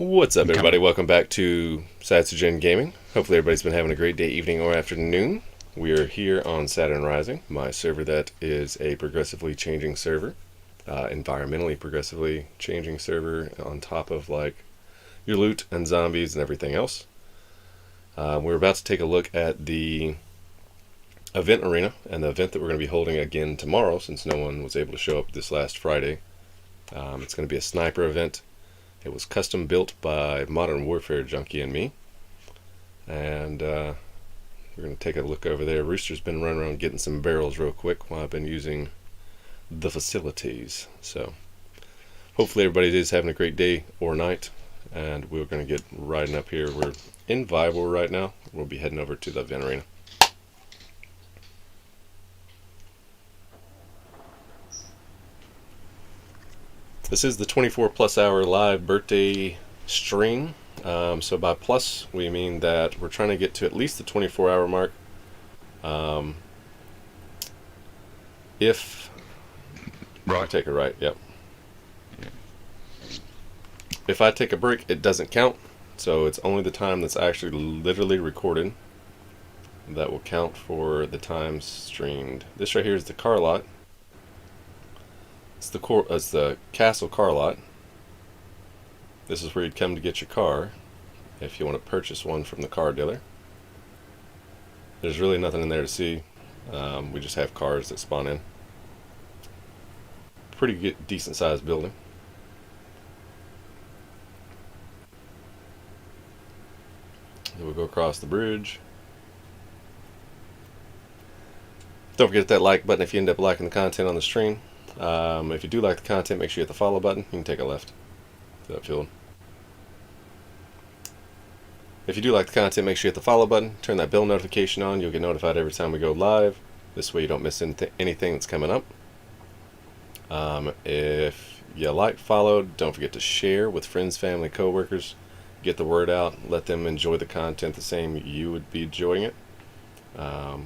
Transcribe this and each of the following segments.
What's up, everybody? Welcome back to Saturn Gaming. Hopefully everybody's been having a great day, evening, or afternoon. We are here on Saturn Rising, my server that is a progressively changing server, environmentally progressively changing server on top of like your loot and zombies and everything else. We're about to take a look at the event arena and the event that we're going to be holding again tomorrow since no one was able to show up this last Friday. It's going to be a sniper event. It was custom built by Modern Warfare Junkie and me. And we're going to take a look over there. Rooster's been running around getting some barrels real quick while I've been using the facilities. So hopefully everybody is having a great day or night. And we're going to get riding up here. We're in Vival right now. We'll be heading over to the event arena. This is the 24 plus hour live birthday stream. So by plus, we mean that we're trying to get to at least the 24-hour mark. If right. I take a right, yep. If I take a break, it doesn't count. So it's only the time that's actually literally recorded that will count for the time streamed. This right here is the car lot. It's the castle car lot. This is where you'd come to get your car if you want to purchase one from the car dealer. There's really nothing in there to see. We just have cars that spawn in. Pretty good, decent sized building. Then we'll go across the bridge. Don't forget that like button if you end up liking the content on the stream. If you do like the content, make sure you hit the follow button. You can take a left to that field. If you do like the content, make sure you hit the follow button. Turn that bell notification on. You'll get notified every time we go live. This way you don't miss anything that's coming up. If you like, follow, don't forget to share with friends, family, co-workers. Get the word out. Let them enjoy the content the same you would be enjoying it. The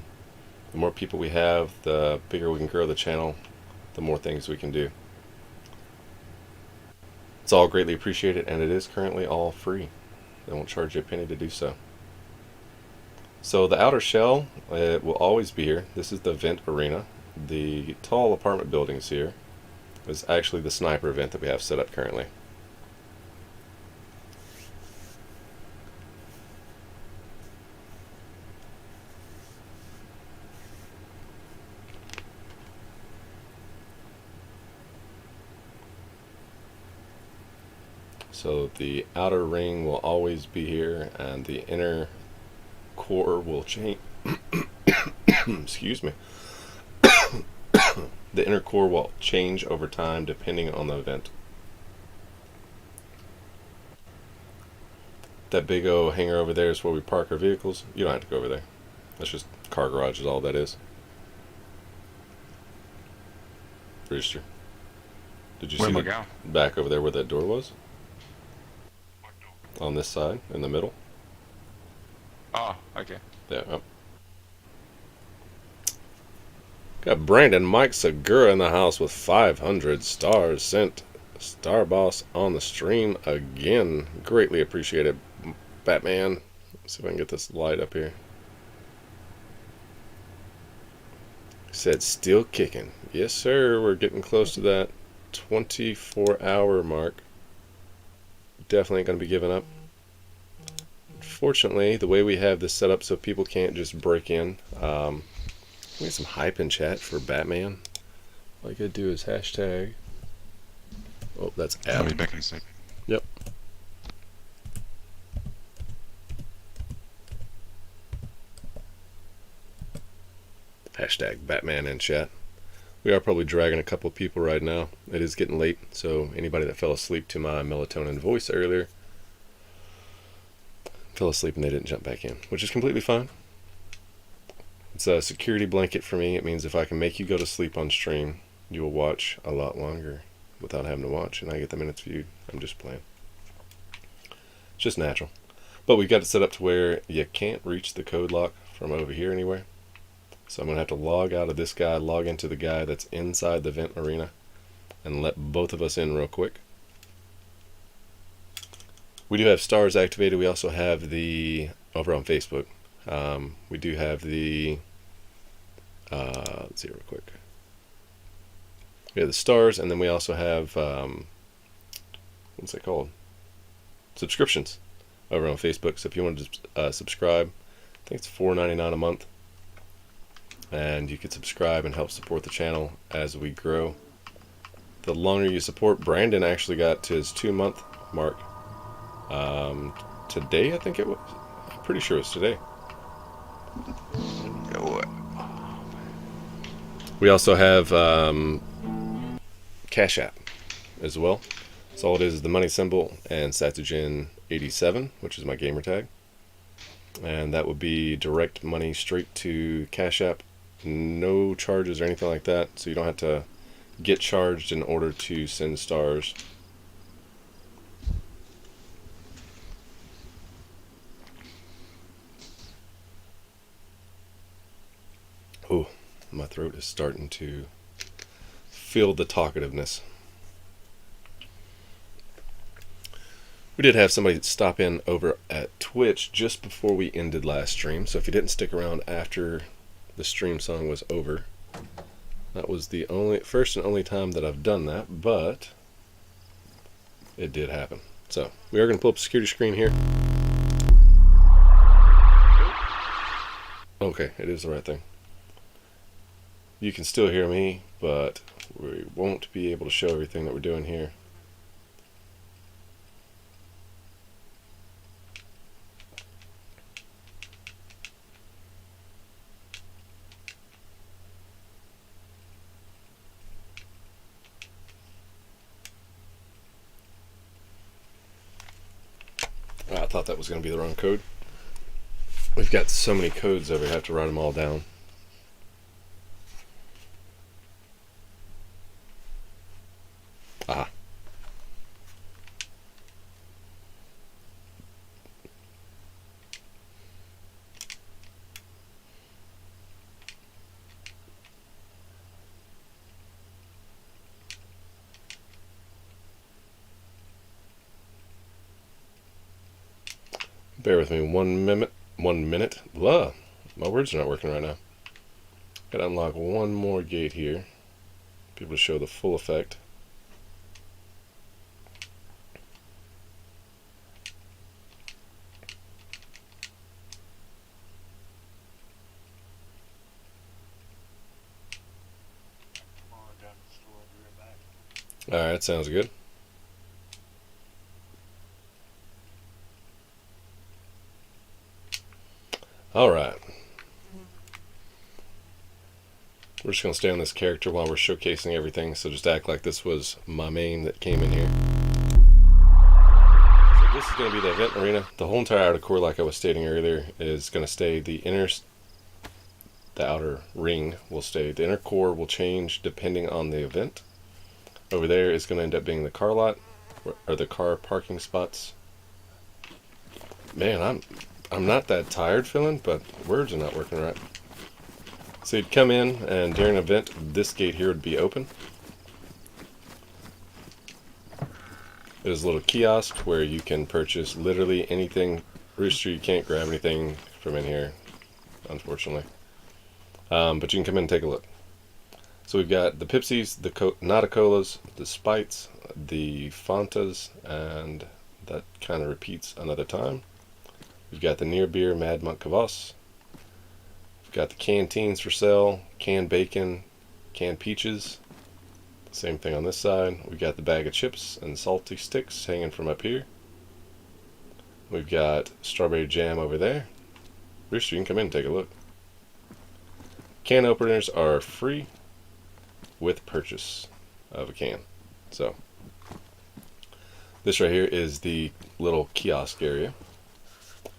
more people we have, the bigger we can grow the channel. The more things we can do. It's all greatly appreciated, and it is currently all free. They won't charge you a penny to do so. So the outer shell, it will always be here. This is the event arena. The tall apartment buildings here is actually the sniper event that we have set up currently. So the outer ring will always be here, and the inner core will change. Excuse me. The inner core will change over time depending on the event. That big old hangar over there is where we park our vehicles. You don't have to go over there. That's just car garage is all that is. Rooster. Did you see the back over there where that door was? On this side, in the middle. Oh, okay. Yeah. Oh. Got Brandon Mike Segura in the house with 500 stars sent. Star Boss on the stream again. Greatly appreciated, Batman. Let's see if I can get this light up here. Said still kicking. Yes, sir. We're getting close to that 24-hour mark. Definitely going to be giving up. Fortunately, the way we have this set up so people can't just break in. We get some hype in chat for Batman. All you gotta do is hashtag. Oh, that's I'll be back in a sec. Yep. Hashtag Batman in chat. We are probably dragging a couple of people right now. It is getting late, so anybody that fell asleep to my melatonin voice earlier fell asleep and they didn't jump back in, which is completely fine. It's a security blanket for me. It means if I can make you go to sleep on stream, you will watch a lot longer without having to watch, and I get the minutes viewed. I'm just playing. It's just natural. But we got it set up to where you can't reach the code lock from over here anywhere. So I'm going to have to log out of this guy, log into the guy that's inside the event arena, and let both of us in real quick. We do have stars activated. We also have the, over on Facebook, we do have the, let's see real quick. We have the stars, and then we also have, what's it called? Subscriptions over on Facebook. So if you want to subscribe, I think it's $4.99 a month. And you can subscribe and help support the channel as we grow. The longer you support, Brandon actually got to his 2-month mark. Today, I think it was. I'm pretty sure it's today. We also have Cash App as well. So all it is the money symbol and Satogen87, which is my gamer tag. And that would be direct money straight to Cash App. No charges or anything like that. So you don't have to get charged in order to send stars. Oh, my throat is starting to feel the talkativeness. We did have somebody stop in over at Twitch just before we ended last stream, so if you didn't stick around after the stream song was over, that was the first and only time that I've done that, but it did happen. So we are going to pull up the security screen here. Okay, it is the right thing. You can still hear me, but we won't be able to show everything that we're doing here. I thought that was going to be the wrong code. We've got so many codes that we have to write them all down. Ah. Bear with me 1 minute. 1 minute. Blah. My words are not working right now. Gotta unlock one more gate here. Be able to show the full effect. Alright, sounds good. Alright. We're just going to stay on this character while we're showcasing everything, so just act like this was my main that came in here. So this is going to be the event arena. The whole entire outer core, like I was stating earlier, is going to stay. The outer ring will stay. The inner core will change depending on the event. Over there is going to end up being the car lot, or the car parking spots. Man, I'm not that tired feeling, but words are not working right. So you'd come in, and during an event, this gate here would be open. There's a little kiosk where you can purchase literally anything. Rooster, you can't grab anything from in here, unfortunately. But you can come in and take a look. So we've got the Pepsis, the Nota-Colas, the Spites, the Fantas, and that kind of repeats another time. We've got the Near Beer Mad Monk Kvass. We've got the canteens for sale, canned bacon, canned peaches. Same thing on this side. We've got the bag of chips and salty sticks hanging from up here. We've got strawberry jam over there. Rooster, you can come in and take a look. Can openers are free with purchase of a can. So this right here is the little kiosk area.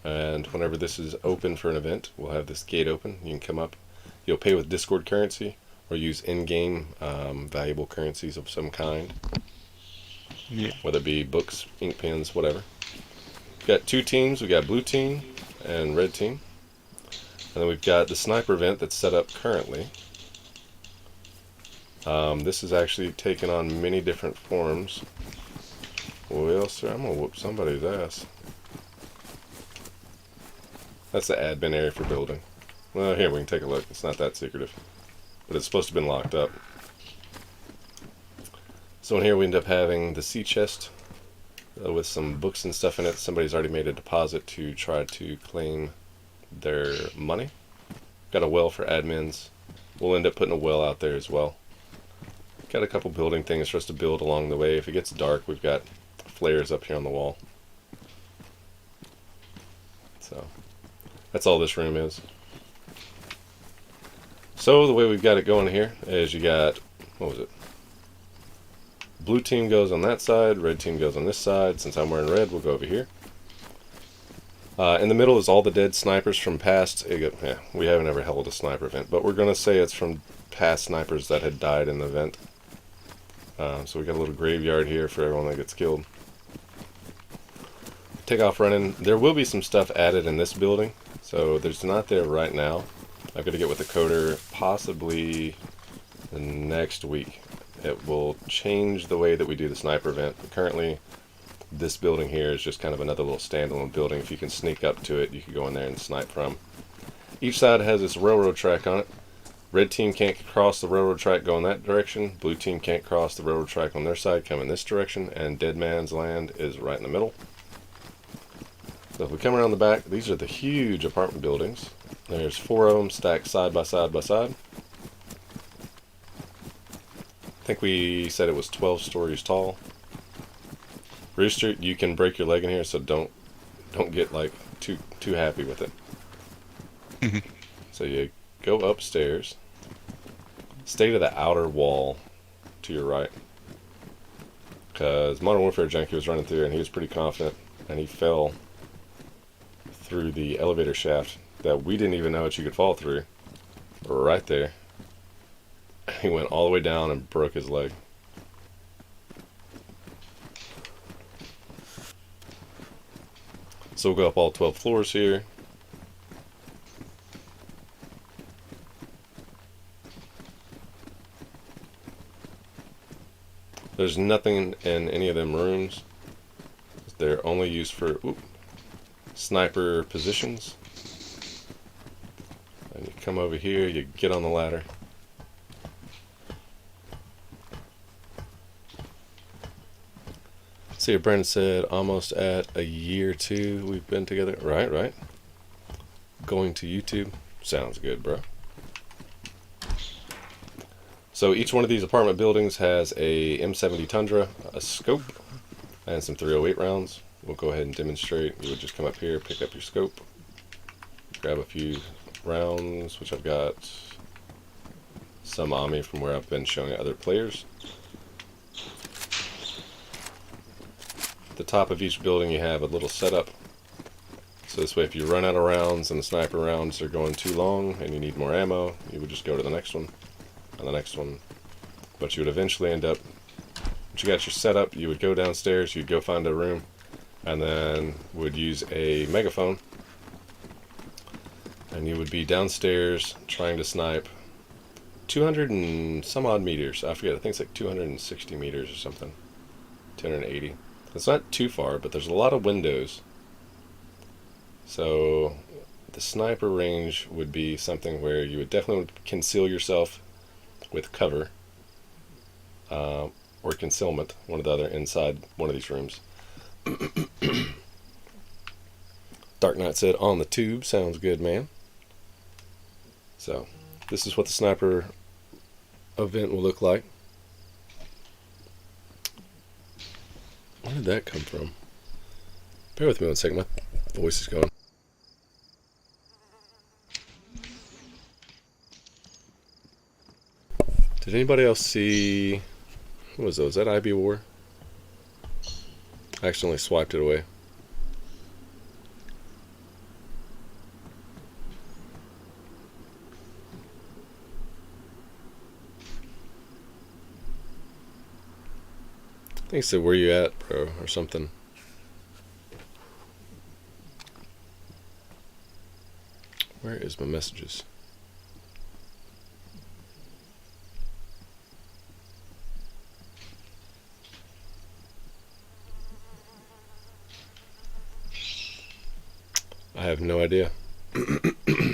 And whenever this is open for an event, we'll have this gate open. You can come up. You'll pay with Discord currency or use in-game valuable currencies of some kind. Yeah. Whether it be books, ink pens, whatever. We've got two teams. We've got blue team and red team. And then we've got the sniper event that's set up currently. This is actually taken on many different forms, anybody else here? I'm gonna whoop somebody's ass. That's the admin area for building. Well, here, we can take a look. It's not that secretive. But it's supposed to have been locked up. So in here we end up having the sea chest with some books and stuff in it. Somebody's already made a deposit to try to claim their money. Got a well for admins. We'll end up putting a well out there as well. Got a couple building things for us to build along the way. If it gets dark, we've got flares up here on the wall. So that's all this room is. So the way we've got it going here is you got, what was it? Blue team goes on that side, red team goes on this side. Since I'm wearing red, we'll go over here. In the middle is all the dead snipers from past. Yeah, we haven't ever held a sniper event, but we're going to say it's from past snipers that had died in the event. So we got a little graveyard here for everyone that gets killed. Take off running. There will be some stuff added in this building, so there's not there right now. I've got to get with the coder possibly the next week. It will change the way that we do the sniper event. Currently, this building here is just kind of another little standalone building. If you can sneak up to it, you can go in there and snipe from. Each side has this railroad track on it. Red team can't cross the railroad track going that direction. Blue team can't cross the railroad track on their side coming this direction. And Dead Man's Land is right in the middle. So if we come around the back, these are the huge apartment buildings. There's 4 of them stacked side by side by side. I think we said it was 12 stories tall. Rooster, you can break your leg in here, so don't get like too happy with it. So you go upstairs, stay to the outer wall to your right, because Modern Warfare Junkie was running through and he was pretty confident, and he fell through the elevator shaft that we didn't even know that you could fall through. Right there, he went all the way down and broke his leg. So we'll go up all 12 floors here. There's nothing in any of them rooms. They're only used for sniper positions. And you come over here, you get on the ladder. See, Brandon said almost at a year or two we've been together. Right. Going to YouTube. Sounds good, bro. So each one of these apartment buildings has a M70 Tundra, a scope, and some 308 rounds. We'll go ahead and demonstrate. You would just come up here, pick up your scope, grab a few rounds, which I've got some on me from where I've been showing other players. At the top of each building you have a little setup. So this way if you run out of rounds and the sniper rounds are going too long and you need more ammo, you would just go to the next one and the next one. But you would eventually end up, once you got your setup, you would go downstairs, you'd go find a room, and then would use a megaphone. And you would be downstairs trying to snipe 200 and some odd meters. I forget, I think it's like 260 meters or something. 280. It's not too far, but there's a lot of windows. So the sniper range would be something where you would definitely conceal yourself with cover or concealment, one or the other, inside one of these rooms. Dark Knight said, on the tube. Sounds good, man. So this is what the sniper event will look like. Where did that come from? Bear with me one second, my voice is going. Did anybody else see, what was those? Is that IB War? I accidentally swiped it away. I think it said, where you at, bro, or something. Where is my messages? I have no idea. I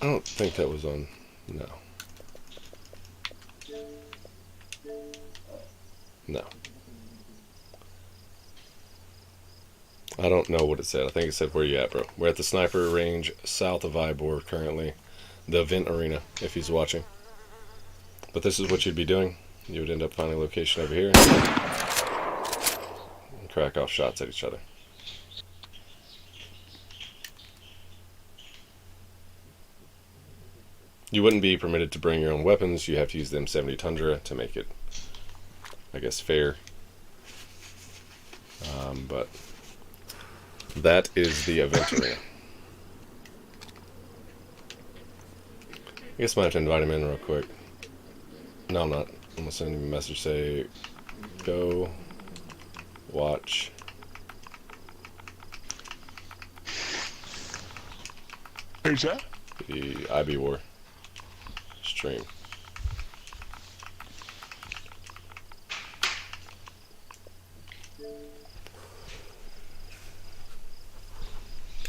don't think that was on. No. No. I don't know what it said. I think it said, where you at, bro? We're at the sniper range south of Ybor currently. The event arena, if he's watching. But this is what you'd be doing. You would end up finding a location over here and crack off shots at each other. You wouldn't be permitted to bring your own weapons. You have to use the M70 Tundra to make it, I guess, fair. But that is the event arena. I guess I might have to invite him in real quick. No, I'm not. I'm going to send him a message, say, go watch Who's that? the IB War stream.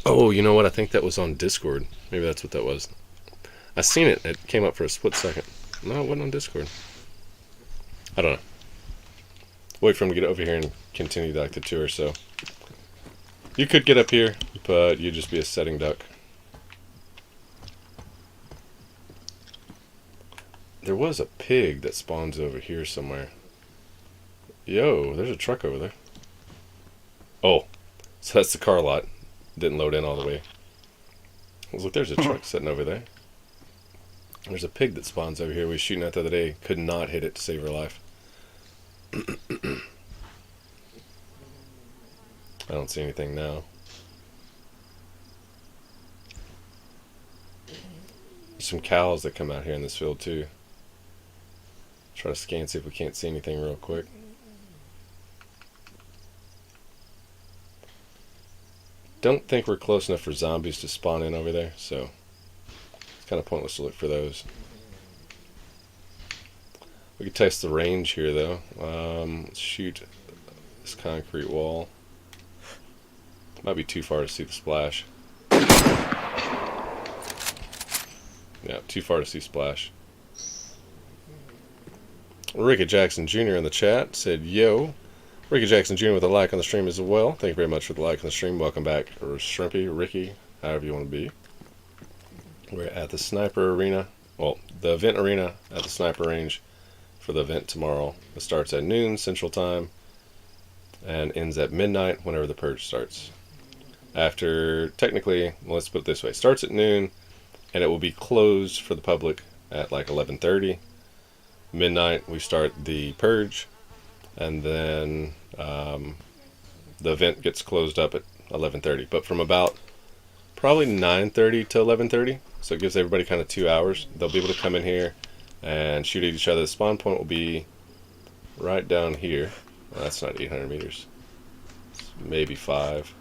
Oh, you know what? I think that was on Discord. Maybe that's what that was. I seen it. It came up for a split second. No, it wasn't on Discord. I don't know. Wait for him to get over here and continue like the tour. So you could get up here, but you'd just be a setting duck. There was a pig that spawns over here somewhere. Yo, there's a truck over there. Oh, so that's the car lot. Didn't load in all the way. I was like, there's a truck sitting over there. There's a pig that spawns over here. We were shooting at the other day. Could not hit it to save her life. I don't see anything now. There's some cows that come out here in this field too. Try to scan, see if we can't see anything real quick. Don't think we're close enough for zombies to spawn in over there, so it's kind of pointless to look for those. We could test the range here though. Let's shoot this concrete wall. Might be too far to see the splash. Yeah, too far to see splash. Ricky Jackson Jr. in the chat said, yo. Ricky Jackson Jr. with a like on the stream as well. Thank you very much for the like on the stream. Welcome back, or Shrimpy, Ricky, however you want to be. We're at the sniper arena. Well, the event arena at the sniper range for the event tomorrow. It starts at noon Central Time and ends at midnight whenever the purge starts. After, technically, well, let's put it this way. Starts at noon and it will be closed for the public at like 11:30. Midnight, we start the purge. And then the event gets closed up at 11:30. But from about probably 9:30 to 11:30, so it gives everybody kind of 2 hours. They'll be able to come in here and shoot at each other. The spawn point will be right down here. Well, that's not 800 meters. It's maybe 5.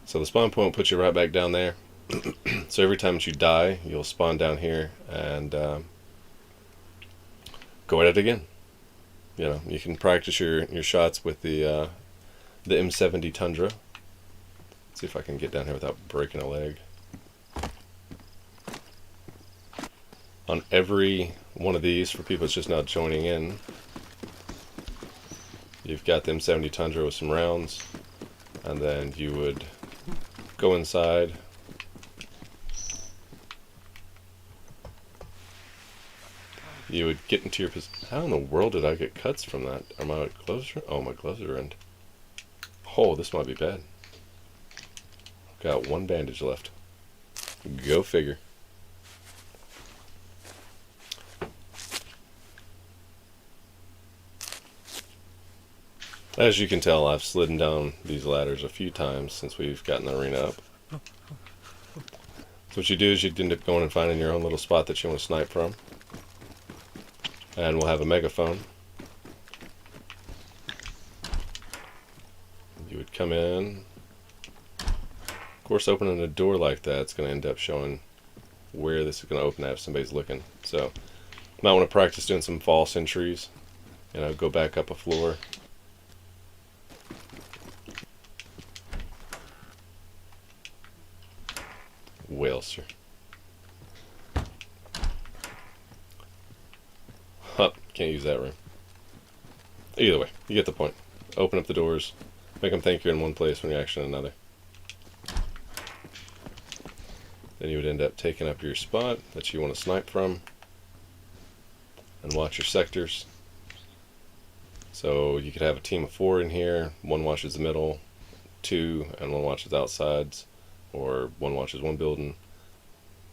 So the spawn point will put you right back down there. So every time that you die, you'll spawn down here and go at it again. You know, you can practice your shots with the M70 Tundra. Let's see if I can get down here without breaking a leg. On every one of these, for people that's just not joining in, you've got the M70 Tundra with some rounds, and then you would go inside. You would get into your position. How in the world did I get cuts from that? Are my gloves? Oh, my gloves are in. Oh, this might be bad. Got one bandage left. Go figure. As you can tell, I've slidden down these ladders a few times since we've gotten the arena up. So what you do is you end up going and finding your own little spot that you want to snipe from. And we'll have a megaphone. You would come in. Of course, opening a door like that, it's going to end up showing where this is going to open at if somebody's looking. So Might want to practice doing some fall sentries. Go back up a floor. Whalester. Huh, can't use that room. Either way, you get the point. Open up the doors. Make them think you're in one place when you're actually in another. Then you would end up taking up your spot that you want to snipe from. And watch your sectors. So you could have a team of 4 in here. 1 watches the middle, 2, and 1 watches outsides. Or 1 watches one building,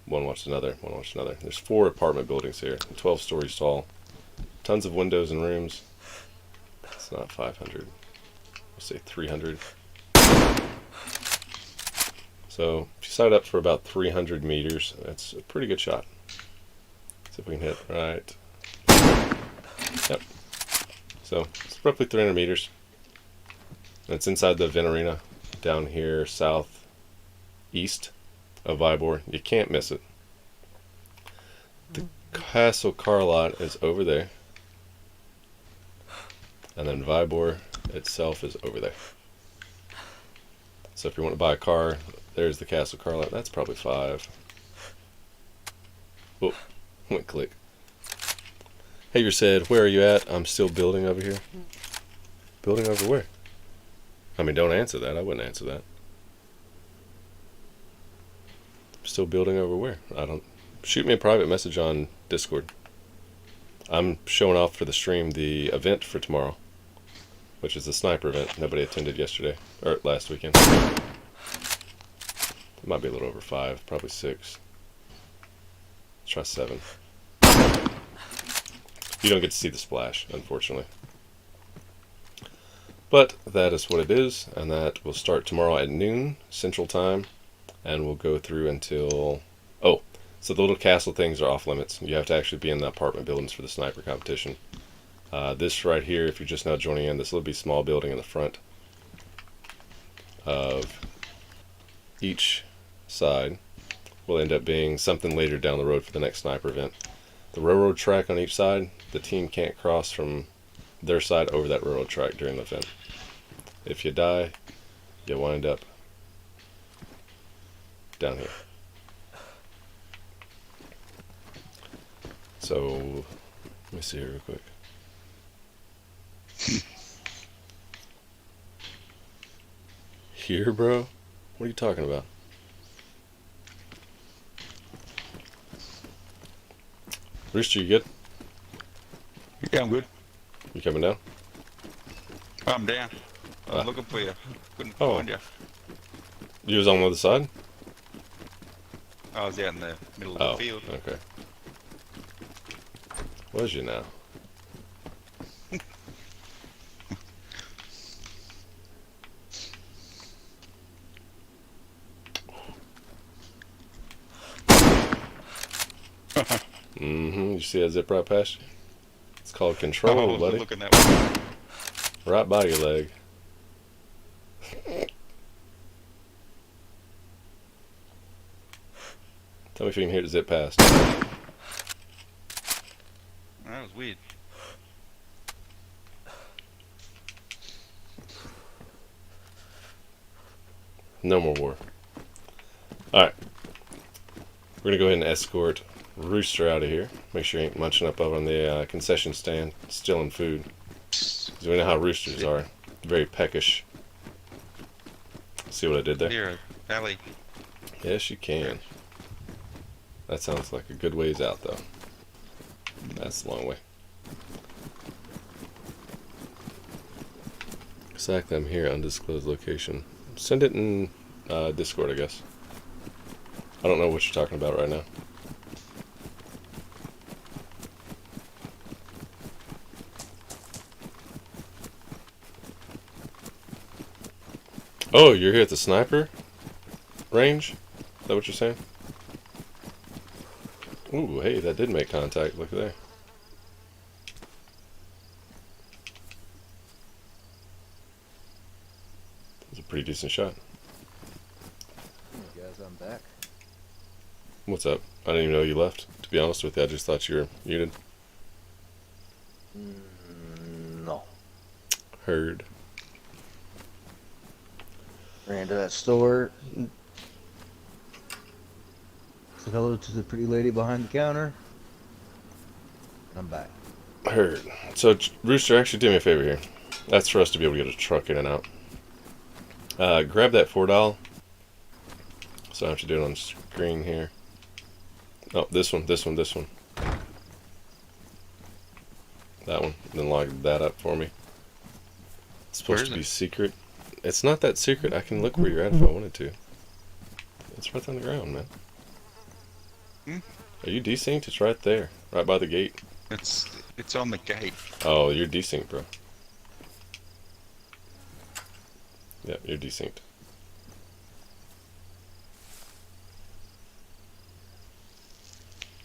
1 watches another, 1 watches another. There's 4 apartment buildings here, 12 stories tall. Tons of windows and rooms. It's not 500. We'll say 300. So if you sight up for about 300 meters, that's a pretty good shot. See if we can hit right. Yep. So it's roughly 300 meters. And it's inside the event arena down here southeast of Vybor. You can't miss it. The Castle Carlot is over there. And then Vybor itself is over there. So if you want to buy a car, there's the Castle Carlot. That's probably 5. Oh, went click. Hager said, "Where are you at?" I'm still building over here. Building over where? I mean, don't answer that. I wouldn't answer that. Still building over where? I don't. Shoot me a private message on Discord. I'm showing off for the stream the event for tomorrow, which is the sniper event. Nobody attended yesterday, or last weekend. It might be a little over 5, probably 6. Let's try 7. You don't get to see the splash, unfortunately. But that is what it is, and that will start tomorrow at noon Central Time, and we'll go through until... Oh, so the little castle things are off limits. You have to actually be in the apartment buildings for the sniper competition. This right here, if you're just now joining in, this little small building in the front of each side will end up being something later down the road for the next sniper event. The railroad track on each side, the team can't cross from their side over that railroad track during the event. If you die, you wind up down here. So, let me see here real quick. Here, bro? What are you talking about? Rooster, you good? Yeah, I'm good. You coming down? I'm down. I was looking for you. Couldn't find you. You was on the other side? I was out in the middle of the field. Okay. Was you now? You see that zip right past you? It's called control, buddy. Looking that way. Right by your leg. Tell me if you can hear it zip past. That was weird. No more war. Alright. We're going to go ahead and escort Rooster out of here. Make sure he ain't munching up over on the concession stand, stealing food. Because we know how roosters are. Very peckish. See what I did there? Here, Valley. Yes, you can. That sounds like a good ways out, though. That's a long way. Exactly, I'm here, undisclosed location. Send it in Discord, I guess. I don't know what you're talking about right now. Oh, you're here at the sniper range? Is that what you're saying? Ooh, hey, that did make contact. Look at there. That's a pretty decent shot. Hey guys, I'm back. What's up? I didn't even know you left. To be honest with you, I just thought you were muted. No. Heard. Ran to that store. Said hello to the pretty lady behind the counter. And I'm back. Heard. So, Rooster, actually do me a favor here. That's for us to be able to get a truck in and out. Grab that $4. So I have to do it on screen here. Oh, this one. That one. Then log that up for me. It's supposed to be secret. It's not that secret. I can look where you're at if I wanted to. It's right on the ground, man. Are you desynced? It's right there. Right by the gate. It's on the gate. Oh, you're desynced, bro. Yep, you're desynced.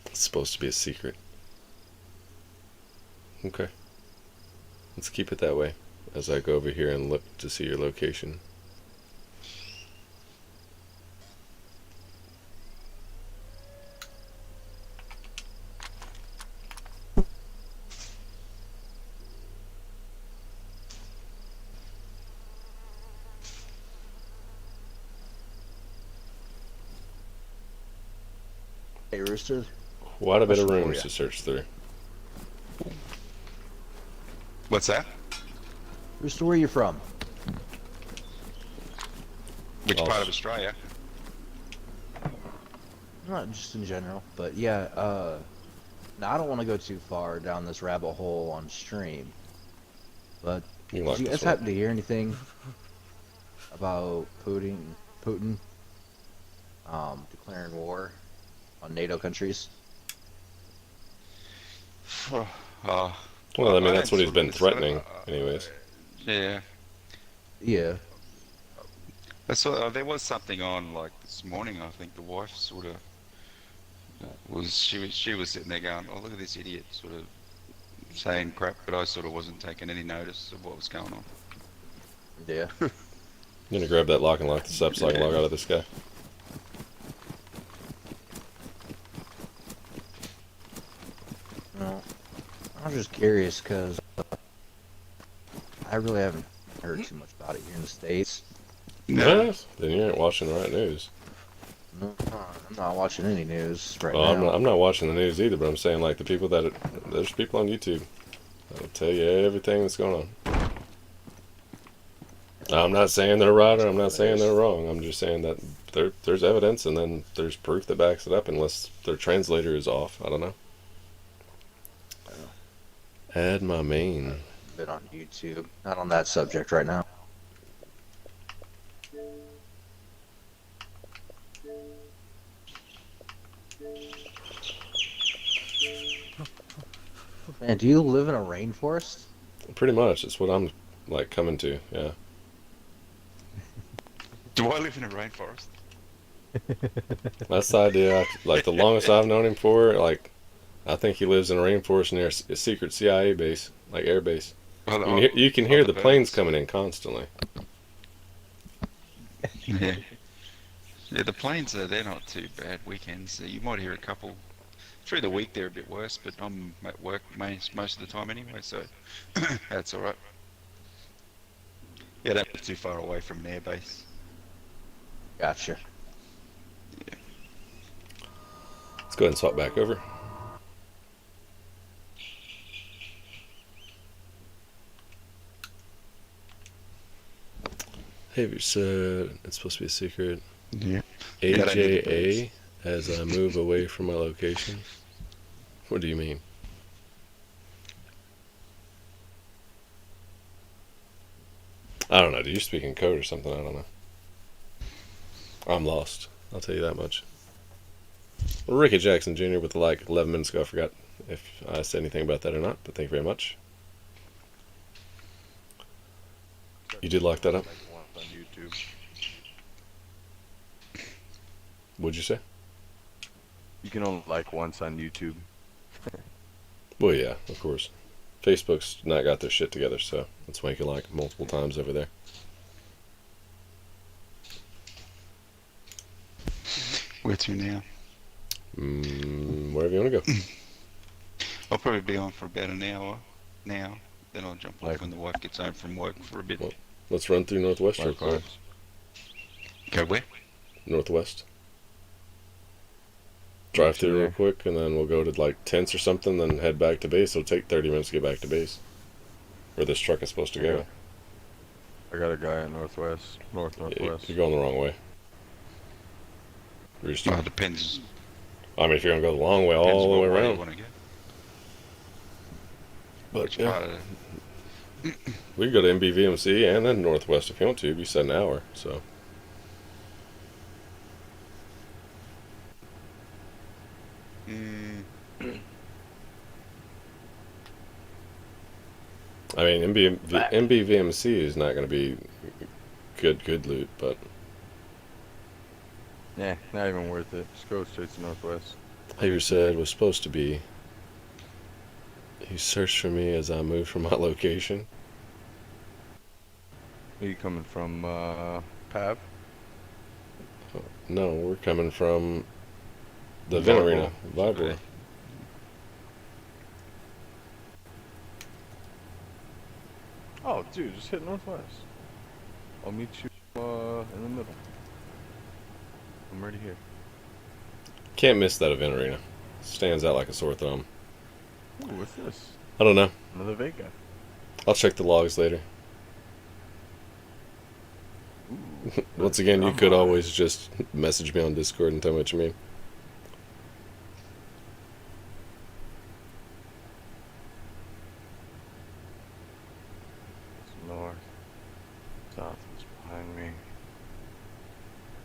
It's supposed to be a secret. Okay. Let's keep it that way as I go over here and look to see your location. Hey, Rooster. Quite a bit of Question for rooms ya. to search through. What's that? Rooster, where you from? Which part of Australia? Not just in general, but yeah, now I don't want to go too far down this rabbit hole on stream, but You did like you this guys one? happen to hear anything about Putin, declaring war on NATO countries? Oh, Well, I mean, I that's what he's sort been of- threatening, anyways. Yeah. Yeah, I saw there was something on like this morning. I think the wife sort of she was sitting there going, "Oh, look at this idiot," sort of saying crap, but I sort of wasn't taking any notice of what was going on. yeah. You gonna grab that lock and lock this up so I can log out of this guy? No, I was just curious because I really haven't heard too much about it here in the States. Yes. Then you ain't watching the right news. No, I'm not watching any news right Well, now. I'm not watching the news either, but I'm saying like the people there's people on YouTube that'll tell you everything that's going on. I'm not saying they're right or I'm not saying they're wrong. I'm just saying that there's evidence and then there's proof that backs it up unless their translator is off. I don't know. Add my main. Been on YouTube, not on that subject right now. Man, do you live in a rainforest? Pretty much, it's what I'm like coming to. Yeah. Do I live in a rainforest? That's the idea. Like the longest I've known him for, like I think he lives in a rainforest near a secret CIA base, like air base. Well, You can hear the the planes birds. coming in constantly. Yeah. Yeah, the planes they're not too bad weekends. You might hear a couple through the week. They're a bit worse, but I'm at work most of the time anyway, so that's all right. Yeah, don't be too far away from an air base. Gotcha. Let's go ahead and swap back over. Have you said it's supposed to be a secret? Yeah. AJA as I move away from my location. What do you mean? I don't know. Do you speak in code or something? I don't know. I'm lost. I'll tell you that much. Ricky Jackson Jr. with the like 11 minutes ago. I forgot if I said anything about that or not, but thank you very much. You did lock that up? On YouTube. What'd you say? You can only like once on YouTube. Well, yeah, of course. Facebook's not got their shit together, so that's why you can like multiple times over there. Where to now? Wherever you want to go. I'll probably be on for about an hour. now. Then I'll jump off Like- when the wife gets home from work for a bit. Well, let's run through Northwest real quick. Likewise. Go where? Northwest. Drive through real there. quick, and then we'll go to like tents or something, then head back to base. It'll take 30 minutes to get back to base. Where this truck is supposed to go. Okay. I got a guy at northwest, Yeah, northwest. you're going the wrong way. Rooster. Well, it depends. I mean, if you're going to go the long way, Depends all the way what way you around. want to go. But Which yeah, part of we can go to MBVMC and then Northwest if you want to. We said an hour, so. Mm, I mean, MBVMC is not going to be good loot, but Yeah, not even worth it. Just go straight to northwest. Haver said was supposed to be. He searched for me as I moved from my location. Are you coming from Pav? No, we're coming from the event arena, Vibra. Okay. Oh, dude, just hit northwest. I'll meet you in the middle. I'm already here. Can't miss that event arena. Stands out like a sore thumb. Ooh, what's this? I don't know. Another Vega. I'll check the logs later. Ooh. Once again, you I'm could on it. always just message me on Discord and tell me what you mean. It's north. South is behind me.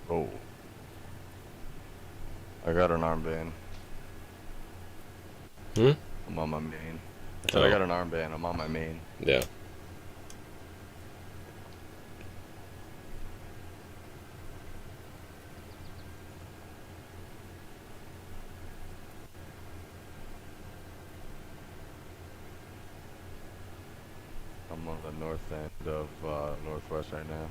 Oh. I got an armband. Hmm? I'm on my main. I said Oh. I got an armband. I'm on my main. Yeah. I'm on the north end of northwest right now.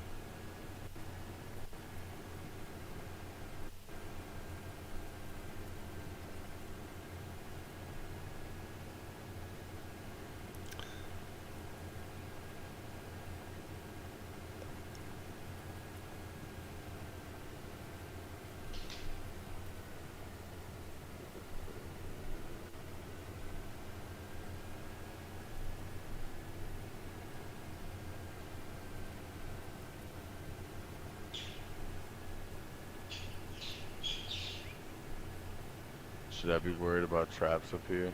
Should I be worried about traps up here?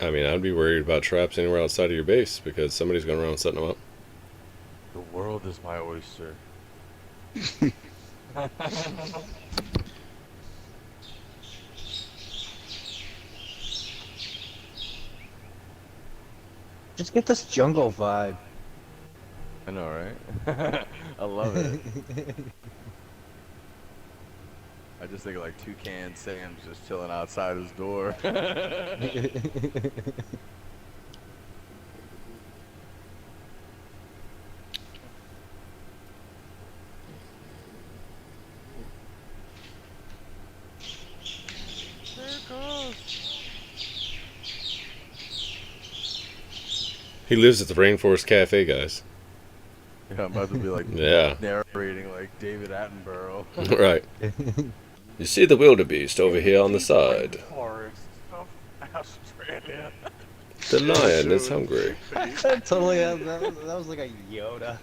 I mean, I'd be worried about traps anywhere outside of your base because somebody's going around setting them up. The world is my oyster. Just get this jungle vibe. I know, right? I love it. I just think of like Toucan Sam's just chilling outside his door. He lives at the Rainforest Cafe, guys. Yeah, I'm about to be like Yeah. narrating like David Attenborough. Right. You see the wildebeest over here on the side. Forest of Australia. The lion is hungry. Totally, that was like a Yoda.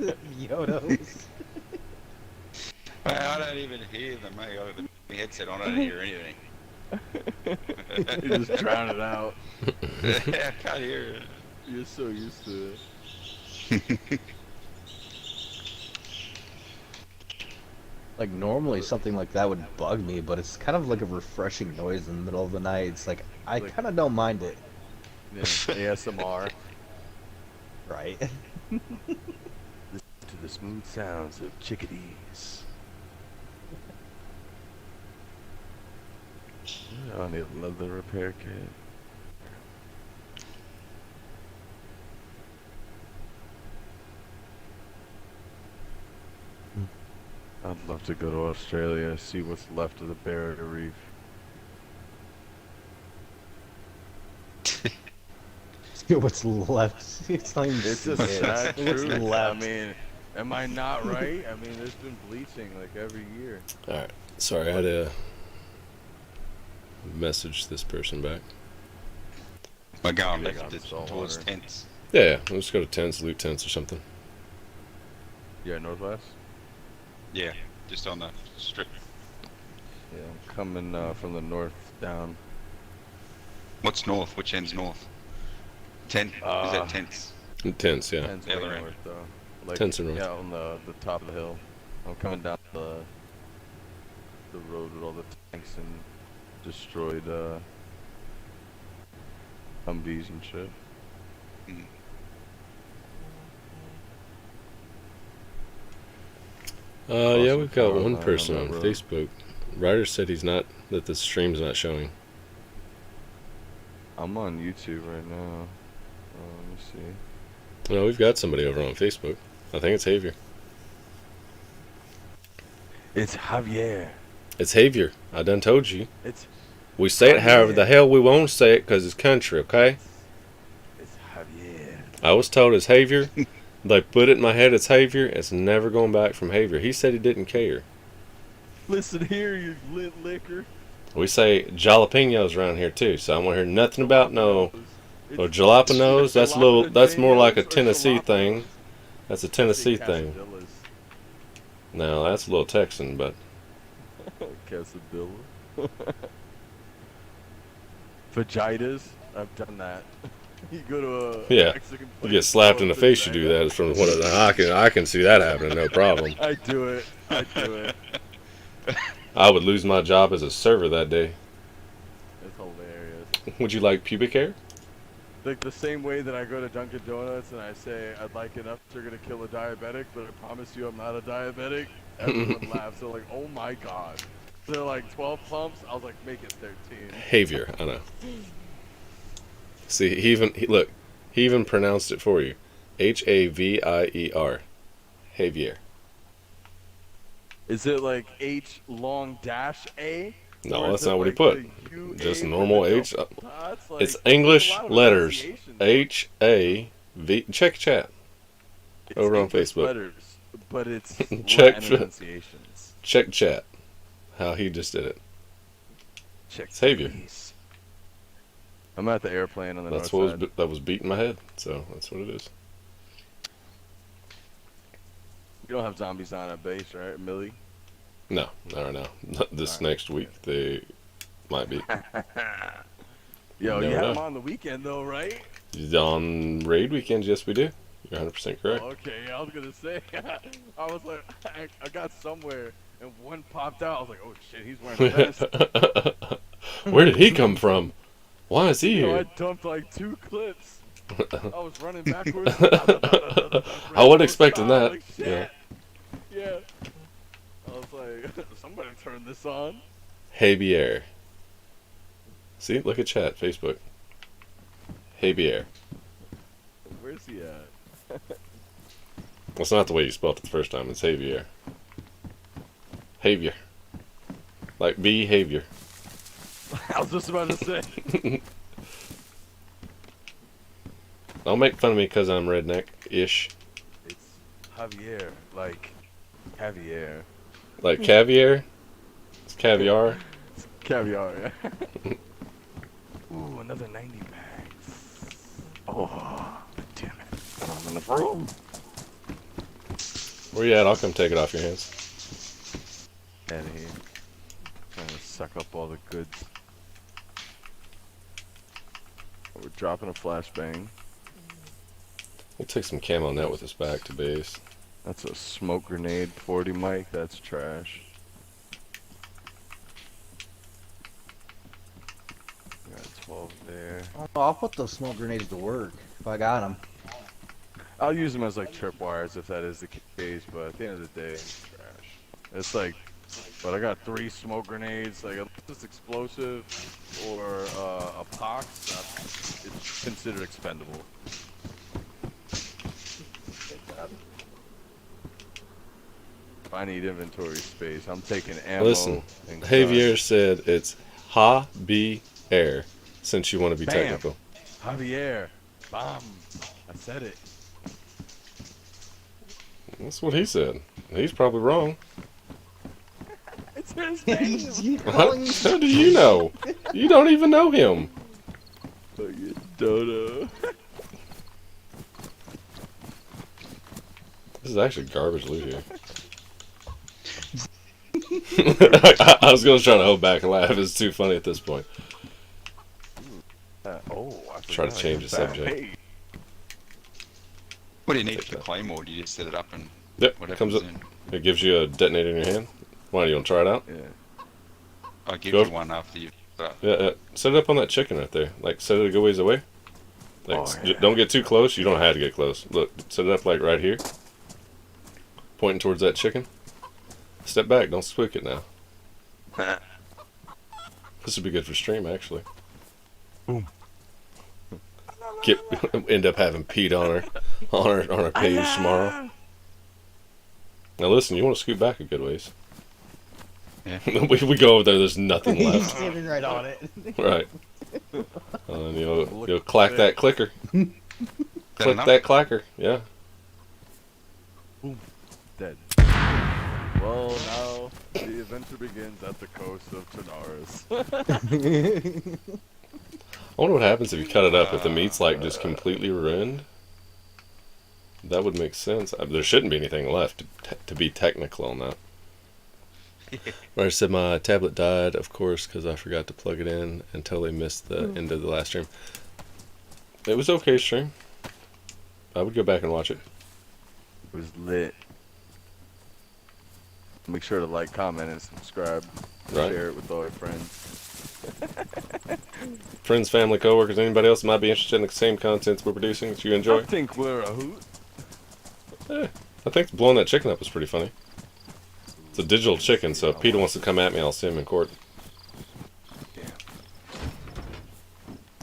Yoda. Mate, I don't even hear them, mate. I have the headset on, I don't hear anything. You just drown it out. I can't hear it. You're so used to it. Like normally something like that would bug me, but it's kind of like a refreshing noise in the middle of the night. It's like I Like- kind of don't mind it, Yeah, ASMR. right? To the smooth sounds of chickadees. I need a leather repair kit. I'd love to go to Australia, see what's left of the barrier reef. What's left? It's not even It's a shit. sad What's truth. I left? mean, am I not right? I mean, there's been bleaching like every year. Alright. Sorry, I had to message this person back. We're going Big left on to, salt towards water. tents. Yeah, let's go to tents, loot tents or something. Yeah, northwest. Yeah, just on the strip. Yeah, I'm coming from the north down. What's north? Which end's north? Tent? Is that tents? Tents, yeah. Tents The way other end. north though. Like, Tents are north. yeah, on the top of the hill. I'm coming down the road with all the tanks and destroyed Humvees and shit. Mhm. Yeah, Awesome we've got power one line person on on that road. Facebook. Ryder said that the stream's not showing. I'm on YouTube right now. Let me see. No, we've got somebody over on Facebook. I think it's Javier. It's Javier. It's Javier. I done told you. It's We say it however the hell we want to say it because it's country, okay? it's Javier. I was told it's Javier. They put it in my head it's Javier. It's never going back from Javier. He said he didn't care. Listen here, you lit liquor. We say jalapenos around here too, so I don't want to hear nothing about no or jalapenos. That's a little. That's more like a Tennessee thing. That's a Tennessee thing. No, that's a little Texan, but Quesadilla. Vagitas. I've done that. You go to a Yeah, Mexican you place, get slapped in the oh, face. You do vagina. that. From what I can see that happening, no problem. I do it. I do it. I would lose my job as a server that day. It's hilarious. Would you like pubic hair? Like the same way that I go to Dunkin' Donuts and I say I'd like enough sugar to kill a diabetic, but I promise you I'm not a diabetic. Everyone laughs. They're like, "Oh my god." They're like 12 pumps. I was like, "Make it 13." Javier, I know. See, he even pronounced it for you. Havier. Javier. Is it like H long dash A? No, Or that's is it not what he like put. the UA Just with normal the H. dots? Like, It's there's English a lot of letters. enunciations. HAV. Check chat. It's over on English Facebook. letters, but it's Check Latin chat. enunciations. Check chat. How he just did it. Check Savior. please. I'm at the airplane on the That's north what side. that was beating my head. So that's what it is. You don't have zombies on at base, right, Millie? No, not right now. This Alright. next week they might be. Yo, Never you had know. them on the weekend though, right? On raid weekends, yes we do. You're 100% correct. Oh, okay, I was gonna say. I was like, I got somewhere and one popped out. I was like, oh shit, he's wearing a vest. Where did he come from? Why is he Yo, I here? dumped like 2 clips. I was running backwards. I wasn't expecting that. Like, Yeah. shit. Yeah. I was like, somebody turn this on. Javier. See, look at chat, Facebook. Javier. Where's he at? That's not the way you spelled it the first time. It's Javier. Javier. Like behavior. I was just about to say. Don't make fun of me because I'm redneck-ish. It's Javier, like caviar. Like caviar. It's caviar. Caviar, yeah. Ooh, another 90 bags. Oh, damn it. I'm in the room. Where you at? I'll come take it off your hands. Out of here. Trying to suck up all the goods. We're dropping a flashbang. We'll take some camo net with us back to base. That's a smoke grenade 40 mic. That's trash. Got 12 there. Oh, I'll put those smoke grenades to work if I got them. I'll use them as like tripwires if that is the case, but at the end of the day, it's trash. It's like, but I got 3 smoke grenades, like unless it's explosive or a pox, it's considered expendable. If I need inventory space, I'm taking ammo. Listen, and Javier guns. said it's Javier, since you want to be Bam. technical. Javier. Bomb. I said it. That's what he said. He's probably wrong. It's his name. How do you know? You don't even know him. Fucking Dodo. This is actually garbage loot here. I was gonna try to hold back and laugh. It's too funny at this point. I Try to forgot. change the subject. Hey, What do you need Take for the that. claymore? Do you just set it up and Yep, whatever comes up. It gives you a detonator in your hand. Why, you want to try it out? yeah. I give Go. you one after you start. Yeah, set it up on that chicken right there. Like, set it a good ways away. Like, Oh, yeah. don't get too close. You don't have to get close. Look, set it up like right here. Pointing towards that chicken. Step back. Don't spook it now. This would be good for stream, actually. Boom. End up having Pete on our page tomorrow. Now listen, you want to scoot back a good ways. Yeah. we go over there. There's nothing He's left. standing right on it. Right. And you'll clack that clicker. That Click enough? that clacker. Yeah. Dead. Well, now the adventure begins at the coast of Tanaris. I wonder what happens if you cut it up. If the meat's like just completely ruined, that would make sense. There shouldn't be anything left to be technical on that. Where I said my tablet died, of course, because I forgot to plug it in and totally missed the end of the last stream. It was okay stream. I would go back and watch it. It was lit. Make sure to like, comment, and subscribe. Right. Share it with all your friends. Friends, family, coworkers, anybody else that might be interested in the same contents we're producing that you enjoy. I think we're a hoot. I think blowing that chicken up was pretty funny. It's a digital chicken, so if Peter wants to come at me, I'll see him in court. Damn.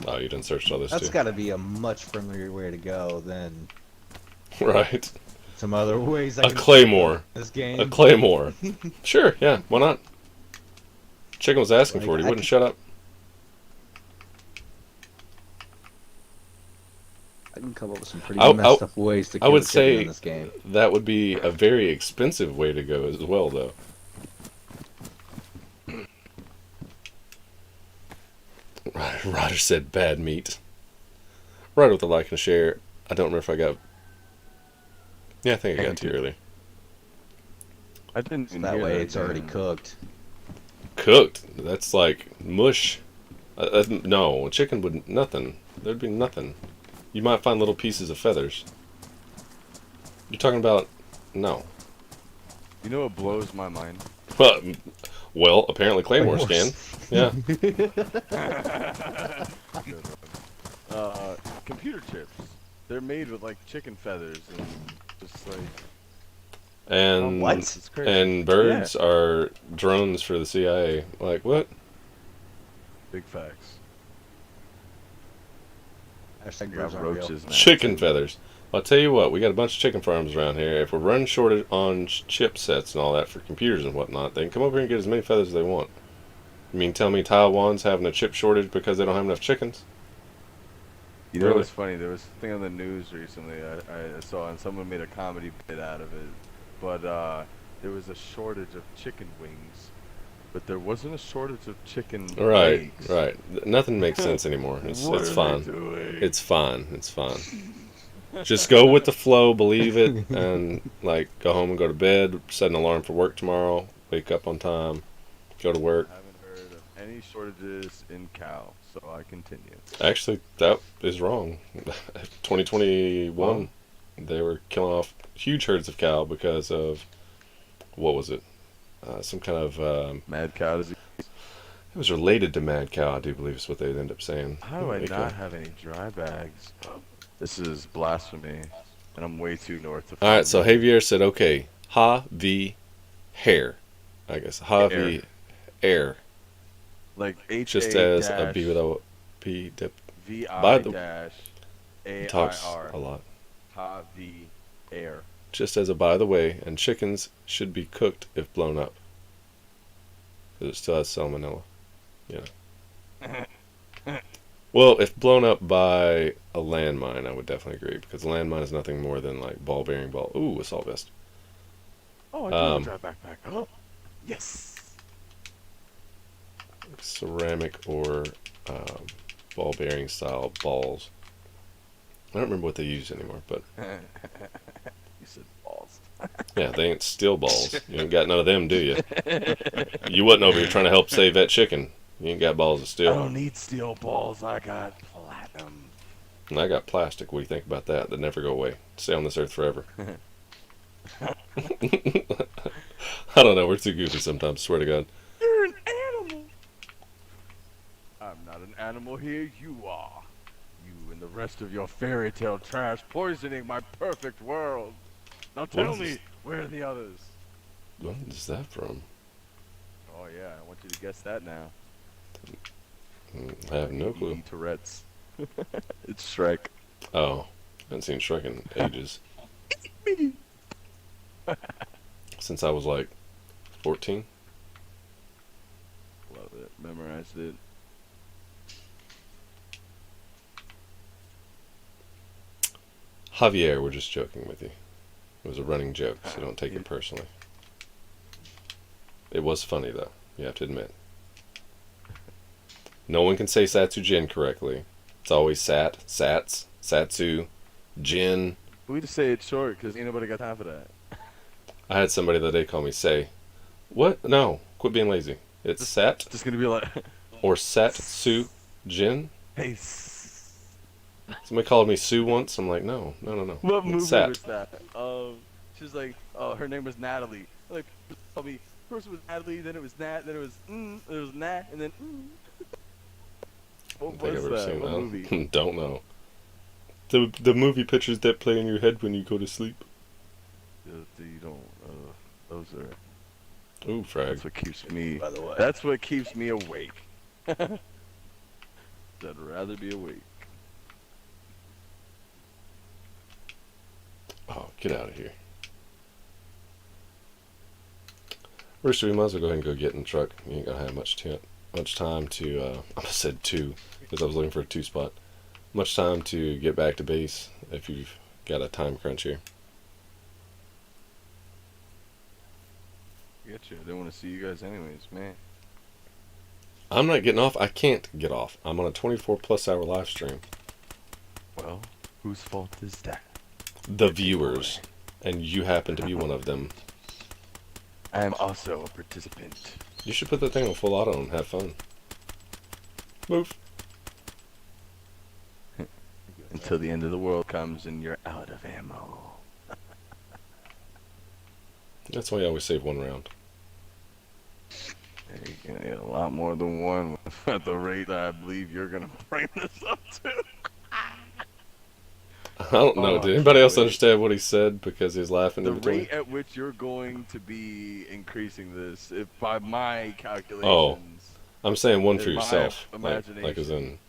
Oh, you didn't search all this That's too. got to be a much friendlier way to go than Right. some other ways. I A can claymore. This game. A claymore. Sure, yeah, why not? Chicken was asking for it, he Like, I wouldn't shut up. I can come up with some pretty I- messed up ways to I kill would a chicken say in this game. that would be a very expensive way to go as well, though. Ryder said bad meat. Ryder with a like and a share. I don't remember if I got... Yeah, I think I got to you earlier. I didn't So even that hear way it's already damn. cooked. Cooked? That's like mush. No, chicken would... Nothing. There'd be nothing. You might find little pieces of feathers. You're talking about... No. You know what blows my mind? Well, apparently Claymore scan. Yeah. Computer chips. They're made with like chicken feathers and just like And What? it's crazy. and birds are drones for the CIA. Like what? Big facts. Hashtag We birds got aren't real. roaches now. Chicken too. feathers. I'll tell you what, we got a bunch of chicken farms around here. If we're running short on chipsets and all that for computers and whatnot, they can come over here and get as many feathers as they want. You mean tell me Taiwan's having a chip shortage because they don't have enough chickens? You know Really? what's funny? There was a thing on the news recently I saw, and someone made a comedy bit out of it. But there was a shortage of chicken wings, but there wasn't a shortage of chicken Right, legs. right. Nothing makes sense anymore. It's What it's are fine. they doing? It's fine. It's fine. Just go with the flow, believe it, and like go home and go to bed. Set an alarm for work tomorrow. Wake up on time. Go to work. I haven't heard of any shortages in cow, so I continue. Actually, that is wrong. 2021, they were killing off huge herds of cow because of what was it? Some kind of Mad cow disease. it was related to mad cow, I do believe is what they end up saying. How do I Like, not have any dry bags? This is blasphemy, and I'm way too north of. All right, so Javier said, okay, ha v hair, I guess ha v air, like H just as a b with a p dip. V by I the- dash A I Talks R a lot. Ha V air. Just as a by the way, and chickens should be cooked if blown up. 'Cause it still has salmonella. Yeah. Well, if blown up by a landmine, I would definitely agree because a landmine is nothing more than like ball bearing ball. Ooh, assault vest. Oh, I do have a dry backpack. Oh, yes. Ceramic or ball bearing style balls. I don't remember what they use anymore, but You said balls. yeah, they ain't steel balls. You ain't got none of them, do you? You wasn't over here trying to help save that chicken. You ain't got balls of I steel. don't need steel balls. I got platinum. And I got plastic. What do you think about that? That never go away. Stay on this earth forever. I don't know. We're too goofy sometimes. Swear to God. You're an animal. I'm not an animal here. You are. You and the rest of your fairy tale trash poisoning my perfect world. Now tell is me, this? where are the others? What is that from? Oh yeah, I want you to guess that now. I have no clue. Tourette's. It's Shrek. Oh, I haven't seen Shrek in ages. Since I was like 14. Love it. Memorized it. Javier, we're just joking with you. It was a running joke, so don't take it personally. It was funny though, you have to admit. No one can say Satsujin correctly. It's always Sats, Satsu, Jin. We just say it short because ain't nobody got time for that. I had somebody the other day call me Say. What? No, quit being lazy. It's Sat Just gonna be like, or Satsu Jin. hey, Somebody called me Sue once. I'm like, no. what It's movie Sat. was that? She's like, oh, her name was Natalie. Like, tell me, first it was Natalie, then it was Nat, then it was then it was Nat, and then I What don't think was I've ever that? seen What that. movie? Don't know. The movie pictures that play in your head when you go to sleep. You don't. Those are. Ooh, frag. That's what keeps me. By the way. That's what keeps me awake. I'd rather be awake. Oh, get out of here. Rooster, we might as well go ahead and go get in the truck. You ain't gonna have much time to, I said two, because I was looking for a two spot. Much time to get back to base if you've got a time crunch here. Get you. I didn't want to see you guys anyways, man. I'm not getting off. I can't get off. I'm on a 24+ hour live stream. Well, whose fault is that? The viewers. And you happen to be one of them. I am also a participant. You should put that thing on full auto and have fun. Move. Until the end of the world comes and you're out of ammo. That's why I always save one round. You're gonna get a lot more than one at the rate that I believe you're gonna bring this up to. I don't know. Oh, Did anybody else wait. understand what he said because he's laughing The in between? rate at which you're going to be increasing this, if by my calculations, Oh. I'm saying one for In my yourself. Like as imagination. in,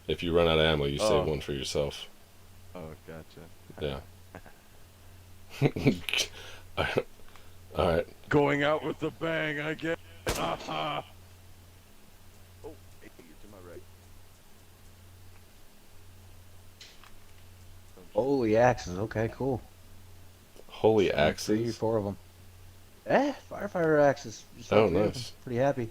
if you run out of ammo, you Oh. save one for yourself. Oh, gotcha. Yeah. Alright. Going out with the bang, I guess. Oh, hey, you're to my right. Holy axes. Okay, cool. Holy 3 or axes. 4 of them. Firefighter axes. Just Oh, all 3 of nice. them. Pretty happy.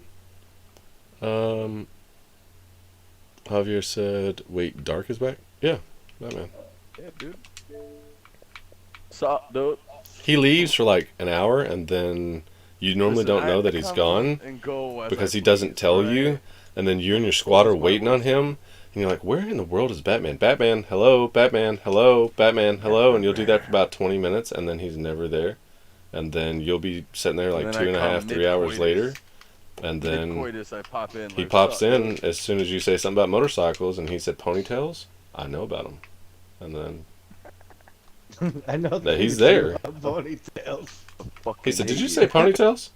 Javier said, wait, Dark is back? Yeah, Batman. Yeah, dude. Sup, dude? He leaves for like an hour and then you normally Listen, don't I know have that to he's come gone and go as because I he doesn't please, tell alright? you, and then you and your squad are That's my waiting on wisdom. him, and you're like, where in the world is Batman? Batman, hello, Batman, hello, Batman, hello, and you'll do that for about 20 minutes, and then he's never there, and then you'll be sitting there like And then I 2.5, come 3 hours mid-coitus. later, and then Mid-coitus, I pop in. he like, pops "Sup, in dude?" as soon as you say something about motorcycles, and he said ponytails. I know about him, and then I know that he's you there. love ponytails. Fucking He said, "Did you hate say ponytails?"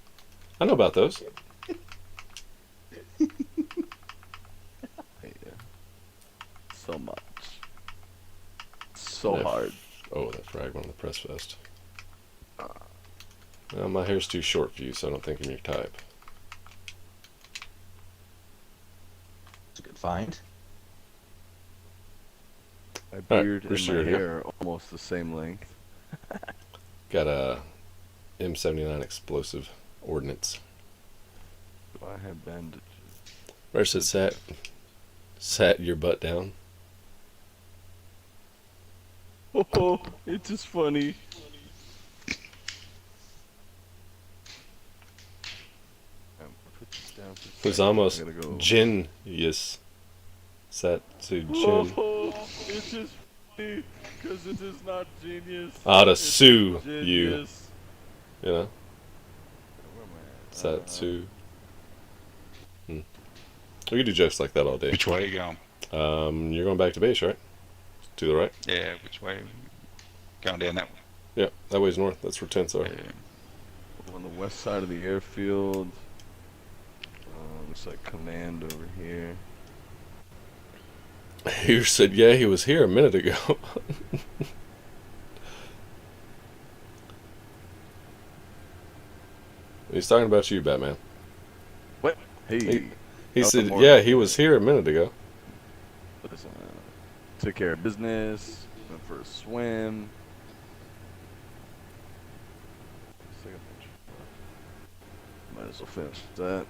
I know about those. Yeah. So much. So Yeah. hard. Oh, that frag on the press vest. Well, my hair's too short for you, so I don't think I'm your type. It's a good find. My Alright, beard we're and sure my here. hair are almost the same length. Got a M79 explosive ordnance. Do I have bandages? Where said sat your butt down. Oh, it's just funny. Put this down for a It was second. almost I gotta go. genius. Sat to chin. Oh, it's just funny because it is not genius. Oughta It's sue you. genius. You know? Where am I at? Sat to. We could do jokes like that all day. Which way are you going? You're going back to base, right? To the right? Yeah, which way? Going down that way. Yeah, that way's north. That's where tents are. Yeah. On the west side of the airfield. Looks like command over here. You said, yeah, he was here a minute ago. He's talking about you, Batman. What? Hey. He Oh, said, more- yeah, he was here a minute ago. Listen, took care of business. Went for a swim. Second picture. Might as well finish that.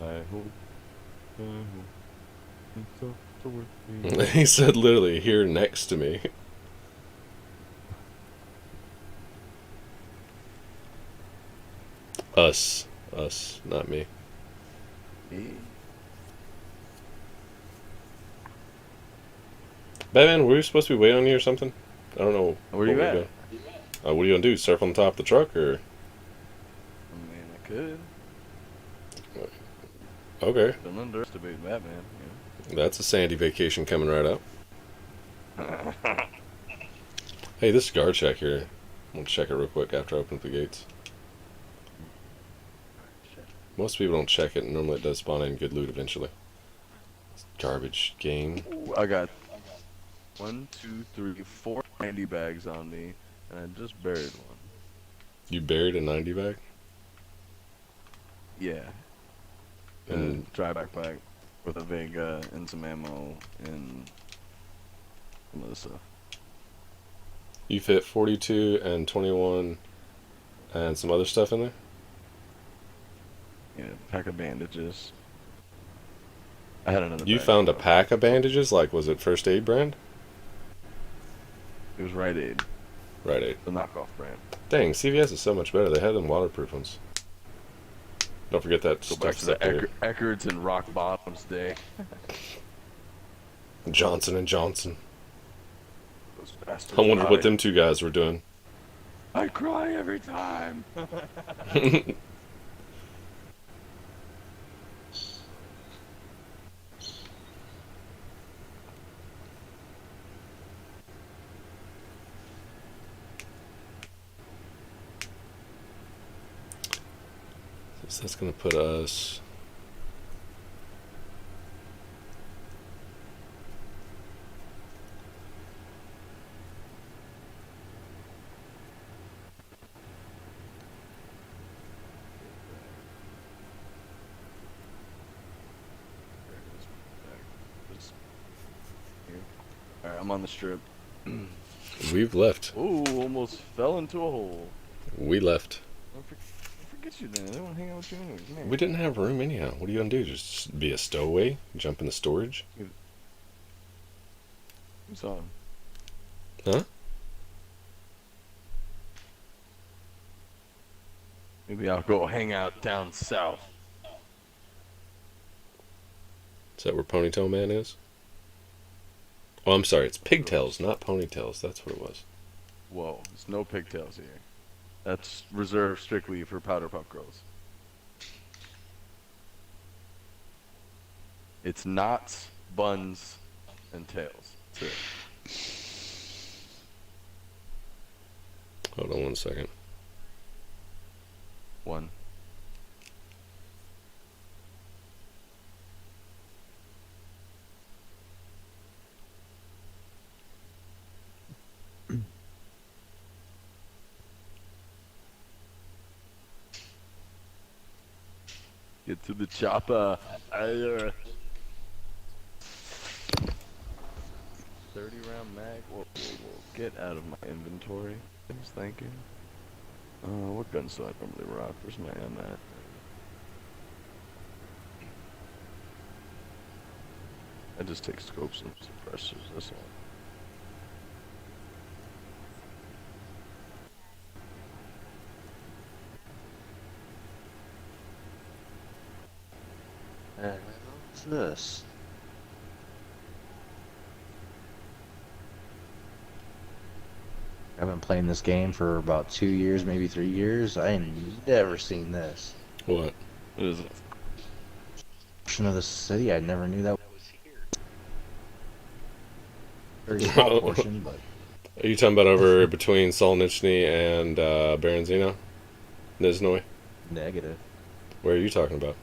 I hope it's up to work me. He said, literally, here next to me. Us, not me. Batman, were you supposed to be waiting on you or something? I don't know. Where you we're at? doing. What are you gonna do? Surf on top of the truck, or? I mean, I could. Okay, Don't underestimate Batman. that's a sandy vacation coming right up. Yeah. Hey, this guard check here. I'm gonna check it real quick after I open up the gates. Most people don't check it, and normally it does spawn in good loot eventually. Garbage game. Ooh, I got 1, 2, 3, 4 candy bags on me, and I just buried one. You buried a 90 bag? Yeah. And Dry backpack with a Vega and some ammo and some other stuff. you fit 42 and 21 and some other stuff in there? Yeah, pack of bandages. I had another. You bag found a though. pack of bandages? Like, was it First Aid brand? It was Rite Aid, Right Aid. the knockoff brand. Dang, CVS is so much better. They had them waterproof ones. Don't forget that Go back stuff's to up the here. Eckerd's and Rock Bottoms day. Johnson and Johnson. Those bastards I wondered what died. them two guys were doing. I cry every time. So that's gonna put us. Alright, I'm on the strip. We've left. Ooh, almost fell into a hole. We left. I forget you then. I didn't want to hang out with you anyways. Man. We didn't have room anyhow. What are you gonna do? Just be a stowaway? Jump in the storage? Who's on? Huh? Maybe I'll go hang out down south. Is that where Ponytail Man is? Oh, I'm sorry. It's pigtails, not ponytails. That's what it was. Whoa, there's no pigtails here. That's reserved strictly for powder puff girls. It's knots, buns, and tails. That's it. Hold on one second. One. Get to the chopper. 30-round mag. Whoa, whoa, whoa. Get out of my inventory. Thanks, thank you. What guns do I normally rock? Where's my M at? I just take scopes and suppressors, that's all. What's this? I've been playing this game for about 2 years, maybe 3 years. I ain't never seen this. What? What is it? Portion of the city, I never knew that was here. Very small portion, but Are you talking about over between Solnitsny and Berenzino? Nizhnoy? negative. Where are you talking about?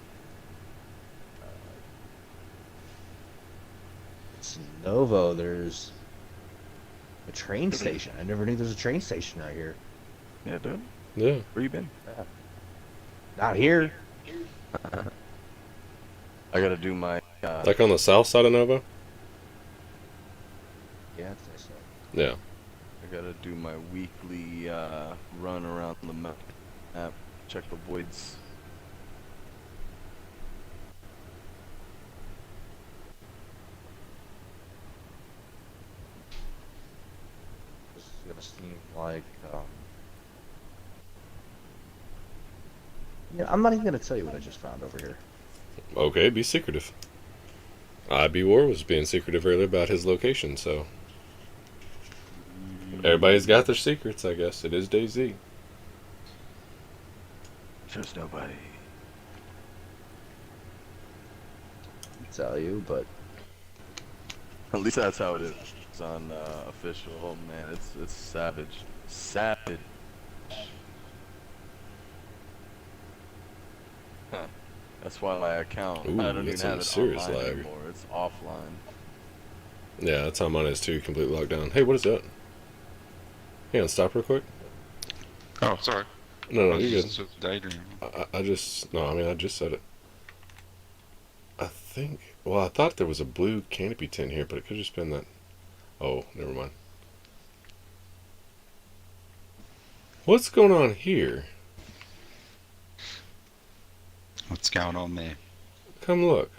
It's Novo. There's a train station. I never knew there was a train station right here. Yeah, dude. Yeah. Where you been? Not here. I gotta do my, Like on the south side of Nova? Yeah, I'd say so. Yeah. I gotta do my weekly, run around the map. Check the voids. This is gonna seem like, yeah, I'm not even gonna tell you what I just found over here. Okay, be secretive. IB War was being secretive earlier about his location, so everybody's got their secrets, I guess. It is DayZ. Trust nobody. I'll tell you, but At least that's how it is. It's on official. Oh man, it's savage. Savage. Huh. That's why my account, Ooh, I don't that's even have some it serious online lag. anymore. It's offline. Yeah, that's how mine is too, completely locked down. Hey, what is that? Hang on, stop real quick. Oh, sorry. No, I no, was you're good. listening to Daydream. I just, no, I mean, I just said it. I think, well, I thought there was a blue canopy tint here, but it could have just been that. Oh, never mind. What's going on here? What's going on there? Come look.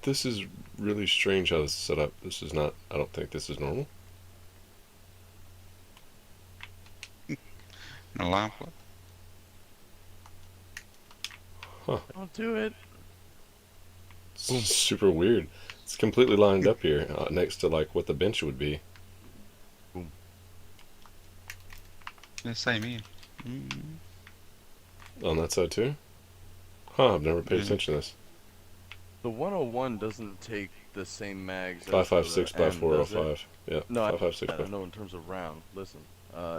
This is really strange how this is set up. This is not, I don't think this is normal. An alarm clock? Don't do it. It's super weird. It's completely lined up here next to like what the bench would be. Yeah, same here. On that side too? Huh, I've never paid Yeah. attention to this. The 101 doesn't take the same mags. as 556 the by M, does it? 405. Yeah, No, 556 I by. know in terms of round. Listen,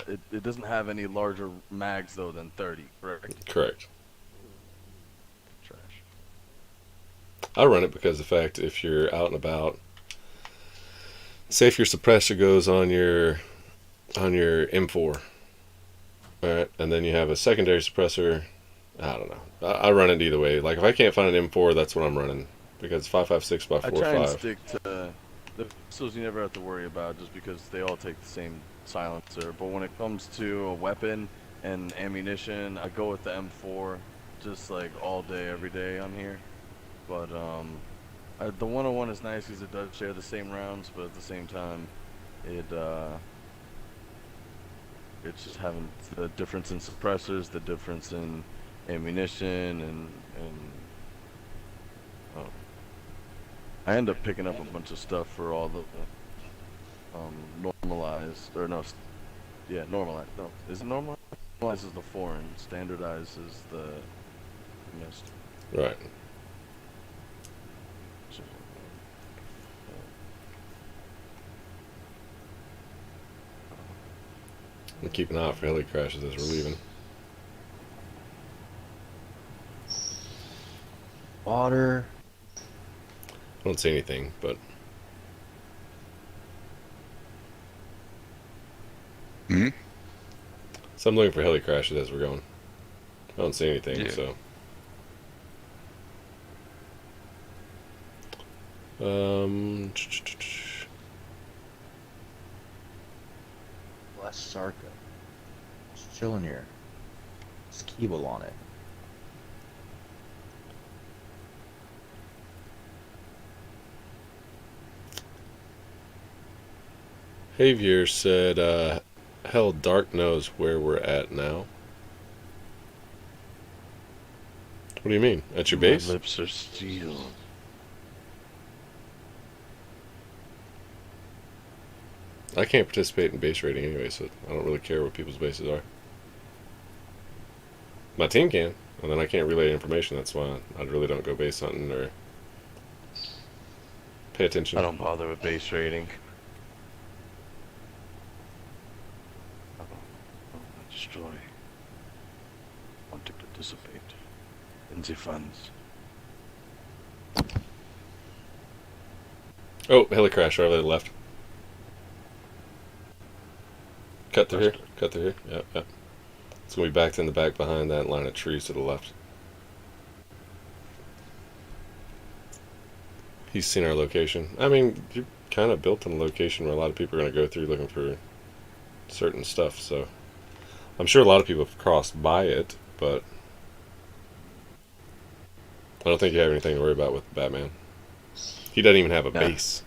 it doesn't have any larger mags though than 30, correct? Correct. Trash. I run it because the fact if you're out and about, say if your suppressor goes on your M4, all right, and then you have a secondary suppressor. I don't know. I run it either way. Like if I can't find an M4, that's what I'm running because 556 by I try and 405. stick to the pistols you never have to worry about just because they all take the same silencer. But when it comes to a weapon and ammunition, I go with the M4 just like all day, every day on here. But the 101 is nice because it does share the same rounds, but at the same time, it's just having the difference in suppressors, the difference in ammunition, and oh. I end up picking up a bunch of stuff for all the normalized, or no, yeah, normalized. No, is it normalized? Normalized is the foreign, standardized is the domestic. Right. And keep an eye out for heli crashes as we're leaving. water. I don't see anything, but Hmm? So I'm looking for heli crashes as we're going. I don't see anything, Yeah. so. Um, West Sarka. Just chilling here. Skibble on it. Javier said, hell, Dark knows where we're at now. What do you mean? At your My base? lips are sealed. I can't participate in base raiding anyway, so I don't really care what people's bases are. My team can, and then I can't relay information. That's why I really don't go base hunting or pay attention. I don't bother with base raiding. I don't destroy. Want to participate in the funds. Oh, heli crash right over the left. Cut through here. Cut through here. Yep, yep. It's gonna be backed in the back behind that line of trees to the left. He's seen our location. I mean, you're kind of built in a location where a lot of people are gonna go through looking for certain stuff. So I'm sure a lot of people have crossed by it, but I don't think you have anything to worry about with Batman. He doesn't even have a No. base.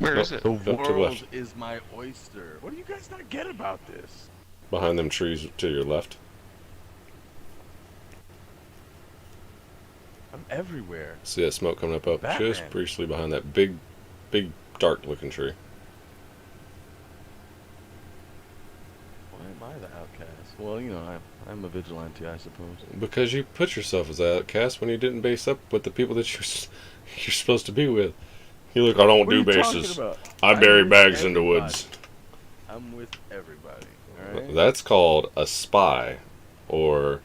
Where is Nope. it? The to the world left. is my oyster. What do you guys not get about this? Behind them trees to your left. I'm everywhere. See that smoke coming up just Batman. briefly behind that big, dark looking tree. Why am I the outcast? Well, you know, I'm a vigilante, I suppose. Because you put yourself as an outcast when you didn't base up with the people that you're supposed to be with. You look, I don't What are do you talking bases. about? I I'm bury with bags in the everybody. woods. I'm with everybody. All right? That's called a spy, or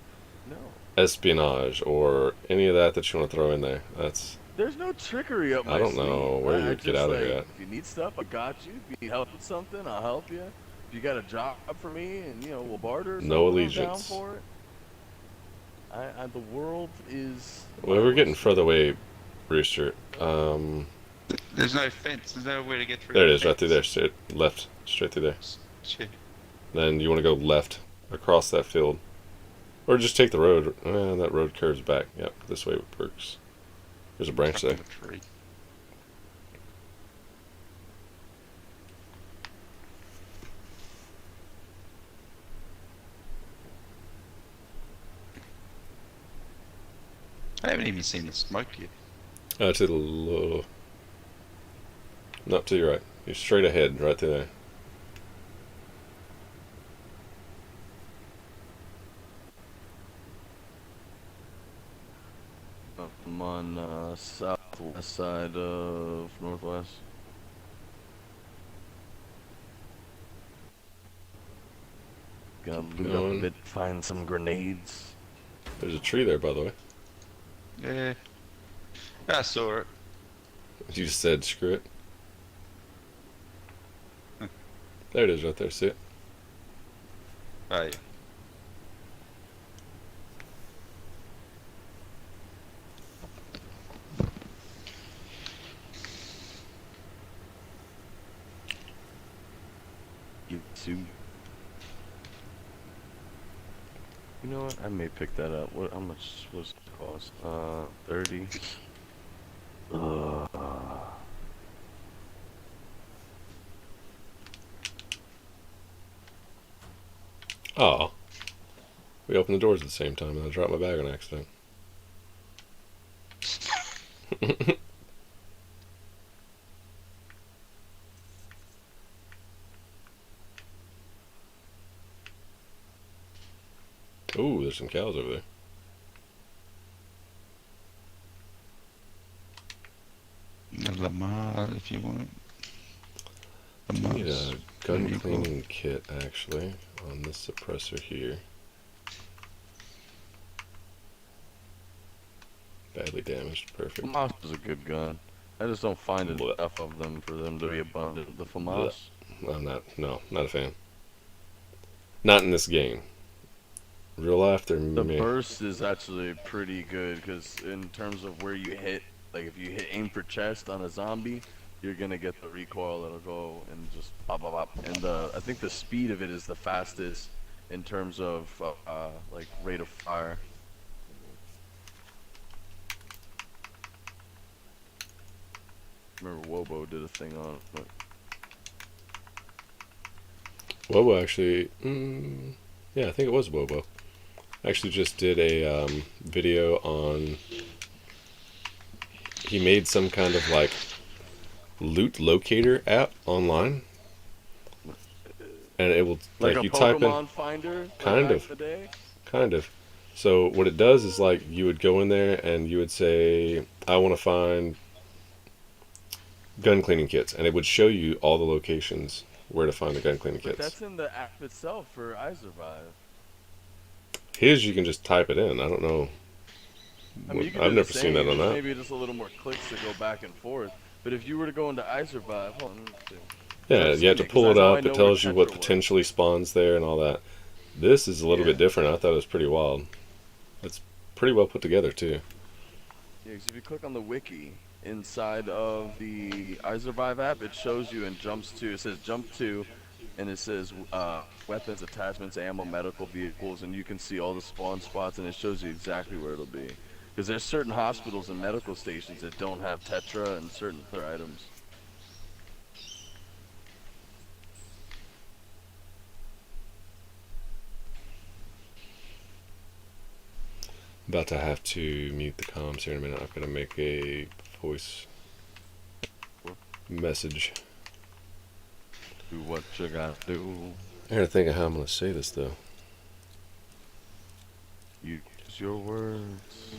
No. espionage, or any of that you want to throw in there. That's There's no trickery up my I don't know sleeve. where I you would get just, out of like, that. If you need stuff, I got you. If you need help with something, I'll help you. If you got a job for me and, you know, we'll barter or No something, allegiance. I'm down for it. The world is... Well, we're getting further away, Rooster. There's no fence. There's no way to get through. There it the is, right through there. fence. Straight left, straight through there. Shit. Then you want to go left across that field, or just take the road. That road curves back. Yep, this way works. There's a branch there. Up in the tree. I haven't even seen the smoke yet. To the not to your right. You're straight ahead, right through there. I'm on southwest side of northwest. Gonna loot up a Going. bit, find some grenades. There's a tree there, by the way. Yeah. I saw it. You just said screw it. There it is, right there. See it? Oh, yeah. You too. You know what? I may pick that up. What? How much was it cost? 30. Oh. We opened the doors at the same time and I dropped my bag on accident. Ooh, there's some cows over there. Lamar, if you want. I need a Lamar's gun pretty cool. cleaning kit, actually, on this suppressor here. Badly damaged. Perfect. FAMAS is a good gun. I just don't find Blech. enough of them for them to be abundant. The FAMAS. I'm not a fan. Not in this game. Real life, they're The meh. burst is actually pretty good because in terms of where you hit, like if you hit aim for chest on a zombie, you're gonna get the recoil. It'll go and just pop, pop, pop. And I think the speed of it is the fastest in terms of like rate of fire. Remember Wobo did a thing on it, but Wobo actually, yeah, I think it was Wobo. Actually, just did a video on. He made some kind of like loot locator app online, and it will like like a you type in Pokemon finder like kind back of, in the day. kind of. So what it does is like you would go in there and you would say, I want to find gun cleaning kits, and it would show you all the locations where to find the gun cleaning But kits. that's in the app itself for iSurvive. His you can just type it in. I don't know. I mean, you can I've do the never seen that same. on It's that. maybe just a little more clicks to go back and forth. But if you were to go into iSurvive, hold on, let me see. 'Cause Yeah, I've you have seen to it, 'cause pull it that's how I up. It know where tells you what Tetra was. potentially spawns there and all that. This is a little Yeah. bit different. I thought it was pretty wild. It's pretty well put together too. Yeah, 'cause if you click on the wiki inside of the iSurvive app, it shows you and jumps to. It says jump to, and it says weapons, attachments, ammo, medical vehicles, and you can see all the spawn spots, and it shows you exactly where it'll be. Because there's certain hospitals and medical stations that don't have Tetra and certain other items. About to have to mute the comms here in a minute. I've got to make a voice message. Do what you gotta do. I gotta think of how I'm gonna say this though. Use your words.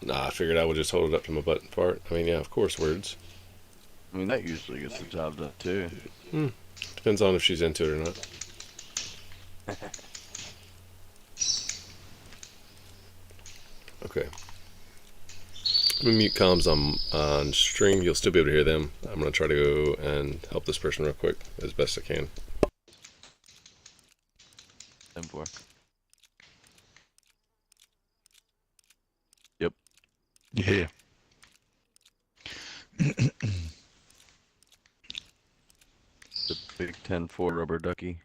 Nah, I figured I would just hold it up to my button part. I mean, yeah, of course, words. I mean, that usually gets the job done too. Depends on if she's into it or not. Okay. I'm gonna mute comms on stream. You'll still be able to hear them. I'm gonna try to go and help this person real quick as best I can. 10-4. Yep. Yeah. The Big 10-4 rubber ducky.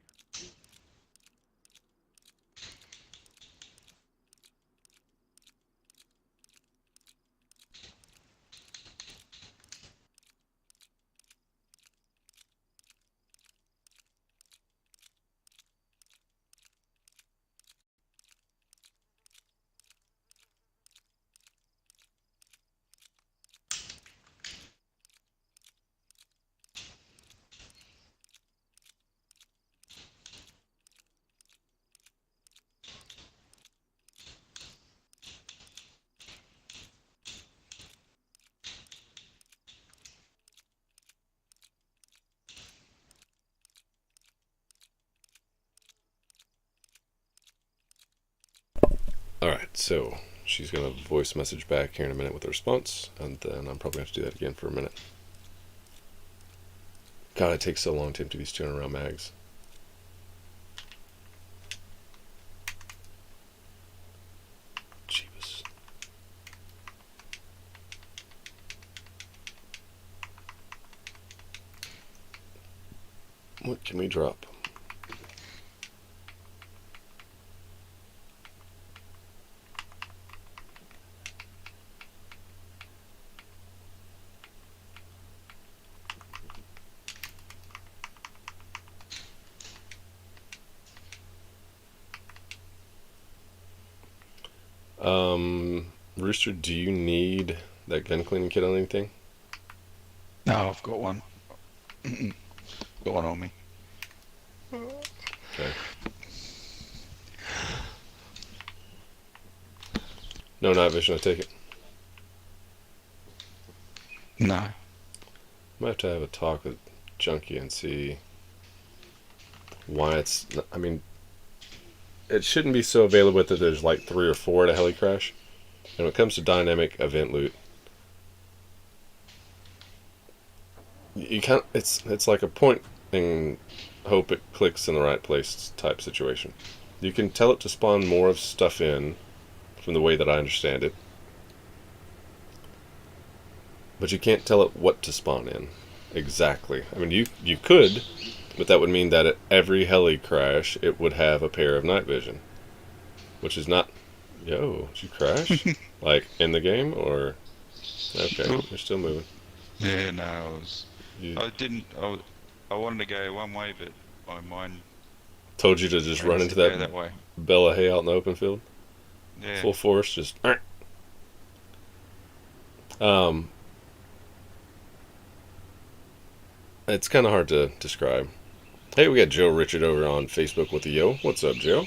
Alright, so she's gonna voice message back here in a minute with a response, and then I'm probably gonna have to do that again for a minute. God, it takes so long to empty these 200 round mags. Jeebus. What can we drop? Rooster, do you need that gun cleaning kit on anything? No, I've got one. Got one on me. Okay. No night vision, I take it. No. Might have to have a talk with Junkie and see why it's. I mean, it shouldn't be so available that there's like 3 or 4 at a heli crash. And when it comes to dynamic event loot, you can't. It's like a point in hope it clicks in the right place type situation. You can tell it to spawn more of stuff in, from the way that I understand it. But you can't tell it what to spawn in. Exactly. I mean, you could, but that would mean that at every heli crash, it would have a pair of night vision. Which is not... Yo, did you crash? Like, in the game, or... Okay, you're still moving. Yeah, no, I was. You I didn't. I wanted to go one way, but my mind told you to just run wanted into to go that that way. bale of hay out in the open field? Yeah. Full force, just... It's kind of hard to describe. Hey, we got Joe Richard over on Facebook with the yo. What's up, Joe?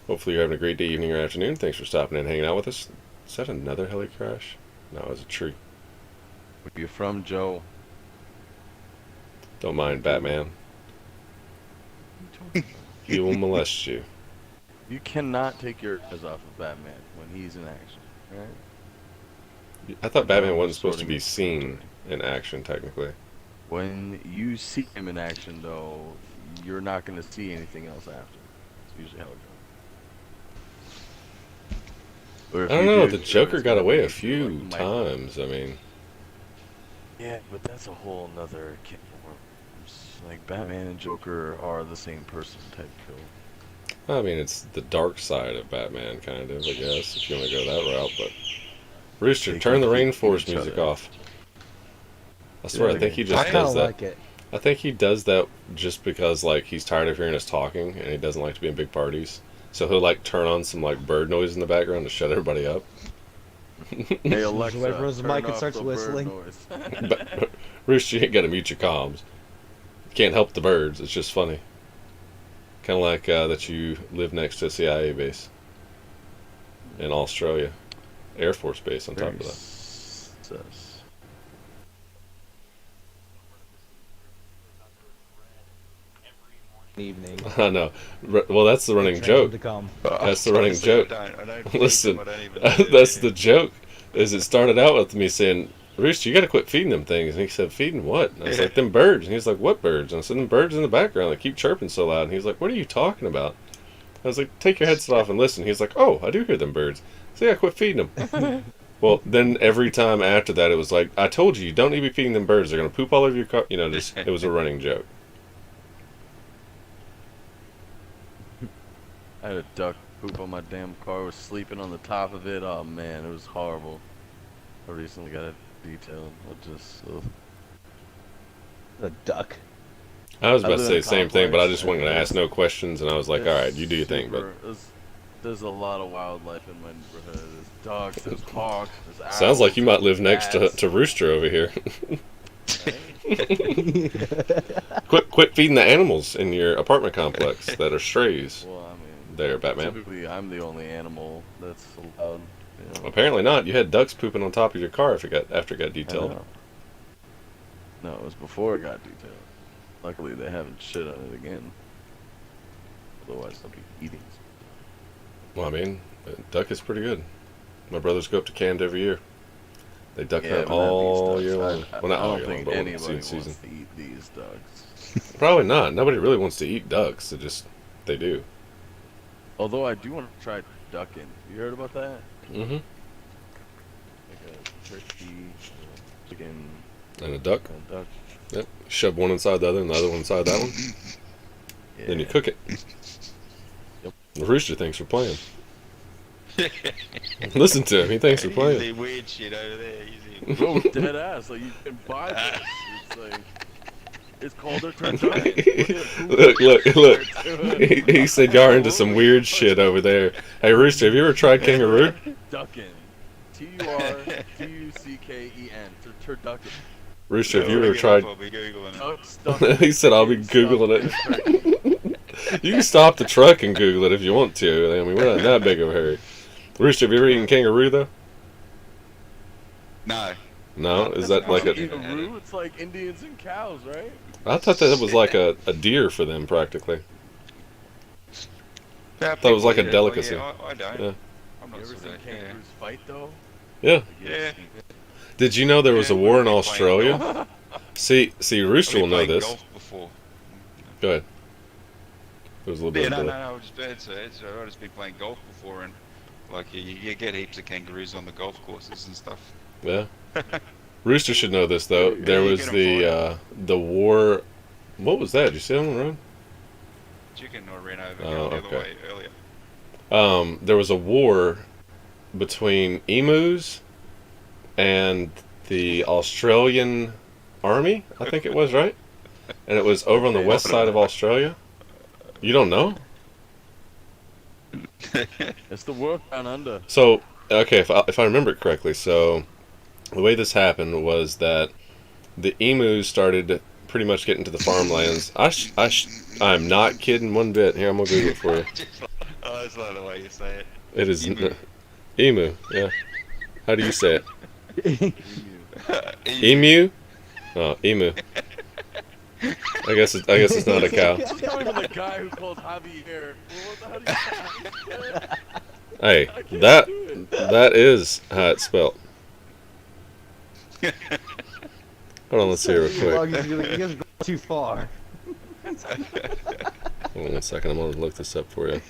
Hopefully you're having a great day, evening, or afternoon. Thanks for stopping in and hanging out with us. Is that another heli crash? No, it was a tree. Where you from, Joe? Don't mind Batman. He will molest you. You cannot take your eyes off of Batman when he's in action, right? I thought Batman wasn't supposed to be seen in action, technically. When you see him in action, though, you're not going to see anything else after. It's usually how it goes. I don't know, the Joker got away a few times, I mean... Yeah, but that's a whole nother can of worms. Like, Batman and Joker are the same person type kill. I mean, it's the dark side of Batman, kind of, I guess, if you want to go that route, but... Rooster, They turn the complete Rainforest each music other. off. I swear, Yeah, I think he I just I does kinda that. like it. I think he does that just because, like, he's tired of hearing us talking, and he doesn't like to be in big parties. So he'll, like, turn on some, like, bird noise in the background to shut everybody up. Hey, Alexa, Wait for his turn mic and off starts the bird whistling. noise. But, Rooster, you ain't gotta mute your comms. You can't help the birds, it's just funny. Kind of like that you live next to a CIA base in Australia. Air Force Base on top of that. Sus. Evening. I know. Well, that's the running Trains joke. to come. That's the running Honestly, joke. I don't Listen, I don't even know that's that. the joke. Is it started out with me saying, Rooster, you gotta quit feeding them things. And he said, feeding what? And I was like, them birds. And he's like, what birds? And I said, them birds in the background. They keep chirping so loud. And he's like, what are you talking about? I was like, take your headset off and listen. He's like, oh, I do hear them birds. So yeah, quit feeding them. Well, then every time after that, it was like, I told you, you don't need to be feeding them birds. They're gonna poop all over your car. You know, just it was a running joke. I had a duck poop on my damn car. I was sleeping on the top of it. Oh man, it was horrible. I recently got it detailed. I just The duck. I was I about to live say in a the same thing, but I complex, just wanted to and ask no questions, and I was like, all right, you do your thing. But there's a lot of wildlife in my neighborhood. There's dogs, there's hawks, there's owls. sounds like you might live next to bats. Rooster over here. Right? Quit feeding the animals in your apartment complex that are strays. Well, I mean, There, Batman. typically I'm the only animal that's allowed. You know. Apparently not. You had ducks pooping on top of your car after it got I detailed. know. No, it was before it got detailed. Luckily, they haven't shit on it again. Otherwise, they'll be eating. Well, I mean, duck is pretty good. My brothers go up to Canada every year. They duck Yeah, hunt but not all these year ducks. long. I Well, not all don't year long, think but when anybody it's wants season. to eat these ducks. Probably not. Nobody really wants to eat ducks. They do. Although I do want to try ducking. You heard about that? Mm-hmm. Like a turkey, chicken, And a duck. and a duck. Yep. Shove one inside the other and the other one inside that one. Yeah. Then you cook it. Yep. The rooster thinks we're playing. Listen to him. He thinks we're playing. Easy weird shit over there. Easy. Bro, dead ass. Like, you can buy this. It's like, it's called a turkey. Look. He said y'all are into some weird shit over there. Hey, Rooster, have you ever tried kangaroo? Ducking. Turducken. Turducken. Rooster, have you Look ever it tried... up, I'll be Googling it. Duck stuffing. He said I'll be Stuffed Googling in it. a turkey. You can stop the truck and Google it if you want to. I mean, we're not in that big of a hurry. Rooster, have you ever eaten kangaroo, though? No. No? Is that like a... Kangaroo? It's like Indians and cows, right? I thought that was like a deer for them, practically. I thought it was like a delicacy. I don't. Yeah. I'm You not ever sure seen that. kangaroos fight, though? Yeah. Like, you ever Yeah. seen- Did you know there was a Yeah, war in we've been playing Australia? golf. See, Rooster I've will been know playing this. golf before. Go ahead. There was a little Yeah, bit of no, a no, no. I've just been playing golf before, and like you get heaps of kangaroos on the golf courses and stuff. Yeah. Rooster should know this though. Yeah, There you was get 'em the war. What was that? Did you see it on the road? Chicken or ran over Oh, the other okay. way earlier. There was a war between emus and the Australian army. I think it was, right? And it was over on the west side of Australia. You don't know? It's the work down under. So, okay, if I remember it correctly, so the way this happened was that the emus started pretty much getting to the farmlands. I'm not kidding one bit. Here, I'm gonna Google it for you. Oh, that's not the way you say it. It is Emu. emu. Yeah. How do you say it? Emu. Emu? Oh, emu. I guess it's not a cow. It's not even the guy who called Javier. How do you Hey, I can't that do it. that is how it's spelled. Hold on, let's see real quick. You guys are going too far. Hold on 1 second. I'm gonna look this up for you.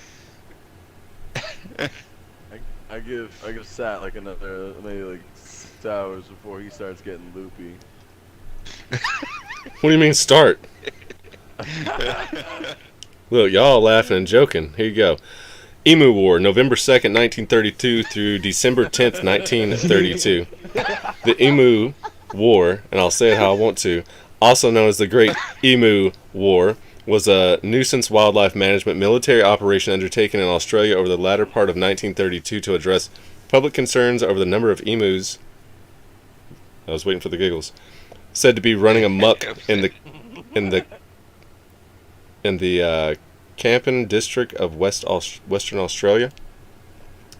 I give Sat like another maybe like 6 hours before he starts getting loopy. What do you mean start? Look, y'all laughing and joking. Here you go. Emu War, November 2nd, 1932 through December 10th, 1932. The Emu War, and I'll say it how I want to, also known as the Great Emu War, was a nuisance wildlife management military operation undertaken in Australia over the latter part of 1932 to address public concerns over the number of emus. I was waiting for the giggles. Said to be running amok in the Campen district of Western Australia.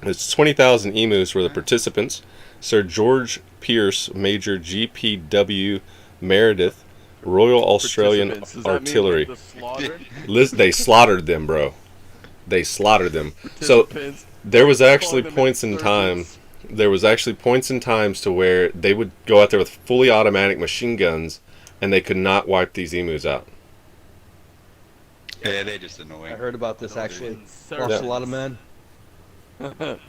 It's 20,000 emus were the participants. Sir George Pierce, Major G.P.W. Meredith, Royal Australian Participants, does that mean, Artillery. like, the slaughter? They slaughtered them, bro. They slaughtered them. So Participants, there was actually calling them points in time. insurgents. There was actually points in times to where they would go out there with fully automatic machine guns, and they could not wipe these emus out. Yeah, they're just annoying. I heard about this actually. Insurgents. Lost a lot of men.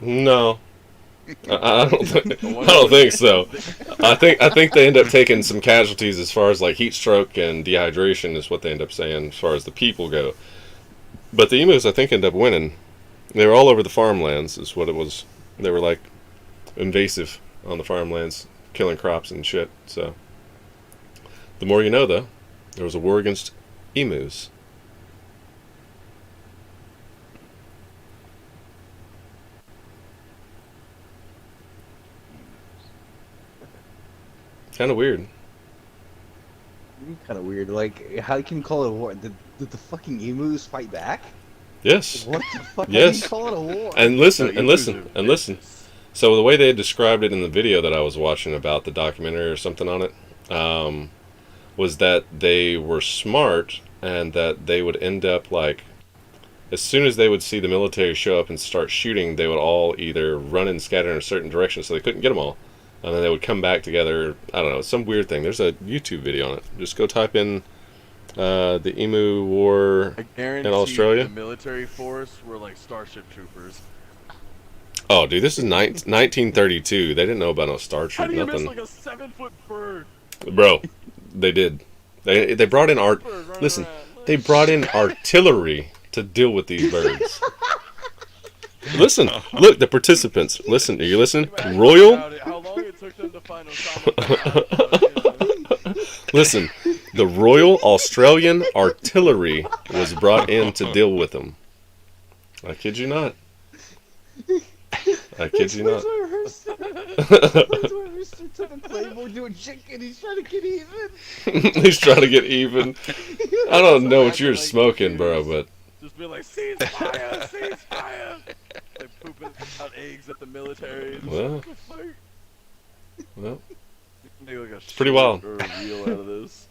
No, I don't think so. I think they end up taking some casualties as far as like heat stroke and dehydration is what they end up saying as far as the people go. But the emus, I think, end up winning. They were all over the farmlands, is what it was. They were like invasive on the farmlands, killing crops and shit. So the more you know, though, there was a war against emus. Kind of weird. Kind of weird. Like, how can you call it a war? Did the fucking emus fight back? Yes. What the fuck? Yes. How do you call it a war? And listen, No, and emus listen, are and listen. vicious. So the way they had described it in the video that I was watching about the documentary or something on it, was that they were smart and that they would end up like, as soon as they would see the military show up and start shooting, they would all either run and scatter in a certain direction so they couldn't get them all. And then they would come back together. I don't know, some weird thing. There's a YouTube video on it. Just go type in the Emu War. I guarantee In Australia? the military force were like Starship Troopers. Oh, dude, this is 1932. They didn't know about no Star How Troop, do you miss nothing. like a 7-foot bird? Bro, they did. They brought in art. Bird running Listen, around. they brought in artillery to deal with these birds. Listen, look, the participants. Listen, are you listening? Imagine Royal. about it, how long it took them to find Osama bin Laden. Listen, the Royal Australian Artillery was brought in to deal with them. I kid you not. I kid you not. That's why Rooster took a claymore to a chicken. He's trying to get even. He's trying to get even. I don't know what you're smoking, bro, but Just be like, ceasefire, ceasefire. Like pooping out eggs at the military. Well. well, Make like a pretty shirt wild. or a reel out of this.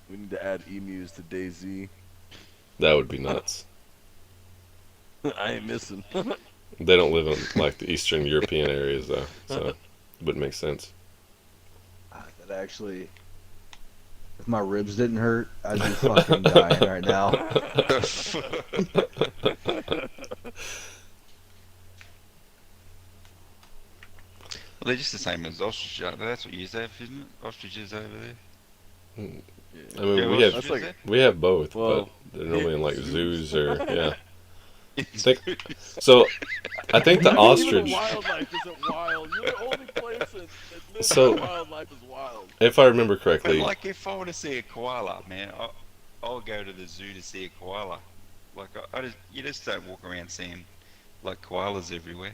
We need to add emus to DayZ. that would be nuts. I ain't missing. They don't live in like the Eastern European areas though, so it wouldn't make sense. That actually If my ribs didn't hurt, I'd be fucking dying right now. Well, they're just the same as ostrich. That's what you have, isn't it? Ostriches over there. I Yeah. mean, Yeah, we have That's like, we have both, well, but they're normally in like zoos or yeah. there. So I think the even ostrich. the wildlife isn't wild. You're the only place that lives So- where wildlife is wild. If I remember But correctly, like, if I want to see a koala, man, I'll go to the zoo to see a koala. Like, you just don't walk around seeing like koalas everywhere.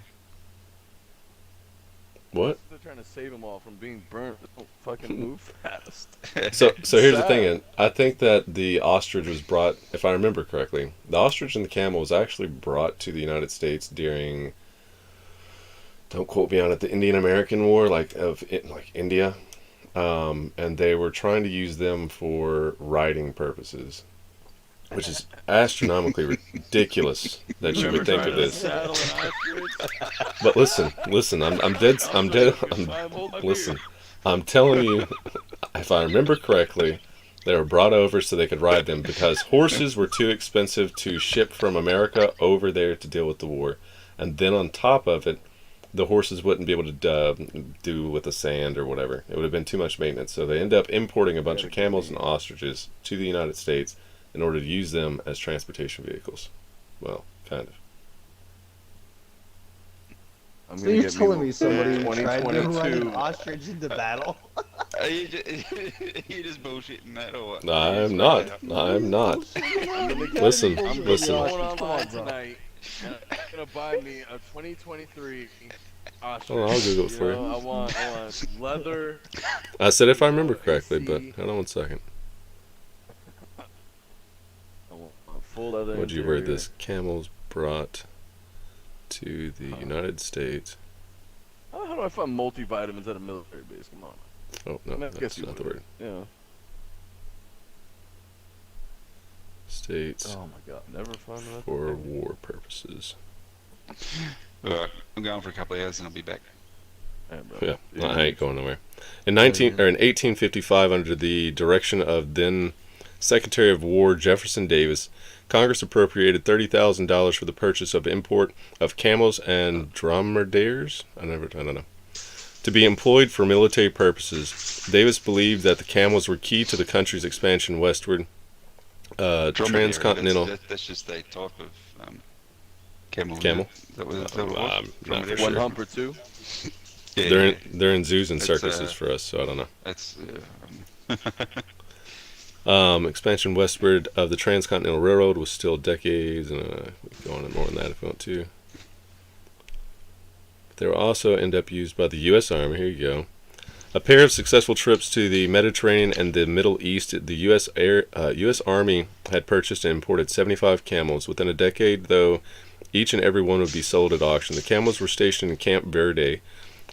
what? They're trying to save them all from being burnt. They don't fucking move fast. So here's the Sad. thing. I think that the ostrich was brought, if I remember correctly, the ostrich and the camel was actually brought to the United States during. Don't quote me on it. The Indian American War, like India, and they were trying to use them for riding purposes, which is astronomically ridiculous that you would think of this. Saddle an ostrich. But listen, listen, I'm telling you, if I remember correctly, they were brought over so they could ride them because horses were too expensive to ship from America over there to deal with the war. And then on top of it, the horses wouldn't be able to do with the sand or whatever. It would have been too much maintenance. So they end up importing a bunch of camels and ostriches to the United States in order to use them as transportation vehicles. Well, kind of. I'm So gonna you're get telling me somebody tried to run an 2022. ostrich into battle? Are you just, you just bullshitting that or what? No, I'm not. I'm not. Listen, I'm gonna listen. be going online Come on, bro. tonight. And I'm gonna buy me a 2023 ostrich. Oh, I'll Google it for you. I want leather. I said if I remember correctly, but hold on one second. I want full leather. Would you word interior. this? Camels brought to the United States. How do I find multivitamins at a military base? Come on. Oh, no, I mean, I that's guess you not the would. word. Yeah. States Oh my god. Never find that. for war purposes. Alright, I'm going for a couple of hours and I'll be back. Yeah, bro. Yeah, no, I ain't going nowhere. In 1855, under the direction of then Secretary of War Jefferson Davis, Congress appropriated $30,000 for the purchase of import of camels and dromedaries. I don't know. To be employed for military purposes. Davis believed that the camels were key to the country's expansion westward. Dromedary, Transcontinental. That's just a type of camel. Camel? That was what it was? Not for Dromedary? sure. One hump or two. Yeah, They're in zoos and It's, circuses for us, so I don't know. that's Expansion westward of the Transcontinental Railroad was still decades, and we can go on and more on that if you want to. They were also end up used by the U.S. Army. Here you go. A pair of successful trips to the Mediterranean and the Middle East, the U.S. Army had purchased and imported 75 camels. Within a decade, though, each and every one would be sold at auction. The camels were stationed in Camp Verde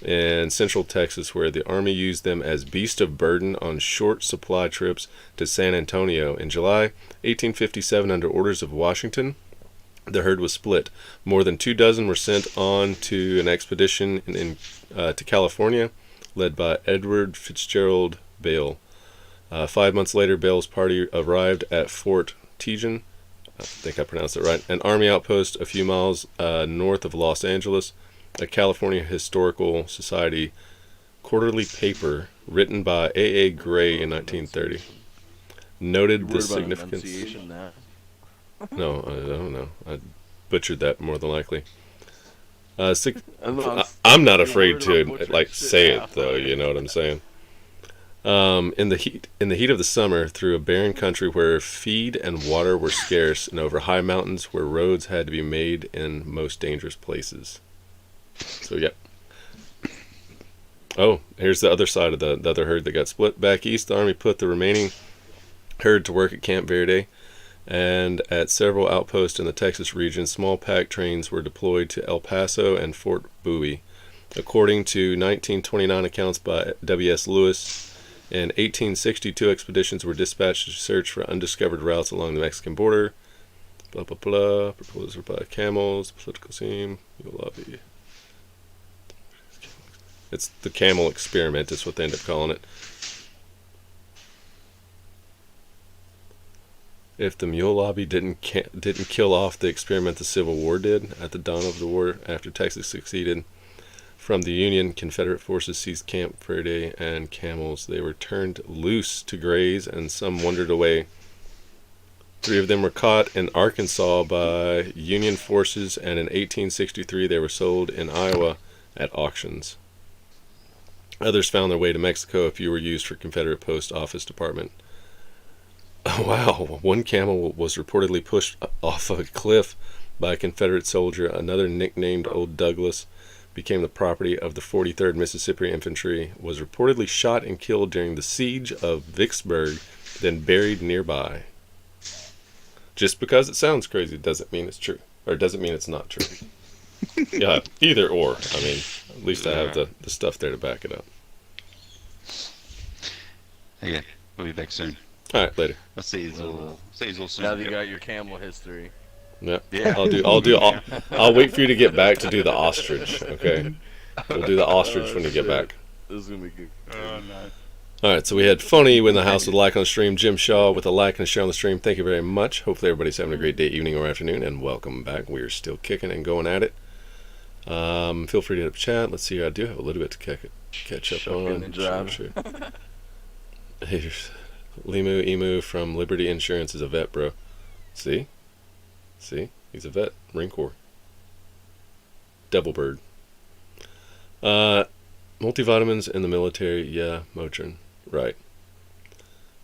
in central Texas, where the Army used them as beasts of burden on short supply trips to San Antonio. In July 1857, under orders of Washington, the herd was split. More than 24 were sent on to an expedition to California, led by Edward Fitzgerald Bale. 5 months later, Bale's party arrived at Fort Tejon. I think I pronounced it right. An army outpost a few miles north of Los Angeles. A California Historical Society quarterly paper written by A.A. Gray in 1930 noted the significance. Now. No, I don't know. I butchered that more than likely. I'm I'm not You're afraid worried to about butchering like shit say now. it though. You know what I'm saying? In the heat of the summer, through a barren country where feed and water were scarce, and over high mountains where roads had to be made in most dangerous places. So yep. Oh, here's the other side of the other herd that got split. Back east, the Army put the remaining herd to work at Camp Verde, and at several outposts in the Texas region, small pack trains were deployed to El Paso and Fort Bowie. According to 1929 accounts by W.S. Lewis, in 1862 expeditions were dispatched to search for undiscovered routes along the Mexican border. Blah, blah, blah. Proposed by camels, political scene, Yulabi. It's the camel experiment, is what they end up calling it. if the mule lobby didn't kill off the experiment the Civil War did at the dawn of the war after Texas seceded from the Union, Confederate forces seized Camp Verde and camels. They were turned loose to graze, and some wandered away. 3 of them were caught in Arkansas by Union forces, and in 1863 they were sold in Iowa at auctions. Others found their way to Mexico. A few were used for Confederate Post Office Department. Oh, wow. One camel was reportedly pushed off a cliff by a Confederate soldier. Another, nicknamed Old Douglas, became the property of the 43rd Mississippi Infantry, was reportedly shot and killed during the siege of Vicksburg, then buried nearby. Just because it sounds crazy doesn't mean it's true. Or doesn't mean it's not true. Yeah, either or. I mean, at least I have the stuff there to back it up. Okay, we'll be back soon. All right, later. I'll see you all soon. Now that you got your camel history. Yeah. Yeah. I'll wait for you to get back to do the ostrich. Okay. We'll do the ostrich when you get back. This is gonna be good. Oh no. All right. So we had Funny in the house with a like on the stream. Jim Shaw with a like and a share on the stream. Thank you very much. Hopefully everybody's having a great day, evening, or afternoon, and welcome back. We are still kicking and going at it. Feel free to hit up chat. Let's see. I do have a little bit to catch up on. Sure. Here's Emu from Liberty Insurance is a vet, bro. See, he's a vet. Marine Corps. Devil bird. Multivitamins in the military. Yeah, Motrin. Right.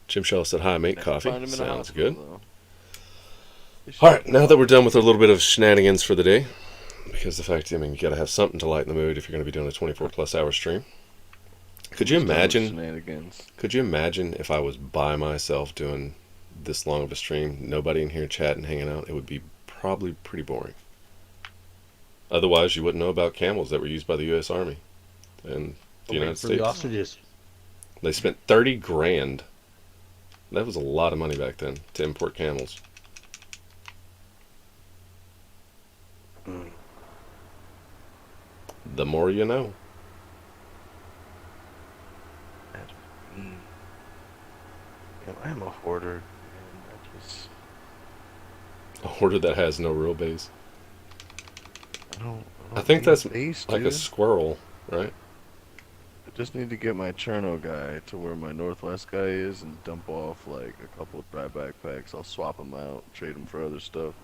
Jim Shaw said, "Hi, make coffee." Sounds good. All right, now that we're done with a little bit of shenanigans for the day, because the fact, I mean, you got to have something to lighten the mood if you're going to be doing a 24+ hour stream. Could you imagine? Could you imagine if I was by myself doing this long of a stream, nobody in here chatting, hanging out? It would be probably pretty boring. Otherwise, you wouldn't know about camels that were used by the U.S. Army and the United States. The ostriches. They spent $30,000. That was a lot of money back then to import camels. The more you know. I am a hoarder, and I just... A hoarder that has no real base. I I think that's base, like dude. a squirrel, right? I just need to get my Cherno guy to where my Northwest guy is and dump off like a couple of dry backpacks. I'll swap them out, trade them for other stuff.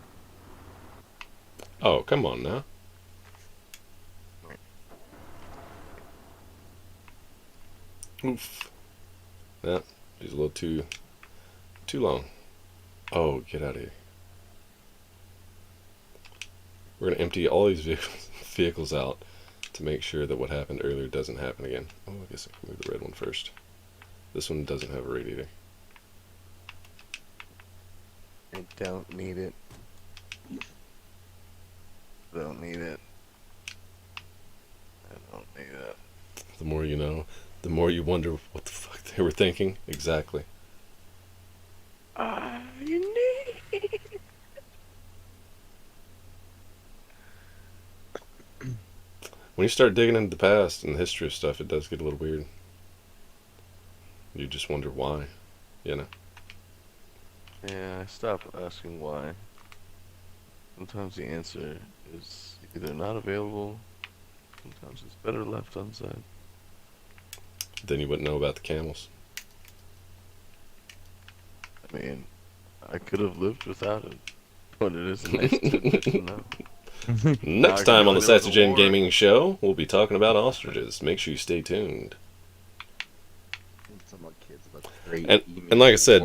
Oh, come on now. Oof. Yeah, he's a little too long. Oh, get out of here. We're going to empty all these vehicles out to make sure that what happened earlier doesn't happen again. Oh, I guess I can move the red one first. This one doesn't have a radiator. I don't need it. Don't need it. I don't need it. The more you know, the more you wonder what the fuck they were thinking. Exactly. You need. When you start digging into the past and the history of stuff, it does get a little weird. You just wonder why, you know? Yeah, I stopped asking why. Sometimes the answer is either not available, sometimes it's better left unsaid. Then you wouldn't know about the camels. I mean, I could have lived without it, but it is a nice tidbit to know. Next time on the Saturn Gaming Show, we'll be talking about ostriches. Make sure you stay tuned. And like I said,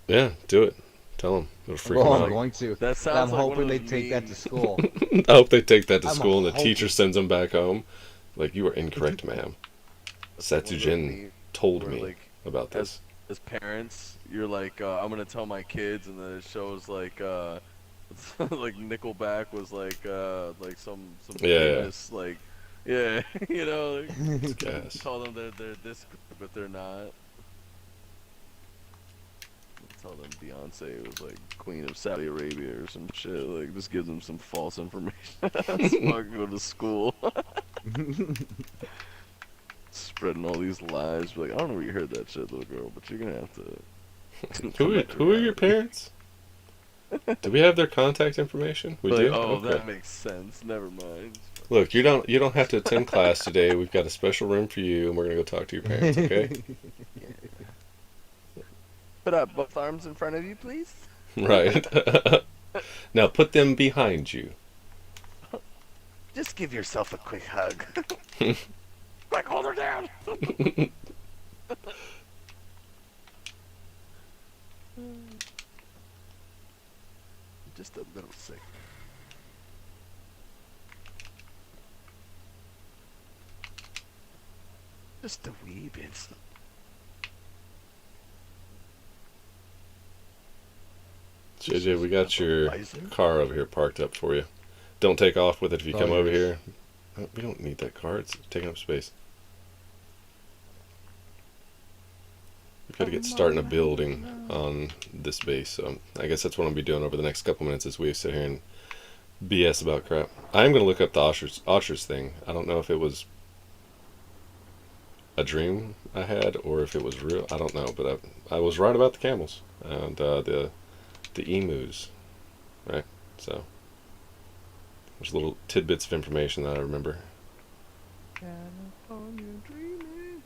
yeah, do it. Tell them. It'll freak them Well, out. I'm going to. That I'm sounds like hoping one they of take that to school. I hope they take that to I'm school and the hoping. teacher sends them back home. Like, you are incorrect, ma'am. Satsujin told me like, about this. as parents, you're like, I'm gonna tell my kids, and then it shows like, like Nickelback was like some Yeah. famous like, yeah, you know, like, Gas. tell them they're this, but they're not. Tell them Beyonce was like Queen of Saudi Arabia or some shit. Like, just give them some false information. Fucking go to school. Spreading all these lies. Like, I don't know where you heard that shit, little girl, but you're gonna have to. Who are your parents? Do we have their contact information? We Like, do. oh, Okay. that makes sense. Never mind. Look, you don't have to attend class today. We've got a special room for you, and we're gonna go talk to your parents. Okay? Put up both arms in front of you, please. Right. Now put them behind you. Just give yourself a quick hug. Quick, hold her down. Just a little sick. Just a wee bit. JJ, we got your car over here parked up for you. Don't take off with it if you come over here. We don't need that car. It's taking up space. We've got to get starting a building on this base, so I guess that's what I'll be doing over the next couple minutes as we sit here and BS about crap. I'm going to look up the Oshers thing. I don't know if it was a dream I had or if it was real. I don't know, but I was right about the camels and the emus, right? So there's little tidbits of information that I remember. California dreaming.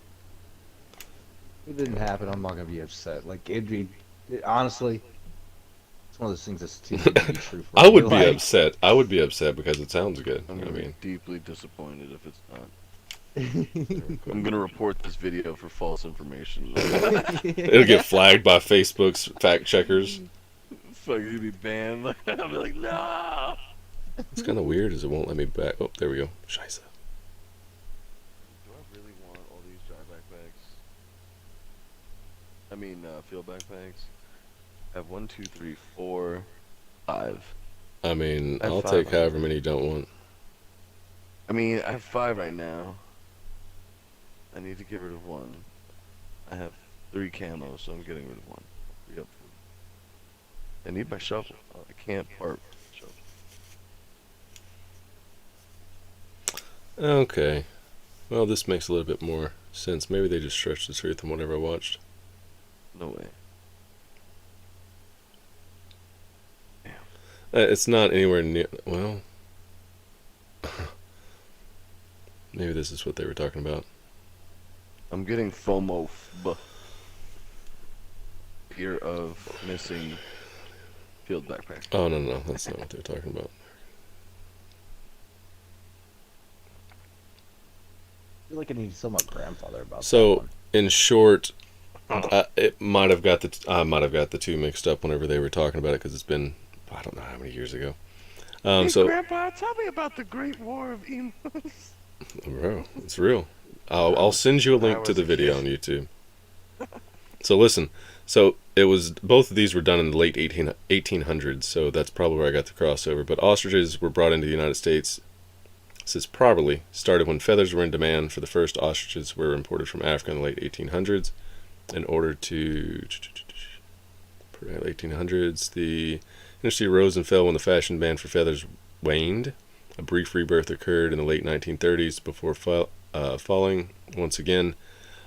If it didn't happen, I'm not gonna be upset. Like honestly, it's one of those things that's too good to be true for I would me. be Like, upset. I would be upset because it sounds good. I'm I gonna mean, be deeply disappointed if it's not. I'm gonna report this video for false information. it'll get flagged by Facebook's fact checkers. Fuck, you'd be banned. I'll be like, no. It's kind of weird as it won't let me back. Oh, there we go. Scheisse. Do I really want all these dry backpacks? I mean, field backpacks. I have 1, 2, 3, 4, 5. I mean, I have I'll 5 take on however here. many you don't want. I mean, I have 5 right now. I need to get rid of 1. I have 3 camos, so I'm getting rid of 1. 3 up. I need my shovel. I can't park shovel. Okay. Well, this makes a little bit more sense. Maybe they just stretched the truth on whatever I watched. No way. It's not anywhere near. Well, maybe this is what they were talking about. I'm getting FOMO. Fear of missing field backpack. Oh, no, that's not what they're talking about. I feel like I need to tell my grandfather about that So, one. in short, I might have got the two mixed up whenever they were talking about it because it's been I don't know how many years ago. Hey, So, Grandpa, tell me about the Great War of Emus. bro, it's real. I'll send you a link to the video on YouTube. So listen, so it was both of these were done in the late 1800s, so that's probably where I got the crossover. But ostriches were brought into the United States. This is probably started when feathers were in demand. For the first ostriches were imported from Africa in the late 1800s. In order to 1800s, the industry rose and fell when the fashion demand for feathers waned. A brief rebirth occurred in the late 1930s before falling once again.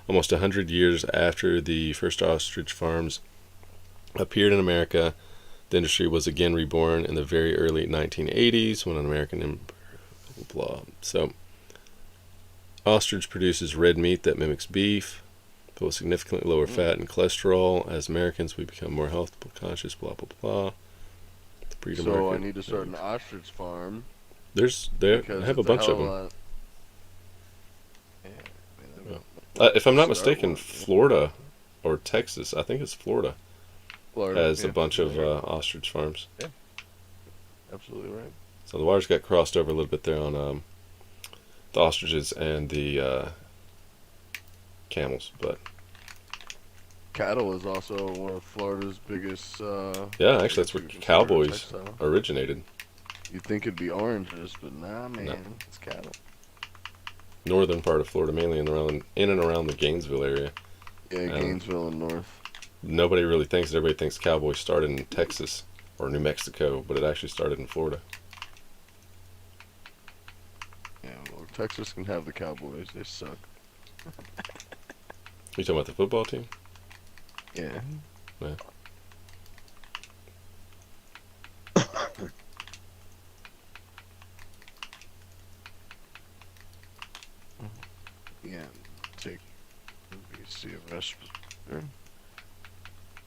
Almost 100 years after the first ostrich farms appeared in America, the industry was again reborn in the very early 1980s when an American blah. So, ostrich produces red meat that mimics beef, but with significantly lower fat and cholesterol. As Americans, we become more health conscious, blah, blah, blah. Breed So market. I need to start an ostrich farm. They because have a it's bunch hell of them. lot- Yeah, I mean, If I'm not start mistaken, one. Florida or Texas, I think it's Florida, Florida, has a yeah, bunch of right. ostrich farms. Absolutely right. So the wires got crossed over a little bit there on the ostriches and the camels, but Cattle is also one of Florida's biggest. yeah, actually that's where cowboys lifestyle. originated. You'd think it'd be oranges, but nah, man, No. it's cattle. Northern part of Florida, mainly in and around the Gainesville area. Yeah, Gainesville and North. Nobody really thinks. Everybody thinks cowboys started in Texas or New Mexico, but it actually started in Florida. Yeah, well, Texas can have the Cowboys. They suck. You talking about the football team? Yeah. see a rest.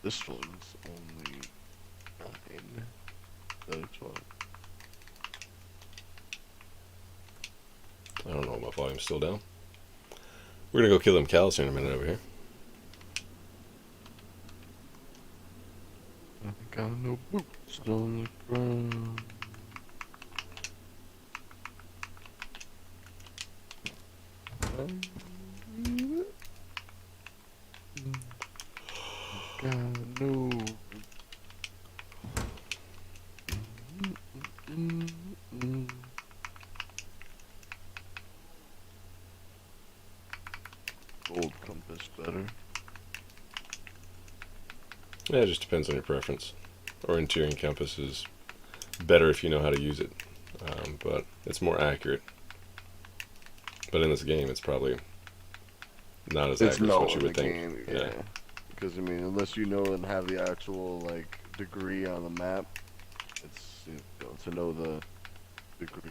This one's only 9 out of 12. I don't know, my volume's still down. We're gonna go kill them cows here in a minute over here. I got no boots on the ground. Got no. Gold compass better. Yeah, it just depends on your preference. Orienteering compass is better if you know how to use it, but it's more accurate. But in this game, it's probably not as accurate as what you would think. Yeah. Because I mean, unless you know and have the actual like degree on the map, it's to know the degree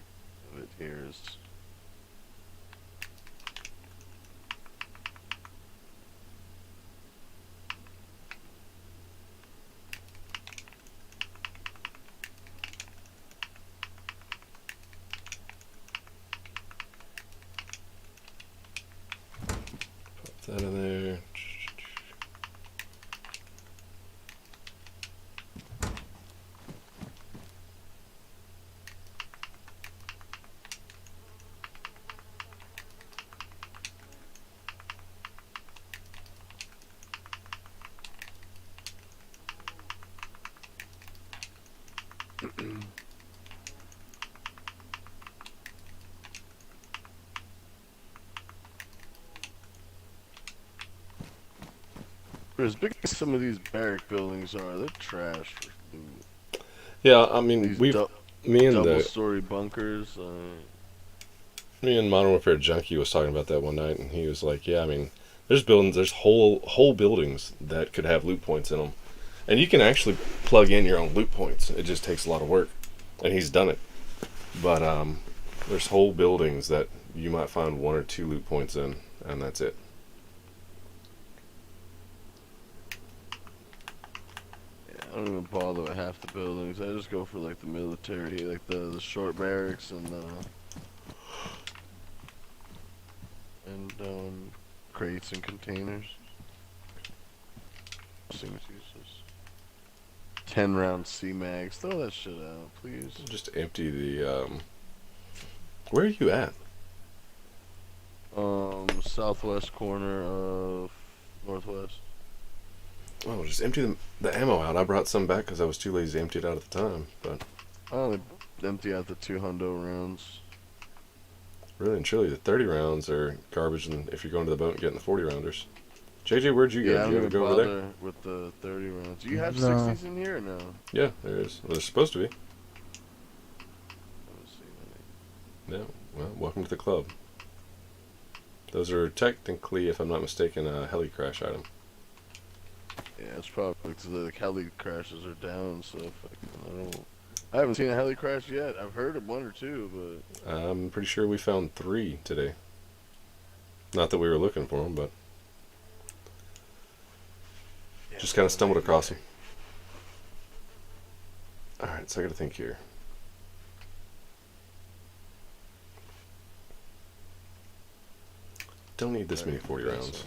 of it here is. Put that in there. For as big as some of these barrack buildings are, they're trash for loot. Yeah, I mean, These me and double-story bunkers. Me and Modern Warfare Junkie was talking about that one night, and he was like, "Yeah, I mean, there's buildings, there's whole buildings that could have loot points in them, and you can actually plug in your own loot points. It just takes a lot of work, and he's done it. But there's whole buildings that you might find 1 or 2 loot points in, and that's it. I don't even bother with half the buildings. I just go for like the military, like the short barracks and crates and containers. Seems useless. 10-round C-mags. Throw that shit out, please. Just empty the. Where are you at? Southwest corner of northwest. Oh, just empty the ammo out. I brought some back because I was too lazy to empty it out at the time. But I only empty out the 2 hundo rounds. really and truly, the 30 rounds are garbage. And if you're going to the boat and getting the 40 rounders, JJ, where'd you go? Yeah, I Did you don't ever even go over there? bother with the 30 rounds. Do you have No. 60s in here or no? Yeah, there is. Well, there's supposed to be. I don't see any. Yeah. Well, welcome to the club. Those are technically, if I'm not mistaken, a heli crash item. Yeah, it's probably because the heli crashes are down, so I haven't seen a heli crash yet. I've heard of 1 or 2, but I'm pretty sure we found 3 today. Not that we were looking for them, but just kind of stumbled across them. Alright, so I gotta think here. Don't need this many 40 rounds.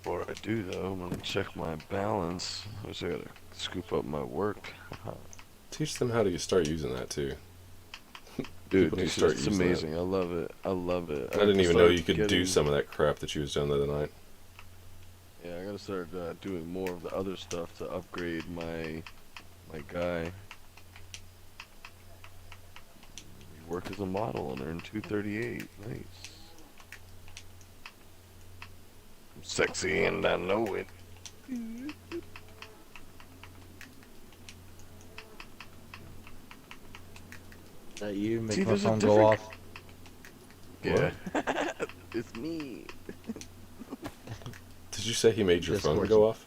Before I do though, I'm gonna check my balance. I gotta scoop up my work. Teach them how to start using that too. Dude, People need to it's start using that. amazing. I love it. I love it. I didn't even know you could do getting- some of that crap that you was doing the other night. Yeah, I gotta start doing more of the other stuff to upgrade my guy. Work as a model and earn 238. Nice. I'm sexy and I know it. That you make See, my there's a phone go different- off. Yeah. It's me. Did you say he made your phone Discord. go off?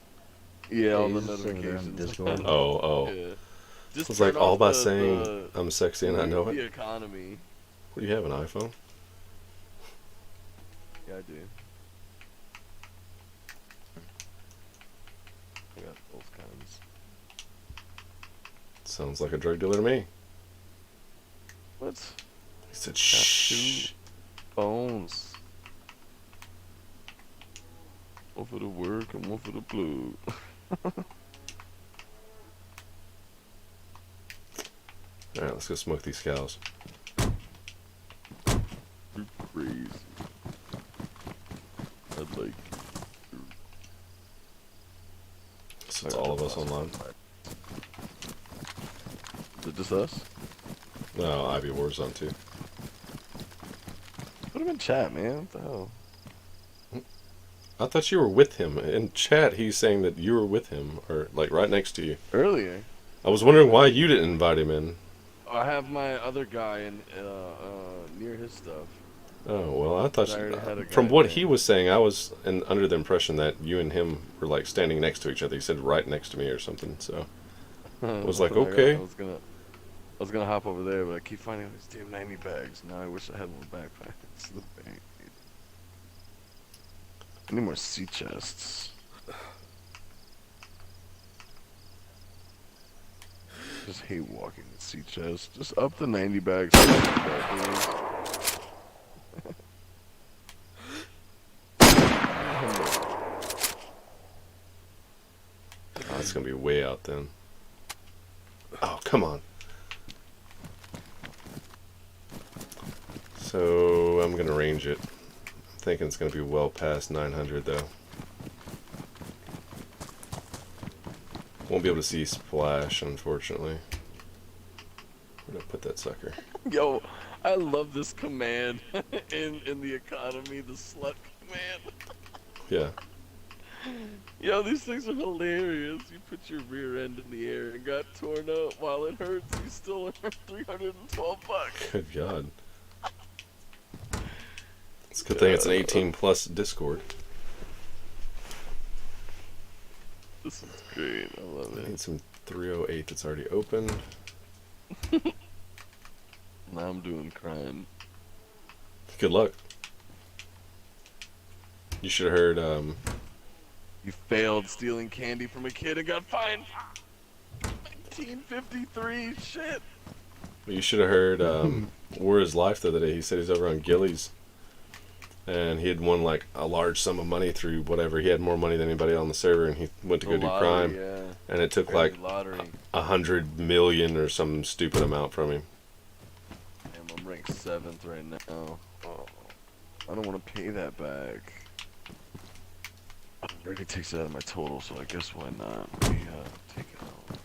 Yeah, all the he's just sitting there on notifications. Discord. Oh. Yeah. Just It's like turn all off by the- saying the- I'm sexy and I know the it. economy. What do you have, an iPhone? Yeah, I do. I got both kinds. Sounds like a drug dealer to me. What? He said, Got shh. two phones. One for the work and one for the plug. Alright, let's go smoke these cows. You're crazy. I'd like. So it's all of us online. Is it just us? No, Ivy Warzone too. Put him in chat, man. What the hell? I thought you were with him. In chat, he's saying that you were with him, or like right next to you. Earlier. I was wondering why you didn't invite him in. I have my other guy in near his stuff. Oh, well, I thought I already had a from guy what there. he was saying, I was under the impression that you and him were like standing next to each other. He said right next to me or something. So I was like, okay. I was gonna hop over there, but I keep finding these damn 90 bags. Now I wish I had more backpacks. The bank. I need more sea chests. Just hate walking the sea chests. Just up the 90 bags. Oh, it's gonna be way out then. Oh, come on. So I'm gonna range it. I'm thinking it's gonna be well past 900 though. Won't be able to see splash, unfortunately. Where'd I put that sucker? Yo, I love this command in the economy, the slut command. Yeah. Yo, these things are hilarious. You put your rear end in the air and got torn up. While it hurts, you still earn $312. Good God. It's a good thing it's an 18 plus Discord. This is great. I love I it. need some 308 that's already open. Now I'm doing crime. Good luck. You should have heard, You failed stealing candy from a kid and got fined. 1953. Shit. you should have heard, War His Life the other day. He said he's over on Gillies. And he had won like a large sum of money through whatever. He had more money than anybody on the server, and he went to go do crime. Yeah. And it took Crazy like lottery. 100 million or some stupid amount from him. Damn, I'm ranked 7th right now. Oh, I don't want to pay that back. It already takes it out of my total, so I guess why not? Let me take it out.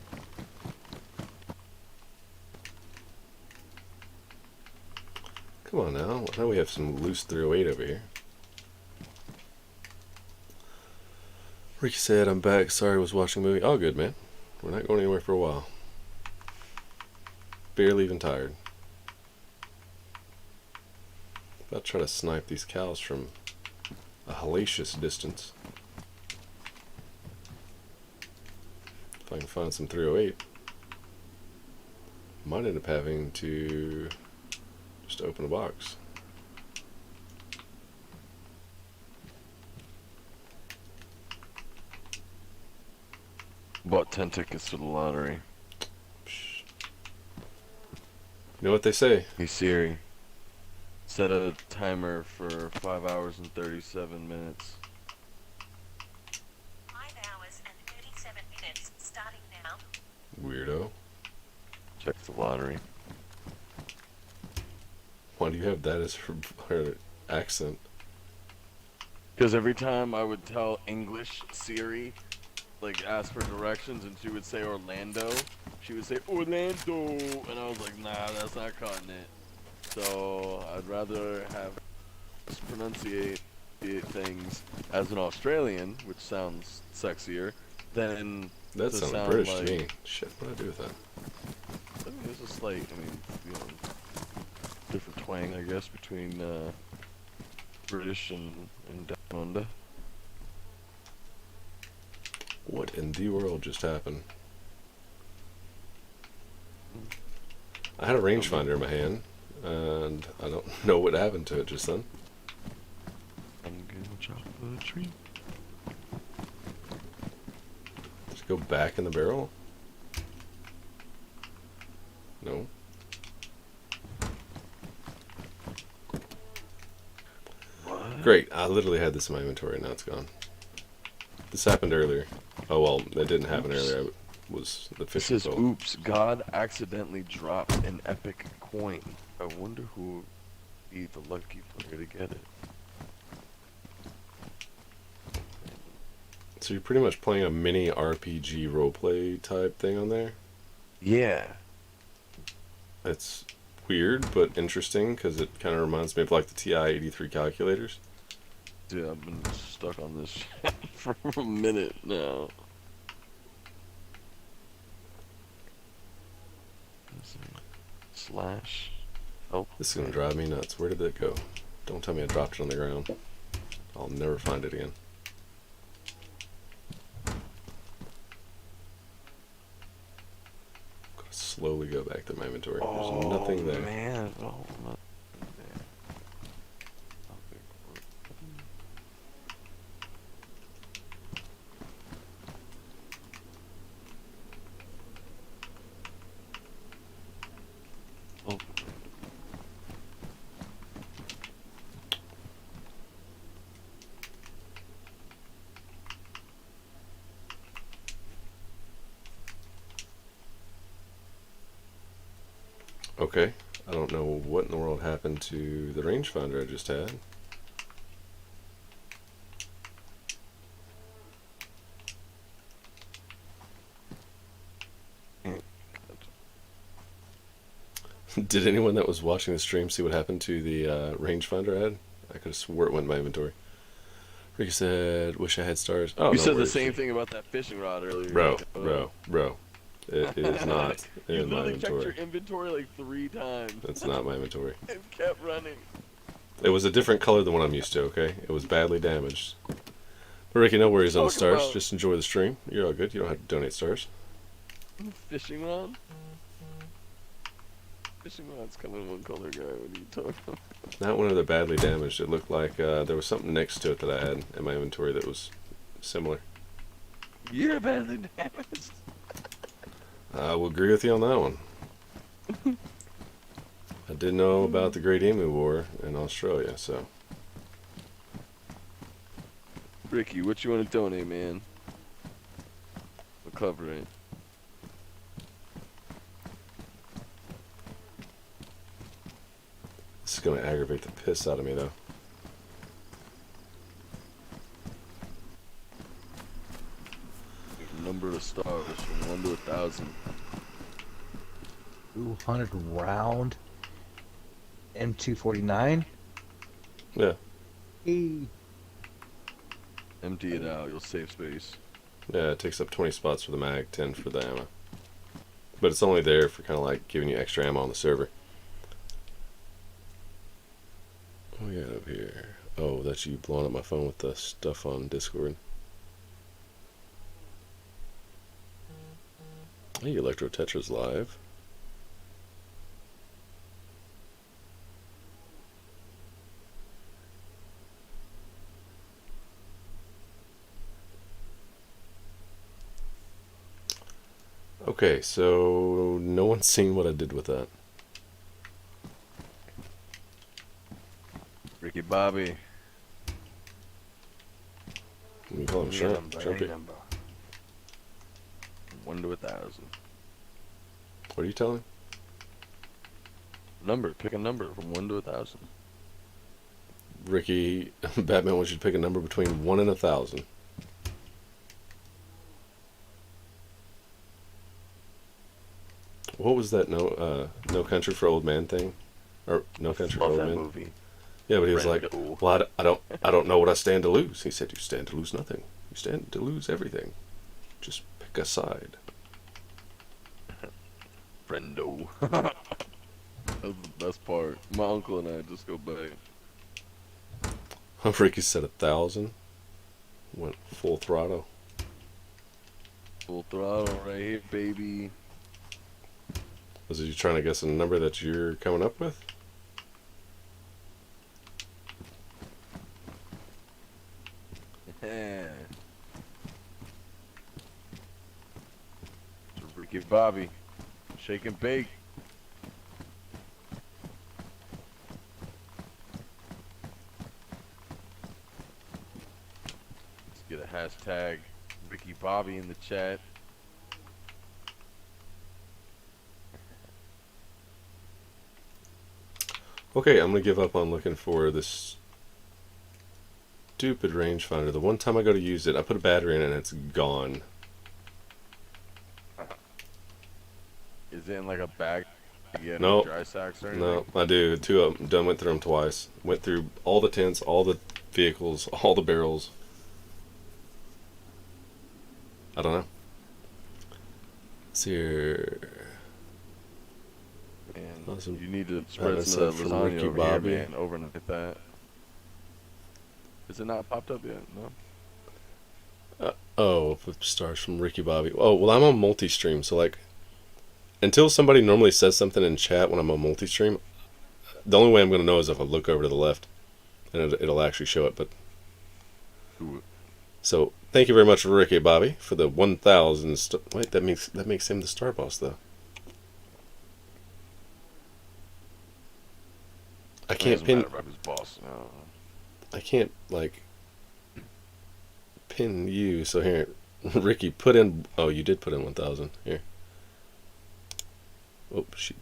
Come on now. Now we have some loose 308 over here. Ricky said, I'm back. Sorry I was watching a movie. All good, man. We're not going anywhere for a while. Barely even tired. I'll try to snipe these cows from a hellacious distance. If I can find some 308. Might end up having to just open a box. Bought 10 tickets to the lottery. You know what they say? Hey Siri, set a timer for 5 hours and 37 minutes. 5 hours and 37 minutes, starting now. Weirdo. Check the lottery. Why do you have that as her accent? Because every time I would tell English Siri, like ask for directions, and she would say Orlando, she would say Orlando, and I was like, nah, that's not cutting it. So I'd rather have pronunciate things as an Australian, which sounds sexier, than That to sounded sound British like, to me. Shit, what do I do with that? I mean, there's a slight, different twang, I guess, between British and down under. What in the world just happened? I had a rangefinder in my hand, and I don't know what happened to it just then. of the tree. Just go back in the barrel? No. What? Great. I literally had this in my inventory. Now it's gone. This happened earlier. Oh, well, that didn't happen Oops. earlier. Was the It fish says, pole. oops, God accidentally dropped an epic coin. I wonder who would be the lucky player to get it. So you're pretty much playing a mini RPG roleplay type thing on there? Yeah. It's weird, but interesting, because it kind of reminds me of like the TI-83 calculators. Dude, I've been stuck on this shit for a minute now. Let's see. Slash. Oh. This is going to drive me nuts. Where did that go? Don't tell me I dropped it on the ground. I'll never find it again. Gotta slowly go back to my inventory. There's nothing there. Man. Oh, nothing there. Nothing. Oh. Okay. I don't know what in the world happened to the rangefinder I just had. Did anyone that was watching the stream see what happened to the rangefinder I had? I could have swore it went in my inventory. Ricky said, wish I had stars. Oh, You no said the worries. same thing about that fishing rod earlier. Bro, Uh, bro. It is not You in my literally checked your inventory. inventory like 3 times That's not my inventory. and kept running. It was a different color than what I'm used to, okay? It was badly damaged. But Ricky, no worries on the Talking stars. about- Just enjoy the stream. You're all good. You don't have to donate stars. Fishing rod? Fishing rod's kind of one color guy. What are you talking about? Not when they're badly damaged. It looked like there was something next to it that I had in my inventory that was similar. You're badly damaged. I will agree with you on that one. I did know about the Great Emu War in Australia, so. Ricky, what you want to donate, man? We'll cover it. This is going to aggravate the piss out of me, though. Number of stars from 1 to 1,000. 200 round M249. Yeah. Hey. Empty it out. You'll save space. Yeah, it takes up 20 spots for the mag, 10 for the ammo. But it's only there for kind of like giving you extra ammo on the server. What we got up here? Oh, that's you blowing up my phone with the stuff on Discord. Hey, Electro Tetra's live. Okay, so no one's seen what I did with that. Ricky Bobby. We call him Any Shrimp. number, Shrimpy. any number. 1 to 1,000. What are you telling? Number. Pick a number from 1 to 1,000. Ricky, Batman wants you to pick a number between 1 and 1,000. What was that No Country for Old Men thing? Or No Country for Love Old that Men? movie. Yeah, but he was like, Brando. "Well, I don't know what I stand to lose." He said, "You stand to lose nothing. You stand to lose everything. Just pick a side." Brando. That's the best part. My uncle and I just go back. Ricky said 1,000. Went full throttle. Full throttle right here, baby. Was it you trying to guess a number that you're coming up with? Yeah. So Ricky Bobby, shake and bake. Let's get a hashtag Ricky Bobby in the chat. Okay, I'm gonna give up on looking for this stupid rangefinder. The one time I go to use it, I put a battery in it and it's gone. Is it in like a bag? You get Nope. dry sacks or anything? No, I do. Two of them. Done went through them twice. Went through all the tents, all the vehicles, all the barrels. I don't know. Let's see here. And Awesome. you need to spread that's some of from that lasagna Ricky over Bobby. here, man. Overnight that. Is it not popped up yet? No. Oh, 5 stars from Ricky Bobby. Oh, well, I'm on multi-stream, so like, until somebody normally says something in chat when I'm on multi-stream, the only way I'm gonna know is if I look over to the left, and it'll actually show it. But so, thank you very much, Ricky Bobby, for the 1,000. Wait, that makes him the star boss, though. I can't Doesn't pin. matter about his boss. No. I can't like pin you. So here, Ricky, put in. Oh, you did put in 1,000. Here. Oh, shoot.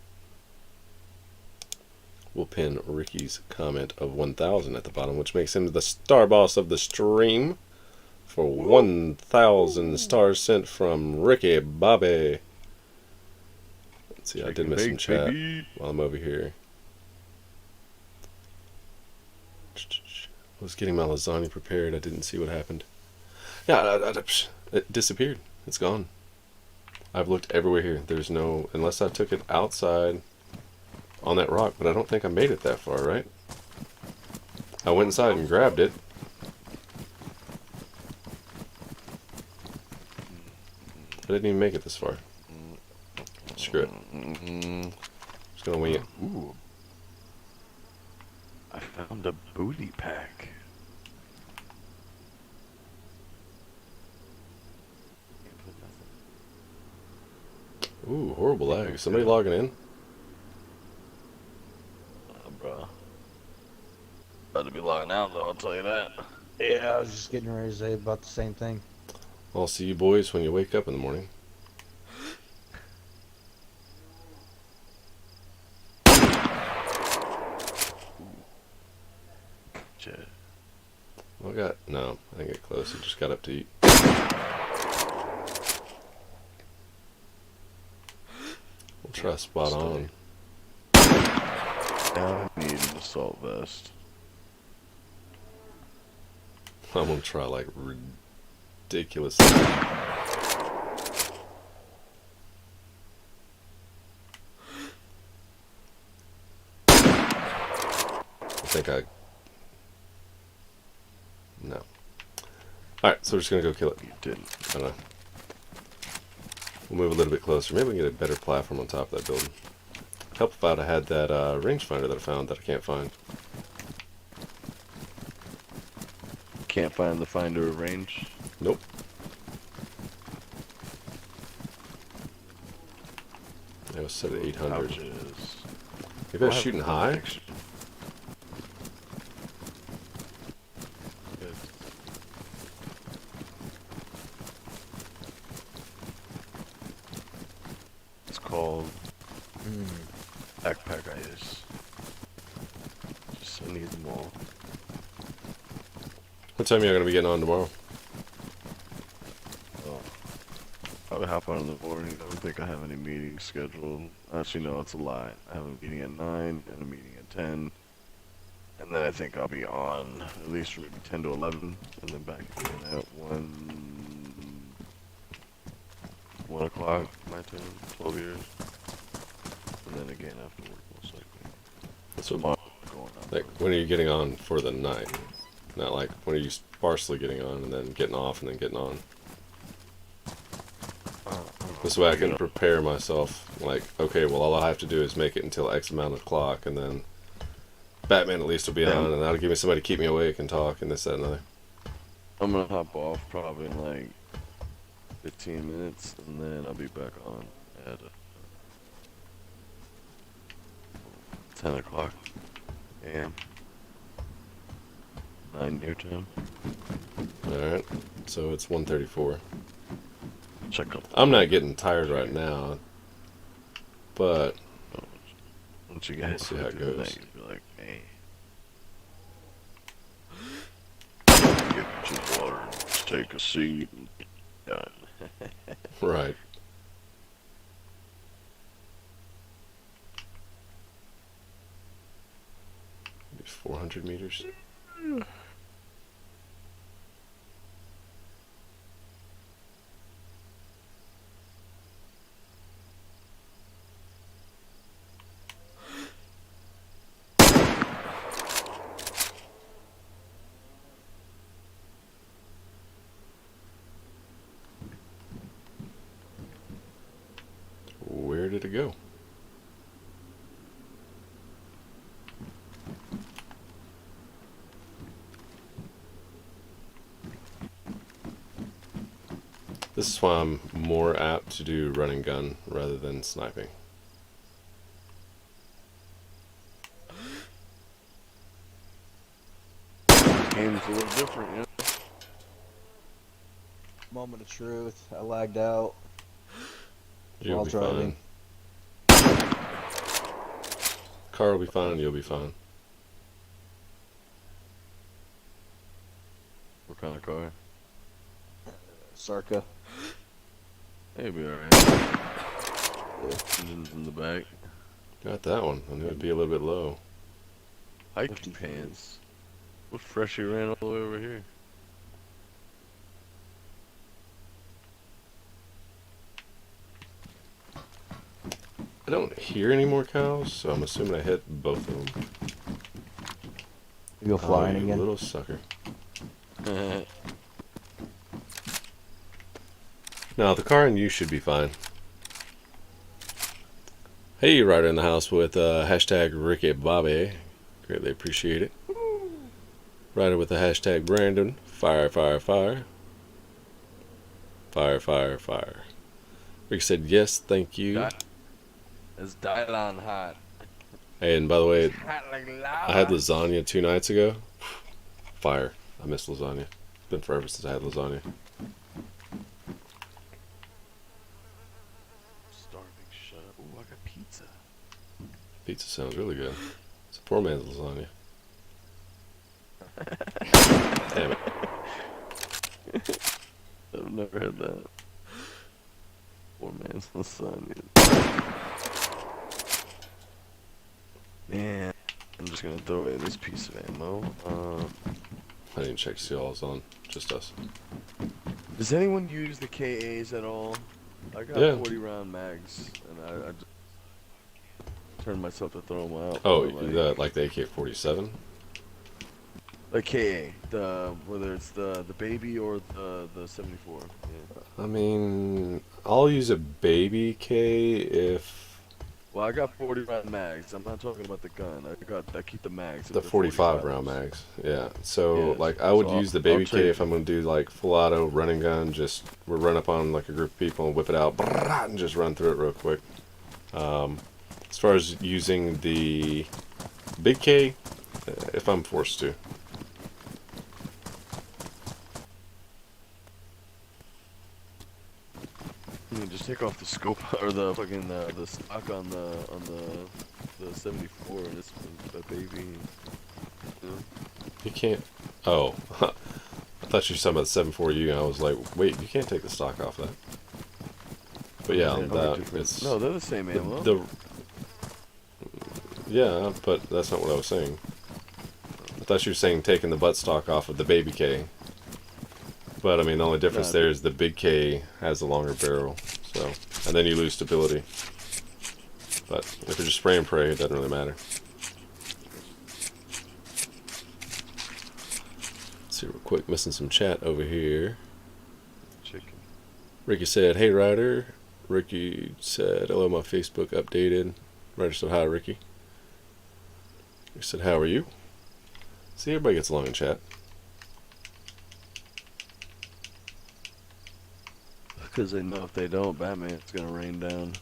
We'll pin Ricky's comment of 1,000 at the bottom, which makes him the star boss of the stream for 1,000 stars sent from Ricky Bobby. Let's see, I did miss some chat while I'm over here. I was getting my lasagna prepared. I didn't see what happened. Yeah, it disappeared. It's gone. I've looked everywhere here. There's no, unless I took it outside on that rock, but I don't think I made it that far, right? I went inside and grabbed it. I didn't even make it this far. Screw it. Just gonna wing it. Ooh. I found a booty pack. Ooh, horrible lag. Somebody logging in? Bro. About to be logging out though, I'll tell you that. Yeah, I was just getting ready to say about the same thing. I'll see you boys when you wake up in the morning. Shit. Well, no, I didn't get close. I just got up to eat. We'll try spot on. Now I need an assault vest. I'm gonna try like ridiculous. No. Alright, so we're just gonna go kill it. You didn't. I don't know. We'll move a little bit closer. Maybe we can get a better platform on top of that building. Help if I'd have had that rangefinder that I found that I can't find. Can't find the finder of range. Nope. I was set at 800. Pouches. Maybe I was shooting high? It's called backpack ice. Just I need them all. What time are you going to be getting on tomorrow? Probably hop on in the morning. I don't think I have any meetings scheduled. Actually, no, it's a lie. I have a meeting at 9 and a meeting at 10. And then I think I'll be on at least from maybe 10 to 11. And then back again at 1 o'clock my time, 12 years. And then again after work, most likely. That's what, Going on. like, when are you getting on for the night? Not like, when are you sparsely getting on and then getting off and then getting on? This way I can prepare myself, like, okay, well, all I have to do is make it until X amount of clock, and then Batman at least will be on, and that'll give me somebody to keep me awake and talk, and this, that, and other. I'm gonna hop off probably in like 15 minutes, and then I'll be back on at 10 o'clock a.m. 9 your time. Alright, so it's 1:34. Check up. I'm not getting tired right now, but Once you guys see how it through the goes. night, you'll be like, hey. Get some water, just take a seat, and done. right. Maybe 400 meters. Where did it go? This is why I'm more apt to do run and gun rather than sniping. Game's a little different, yeah. Moment of truth. I lagged out You'll while be driving. fine. Car will be fine, you'll be fine. What kind of car? Sarka. Hey, be alright. Engines in the back. Got that one. I knew it'd be a little bit low. Hiking pants. What freshie ran all the way over here? I don't hear any more cows, so I'm assuming I hit both of them. You go flying Oh, you again? little sucker. Now, the car and you should be fine. Hey, Ryder in the house with hashtag Ricky Bobby. Greatly appreciate it. Ryder with the hashtag Brandon. Fire, fire, fire. Fire, fire, fire. Rick said yes, thank you. It's Dylon hot. Hey, and by the way, Hot like I had lasagna 2 nights ago. Fire. I miss lasagna. It's been forever since I had lasagna. Starving, shut up. Ooh, I got pizza. Pizza sounds really good. It's a poor man's lasagna. Damn it. I've never had that. Poor man's lasagna. Man, I'm just gonna throw in this piece of ammo. I didn't check to see all I was on. Just us. Does anyone use the KAs at all? I got Yeah. 40 round mags, and I just turned myself to throw them out. Oh, but, like the AK-47? like KA, whether it's the baby or the 74. Yeah. I mean, I'll use a baby K if Well, I got 40 round mags. I'm not talking about the gun. I keep the mags. the 45 round mags. Yeah. So Yeah, like I would so use the I'll baby trade K if I'm gonna do like full auto running gun. Just we'll run up on like a group of people and whip it out and just run through it real quick. As far as using the big K, if I'm forced to. I mean, just take off the scope or the fucking the stock on the 74 and it's a baby. You know? You can't. Oh, I thought you were talking about the 7.4U, and I was like, wait, you can't take the stock off that. But yeah, on They're that different. it's No, they're the same ammo. yeah, but that's not what I was saying. I thought you were saying taking the butt stock off of the baby K. But I mean, the only difference Nah, there is the big K has a longer barrel, so and then you lose stability. But if you're just spray and pray, it doesn't really matter. Let's see real quick, missing some chat over here. Chicken. Ricky said, "Hey Ryder." Ricky said, "Hello, my Facebook updated." Ryder said, "Hi, Ricky." He said, "How are you?" See, everybody gets along in chat. Because they know if they don't, Batman's gonna rain down.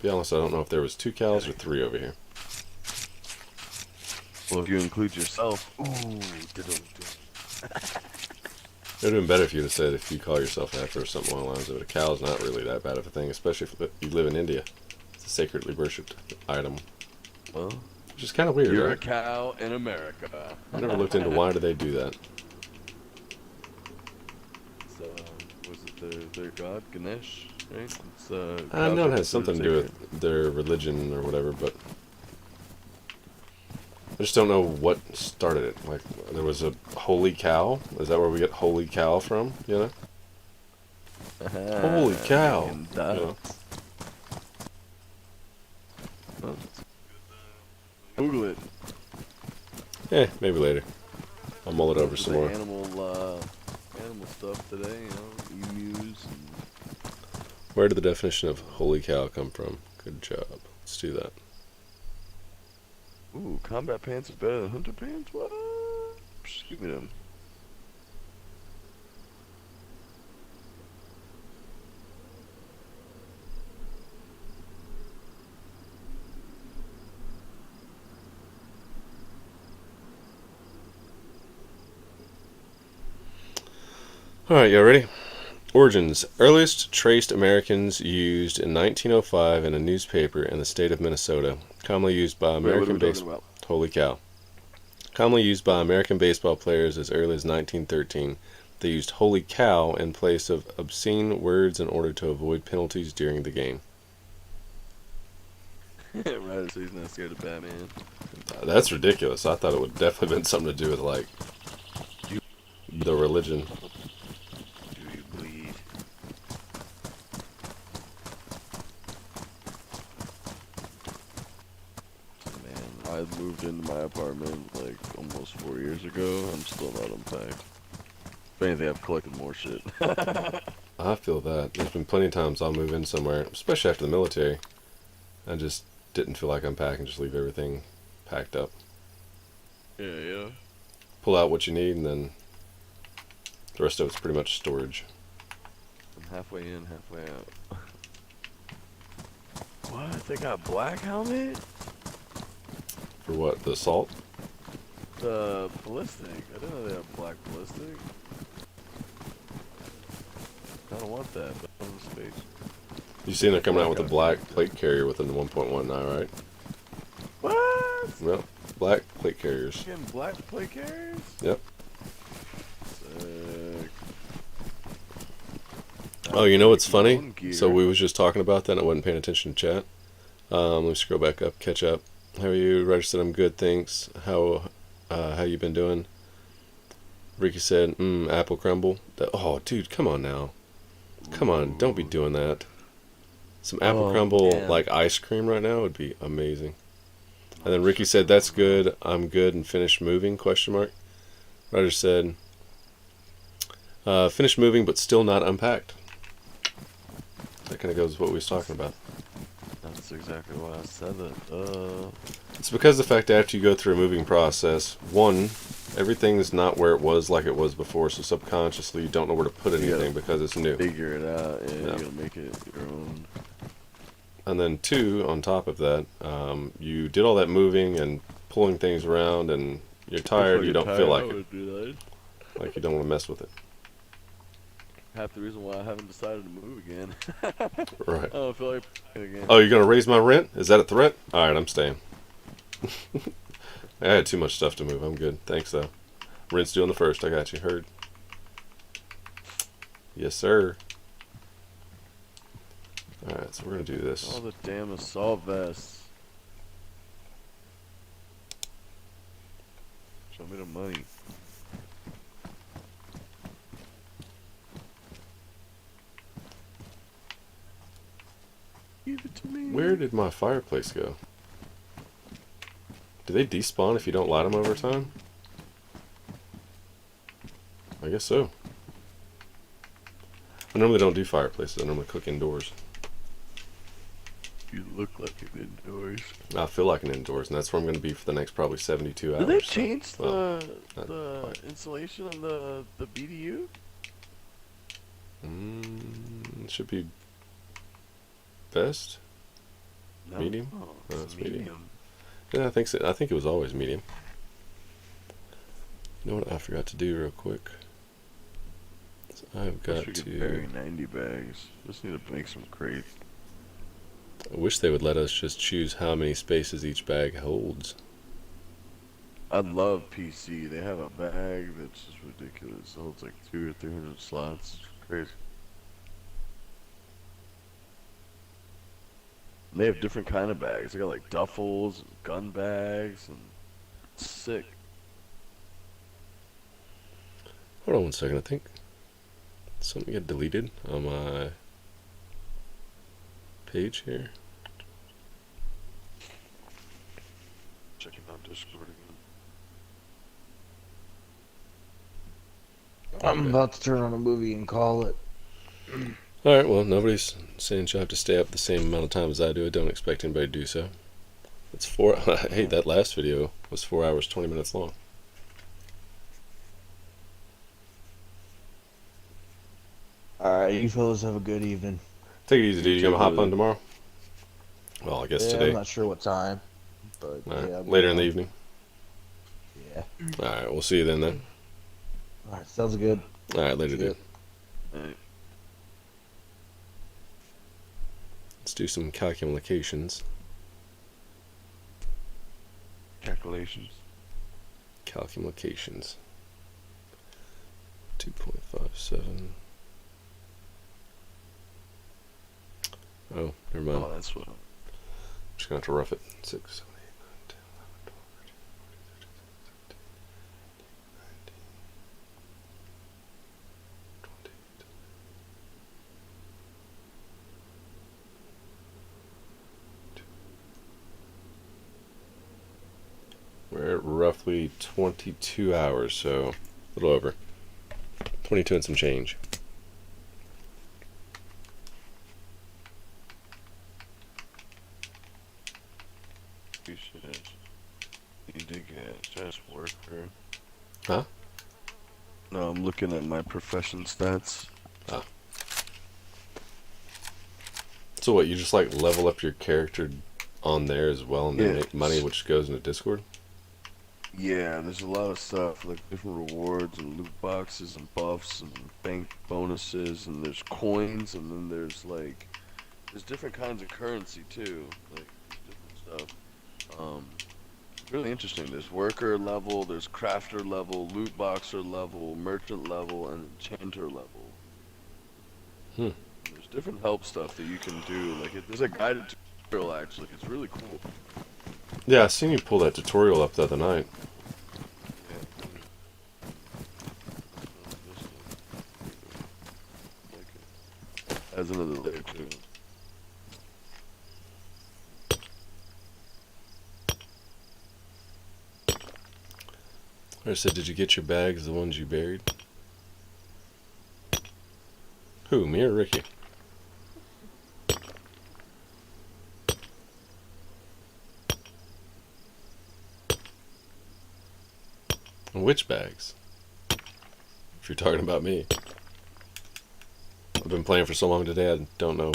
Be honest, I don't know if there was 2 cows or 3 over here. Well, if you include yourself, ooh, It would have been better if you'd have said if you call yourself after or something along the lines of it. A cow's not really that bad of a thing, especially if you live in India. It's a sacredly worshipped item. well, Which is kind of weird, you're a right? cow in America. I never looked into why do they do that. So, was it their god, Ganesh, right? It's, I know it has cows are something to do considered with their religion or whatever, but I just don't know what started it. Like, there was a holy cow. Is that where we get holy cow from? You know? sacred. Holy cow! Making You know? dots. Well, Google it. Maybe later. I'll mull it over some more. Animal stuff today, you know, emus and... Where did the definition of holy cow come from? Good job. Let's do that. Ooh, combat pants is better than hunter pants? What? Psh, give me them. Alright, y'all ready? Origins. Earliest traced Americans used in 1905 in a newspaper in the state of Minnesota. Commonly used by Wait, what are American we talking baseball. about? Holy cow. Commonly used by American baseball players as early as 1913. They used holy cow in place of obscene words in order to avoid penalties during the game. Right, so he's not scared of Batman. That's ridiculous. I thought it would definitely been something to do with, like, the religion. Do you bleed? Man, I moved into my apartment like almost 4 years ago. I'm still not unpacked. If anything, I've collected more shit. I feel that. There's been plenty of times I'll move in somewhere, especially after the military, I just didn't feel like unpacking, just leave everything packed up. Yeah. Pull out what you need, and then the rest of it's pretty much storage. I'm halfway in, halfway out. What? They got black helmet? For what? The assault? The ballistic. I didn't know they have black ballistic. I don't want that, but I want space. You seen they're coming out with a black plate carrier within the 1.1 now, right? What? Well, black plate carriers. Getting black plate carriers? Yep. Sick. Oh, you know what's Own funny? gear. So we was just talking about that and I wasn't paying attention to chat. Let me scroll back up, catch up. How are you? Roger said I'm good, thanks. How you been doing? Ricky said, apple crumble. Oh, dude, come on now. Come on, don't be doing that. Some apple Oh, crumble, man. like ice cream right now would be amazing. And then Ricky said, that's good. I'm good and finished moving, question mark. Roger said, finished moving but still not unpacked. That kind of goes with what we was talking about. That's exactly why I said it. It's because of the fact that after you go through a moving process, one, everything is not where it was like it was before, so subconsciously you don't know where to put You gotta anything because it's new. Figure it out, and Yeah. you gotta make it your own. And then two, on top of that, you did all that moving and pulling things around and you're tired, you don't feel like it. it. Like you don't want to mess with it. Half the reason why I haven't decided to move again. Right. I don't feel like it again. Oh, you're going to raise my rent? Is that a threat? Alright, I'm staying. I had too much stuff to move. I'm good. Thanks, though. Rent's due on the 1st. I got you. Heard. Yes, sir. Alright, so we're going to do this. All the damn assault vests. Show me the money. Give it to me. Where did my fireplace go? Do they despawn if you don't light them over time? I guess so. I normally don't do fireplaces. I normally cook indoors. You look like an indoors. I feel like an indoors, and that's where I'm going to be for the next probably 72 hours. Did they so- change well, the not quite. insulation on the BDU? Should be best. No. Medium? Oh, No, it's it's medium. Yeah, I think so. I think it was always medium. You know what I forgot to do real quick? So I've Wish got we could to. bury 90 bags. Just need to make some crates. I wish they would let us just choose how many spaces each bag holds. I love PC. They have a bag that's just ridiculous. It holds like 200 or 300 slots. It's crazy. And they have different kind of bags. They got like duffels, and gun bags, and it's sick. Hold on one second. I think something got deleted on my page here. Checking out Discord again. I'm about to turn on a movie and call it. All right. Well, nobody's saying you'll have to stay up the same amount of time as I do. I don't expect anybody to do so. It's 4. Hey, that last video was 4 hours 20 minutes long. Alright, you fellas have a good evening. Take it easy, dude. You gonna hop on tomorrow? Well, I guess Yeah, today. I'm not sure what time, but All right. yeah. I'll be Later in the on. evening. Yeah. All right. We'll see you then. Alright, sounds good. All right. Later, See ya. dude. Alright. Let's do some calculations. Calculations. Calculations. 2.57. Oh, never mind. Oh, that's what. Just gonna have to rough it. 6, 7, 8, 9, 10, 11, 12, 13, 14, 15, 16, 17, 18, 19, 20. We're at roughly 22 hours, so a little over. 22 and some change. You should. You did get just worker. Huh? No, I'm looking at my profession stats. So what, you just like level up your character on there as well and then Yeah. make money which goes into Discord? Yeah, there's a lot of stuff like different rewards and loot boxes and buffs and bank bonuses and there's coins and then there's different kinds of currency too, like different stuff. Really interesting. There's worker level, there's crafter level, loot boxer level, merchant level, and enchanter level. Hmm. There's different help stuff that you can do. There's a guided tutorial actually. It's really cool. Yeah, I seen you pull that tutorial up the other night. Has another layer too. I said, did you get your bags, the ones you buried? Who, me or Ricky? Which bags? If you're talking about me. I've been playing for so long today, I don't know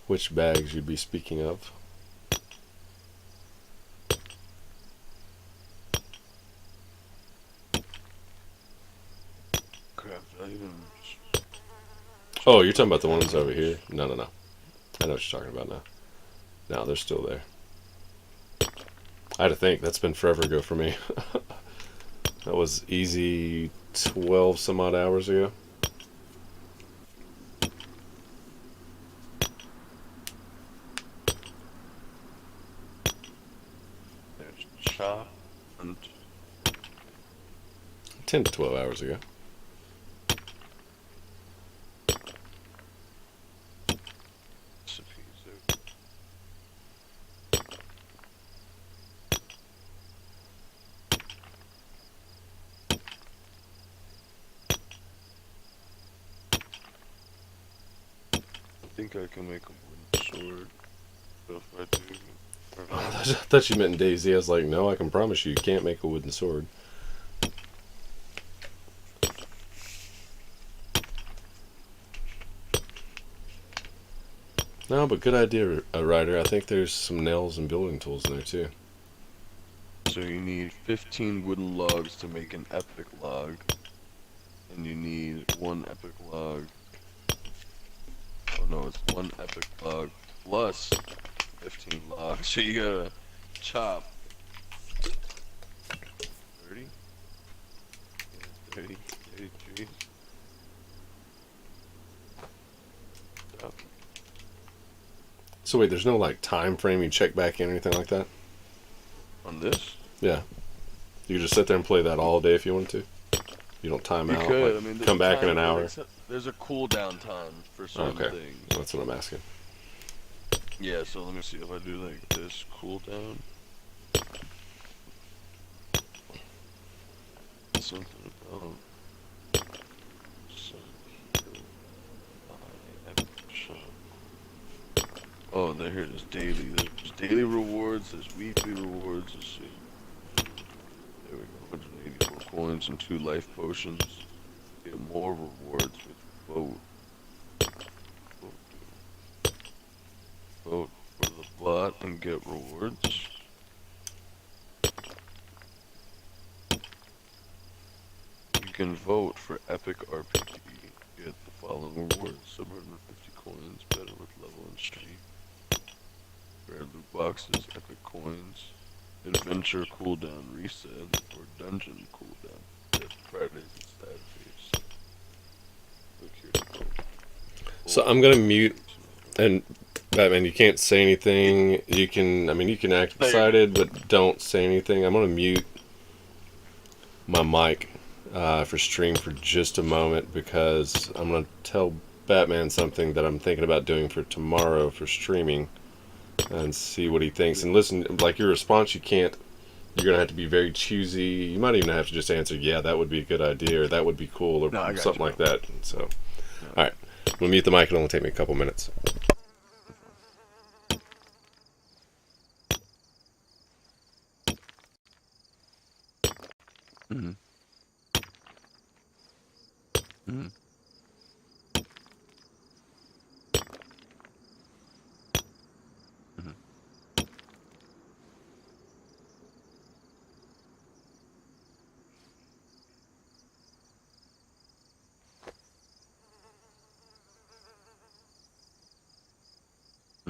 which bags you'd be speaking of. Crap, Oh, you're talking about the ones over here? No. I know what you're talking about now. No, they're still there. I had to think. That's been forever ago for me. That was easy 12 some odd hours ago. There's chop and 10 to 12 hours ago. recipes. I think I can make a wooden sword. if I do? Or I not? thought you meant Daisy. I was like, no, I can promise you can't make a wooden sword. No, but good idea, Ryder. I think there's some nails and building tools in there too. So you need 15 wooden logs to make an epic log. And you need one epic log. Oh no, it's one epic log plus 15 logs. So you gotta chop 30? Yeah, 30, 30 trees. Chop. So wait, there's no like time frame you check back in or anything like that? On this? Yeah. You could just sit there and play that all day if you wanted to. You don't time You out. could. Like, I mean, come back in an hour. There's a cooldown time for certain Okay. things. That's what I'm asking. Yeah, so let me see if I do like this cooldown. Something about some heal by epic shot. Oh, there here it is daily. There's daily rewards, there's weekly rewards. Let's see. There we go. 184 coins and 2 life potions. Get more rewards with vote. Vote for the bot and get rewards. You can vote for epic RPG. Get the following rewards: 750 coins, better with level and stream. Rare loot boxes, epic coins, adventure cooldown reset, or dungeon cooldown. That's Fridays and Saturdays. Click here to vote. So I'm gonna mute and Batman. You can't say anything. You can act excited, but don't say anything. I'm gonna mute my mic for stream for just a moment because I'm gonna tell Batman something that I'm thinking about doing for tomorrow for streaming and see what he thinks. And listen, like your response, you can't. You're gonna have to be very choosy. You might even have to just answer, "Yeah, that would be a good idea," or "That would be cool," or No, I got something you, like bro. that. So, all right, we'll mute the mic. It'll only take me a couple minutes. Mm-hmm. Mm-hmm. Mm-hmm.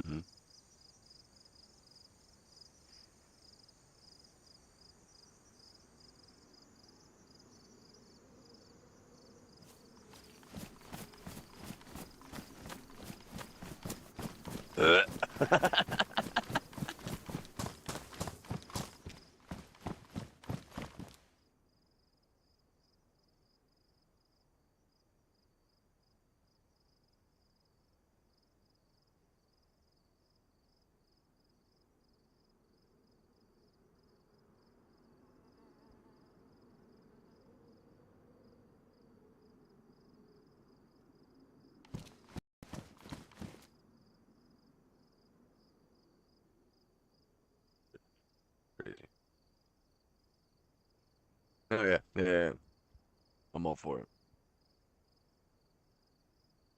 Mm-hmm. Crazy. Oh yeah, yeah, yeah. I'm all for it.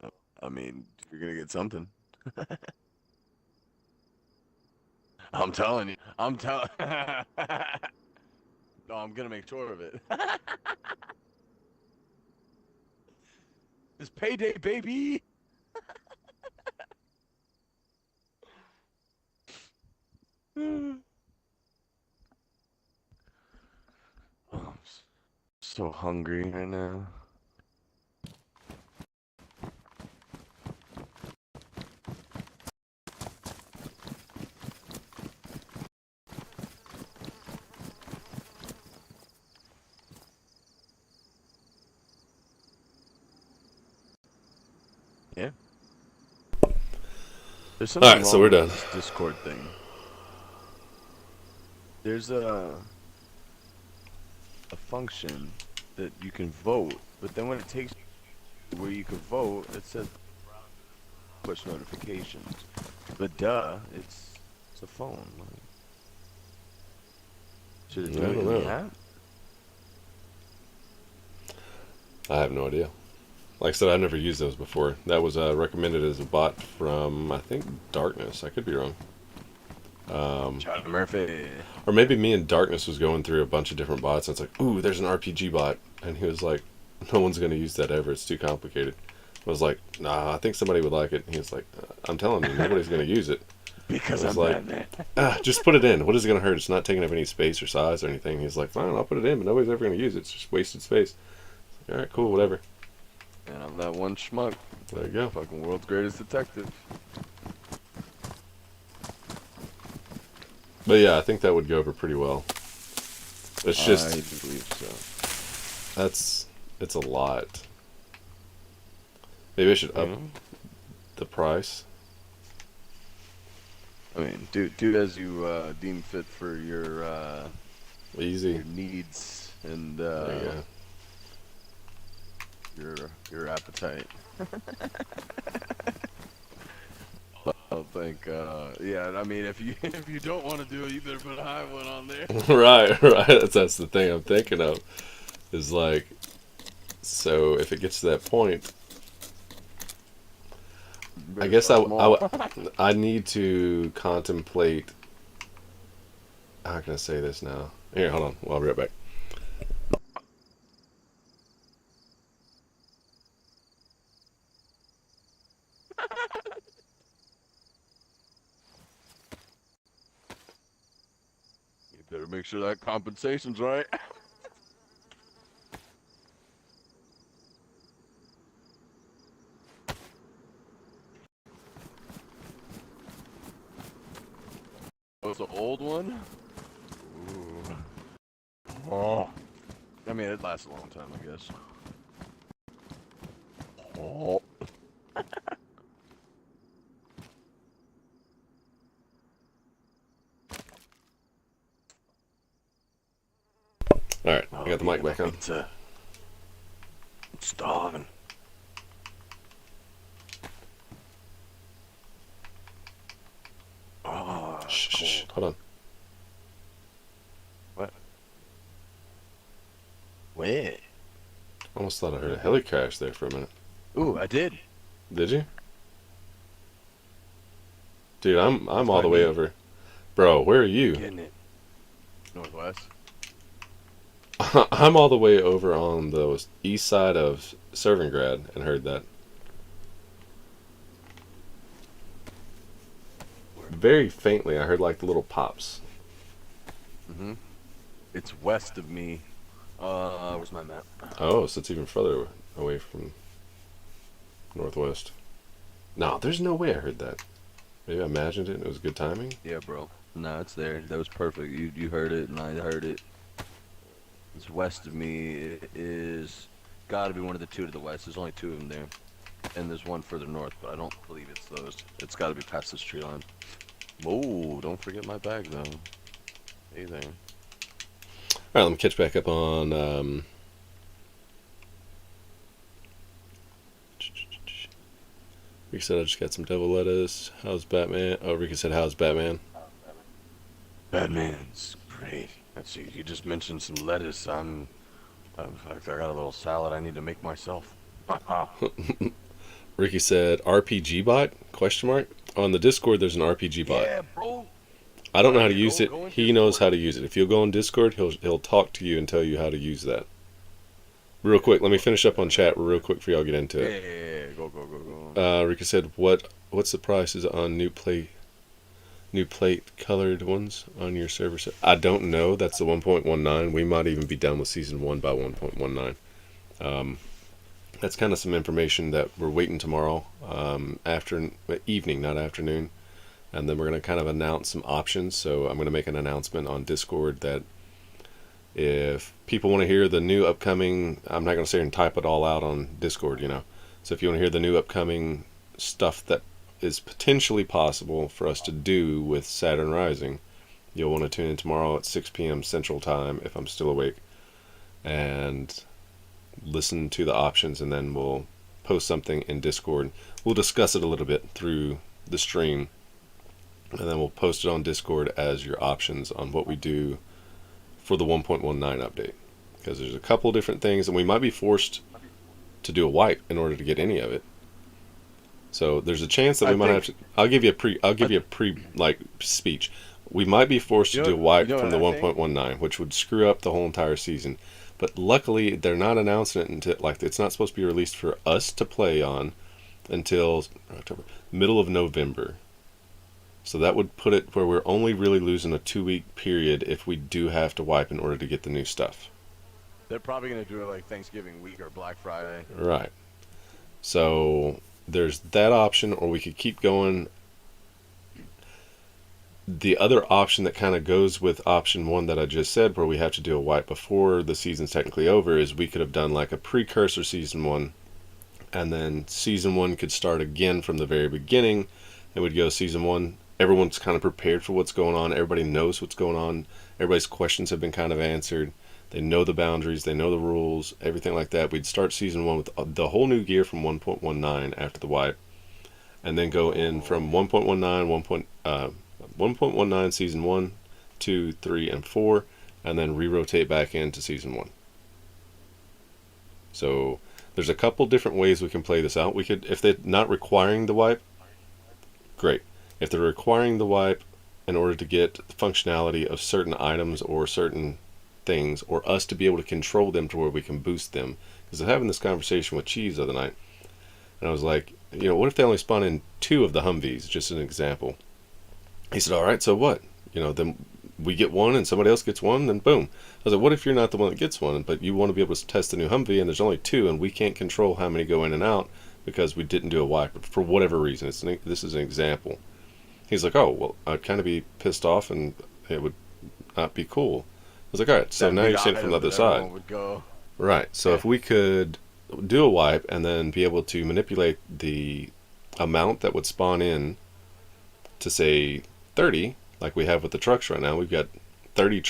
Uh, I mean, you're gonna get something. I'm telling you. I'm telling. No, I'm gonna make sure of it. It's payday, baby. Oh, I'm so hungry right now. Yeah. There's All something right, so we're wrong with done. this Discord thing. There's a function that you can vote, but then when it takes you where you can vote, it says push notifications. But duh, it's It's a phone. Should it I do it don't in know. the app? I have no idea. Like I said, I've never used those before. That was recommended as a bot from, I think, Darkness. I could be wrong. Charlie Murphy. Or maybe me and Darkness was going through a bunch of different bots, and it's like, ooh, there's an RPG bot. And he was like, no one's going to use that ever. It's too complicated. I was like, nah, I think somebody would like it. And he was like, I'm telling you, nobody's going to use it. Because I was I'm like, Batman. Just put it in. What is it going to hurt? It's not taking up any space or size or anything. He's like, fine, I'll put it in, but nobody's ever going to use it. It's just wasted space. All right, cool, whatever. And I'm that one schmuck. There you go. Fucking world's greatest detective. But yeah, I think that would go over pretty well. It's I just, believe so. it's a lot. Maybe I should up You know? the price. I mean, do as you deem fit for your Easy. needs and There you your appetite. I think, yeah. I mean, if you don't want to do it, you better put a high one on there. go. Right. That's the thing I'm thinking of. Is like, so if it gets to that point, I guess I need to contemplate. How can I say this now? Here, hold on. I'll be right back. You better make sure that compensation's right. Oh, it's an old one? Ooh. Oh. I mean, it lasts a long time, I guess. Oh. All right, I got the mic back on. Pizza. I'm starving. Oh, it's Shh, cold. hold on. What? Where? Almost thought I heard a heli crash there for a minute. Ooh, I did. Did you? Dude, I'm all what the I way mean. over. Bro, where are you? Getting it. Northwest. I'm all the way over on the east side of Servingrad and heard that. Very faintly, I heard like the little pops. Mm-hmm. It's west of me. Where's my map? Oh, so it's even further away from northwest. No, there's no way I heard that. Maybe I imagined it and it was good timing. Yeah, bro. No, it's there. That was perfect. You heard it, and I heard it. It's west of me. It is got to be one of the two to the west. There's only two of them there, and there's one further north, but I don't believe it's those. It's got to be past this tree line. Oh, don't forget my bag though. Hey there. All right, let me catch back up on. Rika said I just got some devil lettuce. How's Batman? Oh, Rika said how's Batman? Batman's great. Let's see. You just mentioned some lettuce. I got a little salad I need to make myself. Ricky said RPG bot? Question mark. On the Discord, there's an RPG bot. Yeah, bro. I don't know how to use Go it. in He knows Discord. how to use it. If you'll go on Discord, he'll talk to you and tell you how to use that. Real quick, let me finish up on chat real quick for y'all get into it. Yeah. Go. Rika said, "What's the prices on new plate colored ones on your server?" I don't know. That's the 1.19. We might even be done with season 1 by 1.19. That's kind of some information that we're waiting tomorrow, evening, not afternoon, and then we're going to kind of announce some options. So I'm going to make an announcement on Discord that if people want to hear the new upcoming, I'm not going to sit here and type it all out on Discord, So if you want to hear the new upcoming stuff that is potentially possible for us to do with Saturn Rising, you'll want to tune in tomorrow at 6 p.m. Central Time if I'm still awake, and listen to the options, and then we'll post something in Discord. We'll discuss it a little bit through the stream, and then we'll post it on Discord as your options on what we do for the 1.19 update. Because there's a couple different things, and we might be forced to do a wipe in order to get any of it. So there's a chance that we might have to. I'll give you a pre like speech. We might be forced to do a wipe from the 1.19, which would screw up the whole entire season. But luckily, they're not announcing it until it's not supposed to be released for us to play on until October, middle of November. So that would put it where we're only really losing a 2-week period if we do have to wipe in order to get the new stuff. They're probably going to do it like Thanksgiving week or Black Friday. Right. So there's that option, or we could keep going. The other option that kind of goes with option 1 that I just said, where we have to do a wipe before the season's technically over, is we could have done like a precursor season 1, and then season 1 could start again from the very beginning, and we'd go season 1. Everyone's kind of prepared for what's going on. Everybody knows what's going on. Everybody's questions have been kind of answered. They know the boundaries. They know the rules. Everything like that. We'd start season 1 with the whole new gear from 1.19 after the wipe, and then go in from 1.19, 1.19 season 1, 2, 3, and 4, and then re-rotate back into season 1. So there's a couple different ways we can play this out. We could, if they're not requiring the wipe, great. If they're requiring the wipe in order to get the functionality of certain items or certain things, or us to be able to control them to where we can boost them. Because I was having this conversation with Cheese the other night, and I was like, what if they only spawn in 2 of the Humvees, just an example. He said, all right, so what? Then we get 1 and somebody else gets 1, then boom. I was like, what if you're not the one that gets 1, but you want to be able to test the new Humvee, and there's only 2, and we can't control how many go in and out because we didn't do a wipe for whatever reason. This is an example. He's like, oh, well, I'd kind of be pissed off, and it would not be cool. I was like, all right, so now you're seeing it from the other side. Right, so if we could do a wipe and then be able to manipulate the amount that would spawn in to, say, 30, like we have with the trucks right now. We've got 30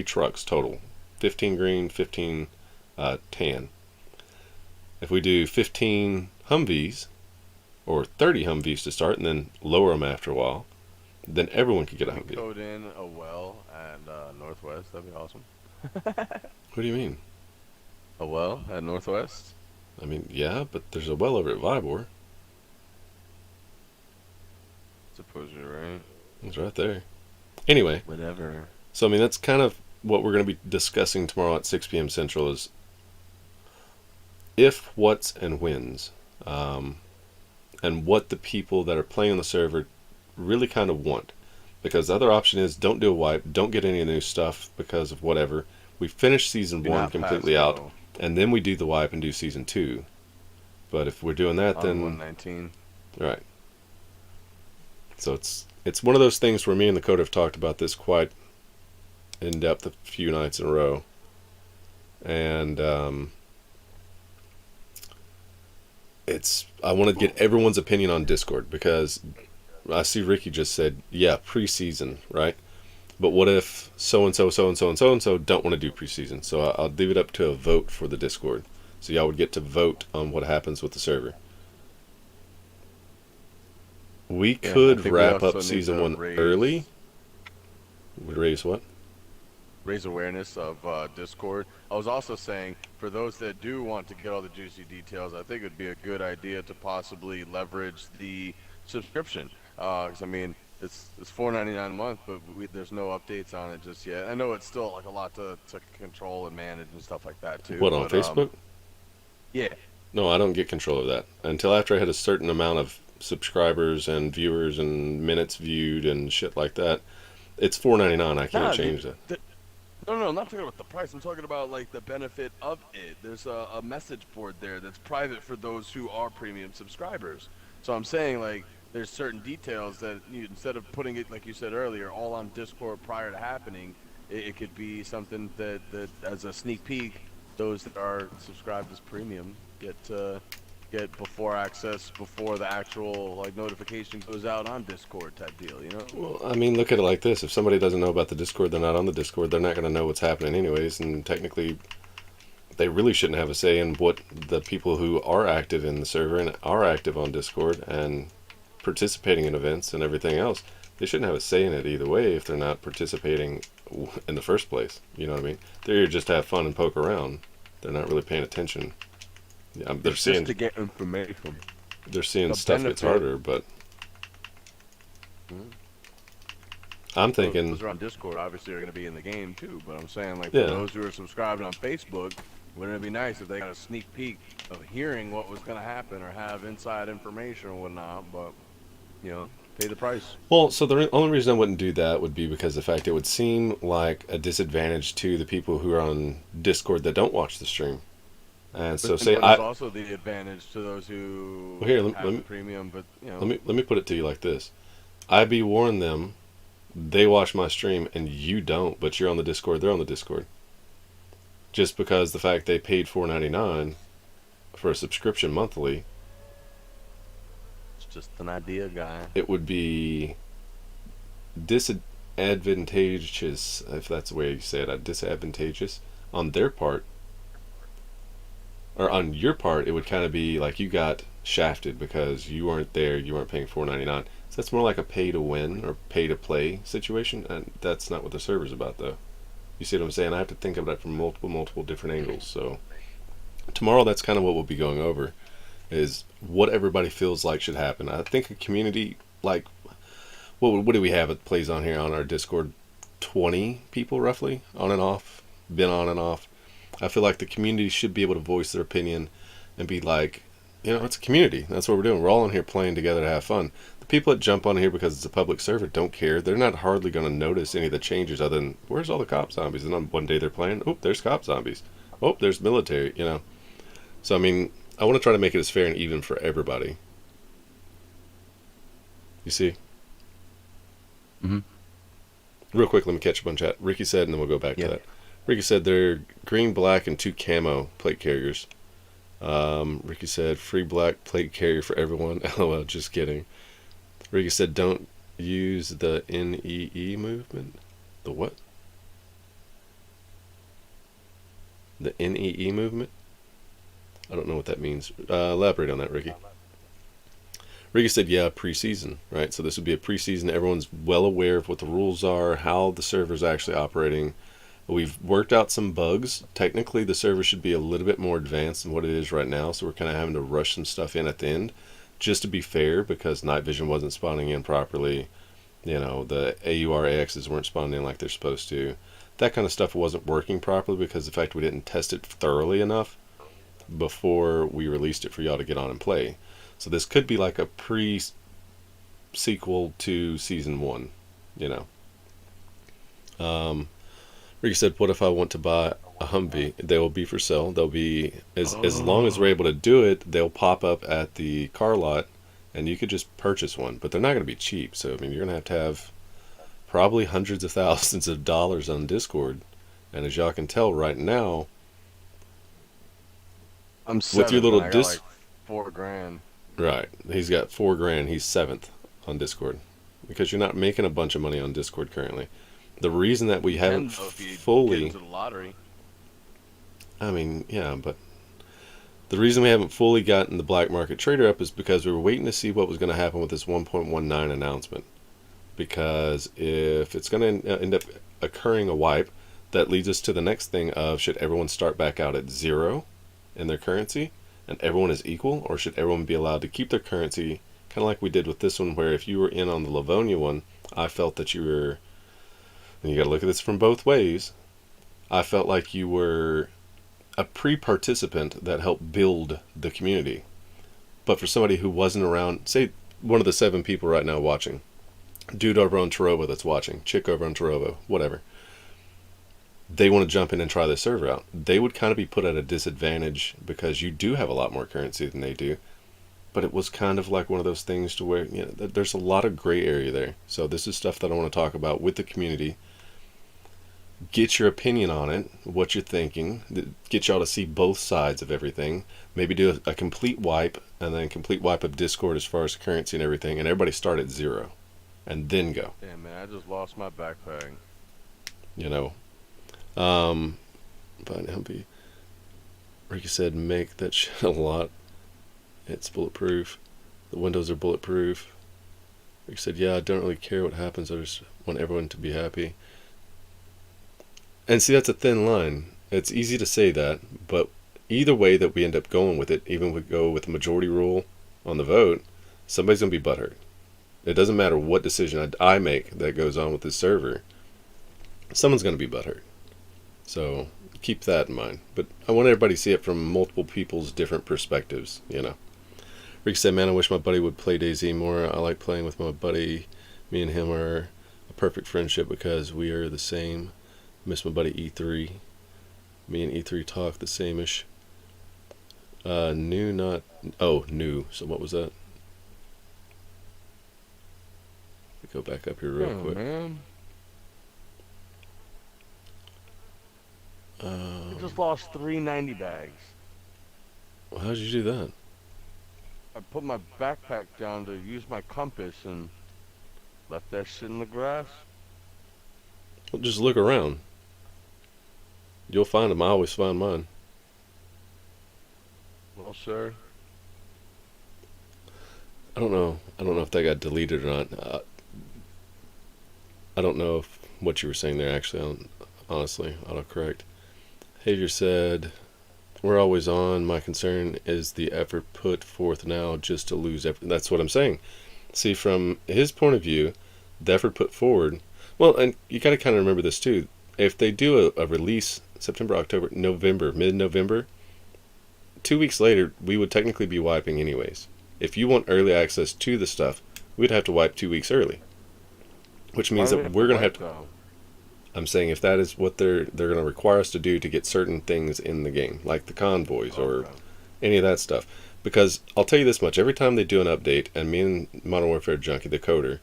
trucks total, 15 green, 15 tan. If we do 15 Humvees, or 30 Humvees to start, and then lower them after a while, then everyone could get a Humvee. Code in a well at Northwest. That'd be awesome. What do you mean? A well at Northwest? I mean, yeah, but there's a well over at Vybor. Suppose you're right. It's right there. Anyway. Whatever. So, I mean, that's kind of what we're going to be discussing tomorrow at 6 p.m. Central is if, what's, and whens. And what the people that are playing on the server really kind of want. Because the other option is don't do a wipe, don't get any new stuff because of whatever. We finish season 1 completely out, and then we do the wipe and do season 2. But if we're doing that, then 119. Right. So it's one of those things where me and the code have talked about this quite in depth a few nights in a row, and I want to get everyone's opinion on Discord, because I see Ricky just said, yeah, preseason, right? But what if so-and-so, so-and-so, and so-and-so don't want to do preseason? So I'll leave it up to a vote for the Discord. So y'all would get to vote on what happens with the server. We could wrap up season 1 early. Would raise what? Raise awareness of Discord. I was also saying, for those that do want to get all the juicy details, I think it would be a good idea to possibly leverage the subscription. Because I mean, it's $4.99 a month, but there's no updates on it just yet. I know it's still like a lot to control and manage and stuff like that too. What, on Facebook? Yeah. No, I don't get control of that until after I had a certain amount of subscribers and viewers and minutes viewed and shit like that. It's $4.99. I can't change that. No, I'm not talking about the price. I'm talking about like the benefit of it. There's a message board there that's private for those who are premium subscribers. So I'm saying like there's certain details that instead of putting it, like you said earlier, all on Discord prior to happening, it could be something that as a sneak peek, those that are subscribed as premium get before access, before the actual like notification goes out on Discord type deal, you know? Well, I mean, look at it like this. If somebody doesn't know about the Discord, they're not on the Discord, they're not going to know what's happening anyways, and technically they really shouldn't have a say in what the people who are active in the server and are active on Discord and participating in events and everything else. They shouldn't have a say in it either way if they're not participating in the first place. You know what I mean? They're here just to have fun and poke around. They're not really paying attention. Yeah, they're It's seeing just to get information. they're seeing The stuff gets benefit. harder, but Mhm. I'm Those thinking, who are on Discord obviously are going to be in the game too. But I'm saying, like, for yeah. those who are subscribed on Facebook, wouldn't it be nice if they got a sneak peek of hearing what was going to happen or have inside information or whatnot? But pay the price. Well, so the only reason I wouldn't do that would be because the fact it would seem like a disadvantage to the people who are on Discord that don't watch the stream. And so But say there's I also the advantage to those who well here have the premium. But let me put it to you like this. I be warn them, they watch my stream and you don't, but you're on the Discord, they're on the Discord. Just because the fact they paid $4.99 for a subscription monthly, it's just an idea, guy. it would be disadvantageous, if that's the way you say it, disadvantageous on their part, or on your part, it would kind of be like you got shafted because you weren't there, you weren't paying $4.99. So that's more like a pay to win or pay to play situation, and that's not what the server's about, though. You see what I'm saying? I have to think of that from multiple different angles. So tomorrow, that's kind of what we'll be going over, is what everybody feels like should happen. I think a community like what do we have it plays on here on our Discord? 20 people roughly on and off, been on and off. I feel like the community should be able to voice their opinion and be like, it's a community. That's what we're doing. We're all in here playing together to have fun. The people that jump on here because it's a public server don't care. They're not hardly going to notice any of the changes other than, where's all the cop zombies? And on one day they're playing, oh, there's cop zombies. Oh, there's military. So, I mean, I want to try to make it as fair and even for everybody. You see? Mhm. Real quick, let me catch up on chat. Ricky said, and then we'll go back to that. Ricky said they're green, black, and 2 camo plate carriers. Ricky said free black plate carrier for everyone. LOL, just kidding. Ricky said don't use the NEE movement. The what? The NEE movement? I don't know what that means. Elaborate on that, Ricky. Ricky said, yeah, preseason, right? So this would be a preseason. Everyone's well aware of what the rules are, how the server's actually operating. We've worked out some bugs. Technically, the server should be a little bit more advanced than what it is right now, so we're kind of having to rush some stuff in at the end, just to be fair, because night vision wasn't spawning in properly. The AUR AXs weren't spawning in like they're supposed to. That kind of stuff wasn't working properly because of the fact we didn't test it thoroughly enough before we released it for y'all to get on and play. So this could be like a pre-sequel to Season 1, Ricky said, what if I want to buy a Humvee? They will be for sale. They'll be, as long as we're able to do it, they'll pop up at the car lot, and you could just purchase one. But they're not going to be cheap. So, I mean, you're going to have probably hundreds of thousands of dollars on Discord. And as y'all can tell right now, I'm with your little I got like $4,000. Right, he's got $4,000. He's 7th on Discord because you're not making a bunch of money on Discord currently. The reason that we haven't fully get into the lottery. I mean, yeah, but the reason we haven't fully gotten the black market trader up is because we were waiting to see what was going to happen with this 1.19 announcement. Because if it's going to end up occurring a wipe, that leads us to the next thing of should everyone start back out at 0 in their currency and everyone is equal, or should everyone be allowed to keep their currency, kind of like we did with this one, where if you were in on the Livonia one, I felt that you were, and you got to look at this from both ways, I felt like you were a pre-participant that helped build the community. But for somebody who wasn't around, say one of the 7 people right now watching, dude over on Tarova that's watching, chick over on Tarova, whatever, they want to jump in and try the server out. They would kind of be put at a disadvantage because you do have a lot more currency than they do. But it was kind of like one of those things to where, there's a lot of gray area there. So this is stuff that I want to talk about with the community. Get your opinion on it, what you're thinking, get y'all to see both sides of everything. Maybe do a complete wipe, and then complete wipe of Discord as far as currency and everything, and everybody start at 0, and then go. Damn, man, I just lost my backpack. But Humpy, Ricky said, make that shit a lot. It's bulletproof. The windows are bulletproof. Rick said, yeah, I don't really care what happens. I just want everyone to be happy. And see, that's a thin line. It's easy to say that, but either way that we end up going with it, even if we go with the majority rule on the vote, somebody's going to be butthurt. It doesn't matter what decision I make that goes on with this server. Someone's going to be butthurt. So keep that in mind. But I want everybody to see it from multiple people's different perspectives, you know. Rick said, man, I wish my buddy would play DayZ more. I like playing with my buddy. Me and him are a perfect friendship because we are the same. Miss my buddy E3. Me and E3 talk the same-ish. New. So what was that? Go back up here real quick. Man. I Um, just lost 390 bags. how did you do that? I put my backpack down to use my compass and left that shit in the grass. Well, just look around. You'll find them. I always find mine. Well, sir. I don't know. I don't know if that got deleted or not. I don't know what you were saying there. Actually, honestly, autocorrect. Havier said, "We're always on. My concern is the effort put forth now just to lose effort." That's what I'm saying. See, from his point of view, the effort put forward. Well, and you got to kind of remember this too. If they do a release September, October, November, mid-November, 2 weeks later, we would technically be wiping anyways. If you want early access to the stuff, we'd have to wipe 2 weeks early, which means that we're gonna have to. I'm saying if that is what they're gonna require us to do to get certain things in the game, like the convoys or any of that stuff. Because I'll tell you this much: every time they do an update, and me and Modern Warfare Junkie, the coder,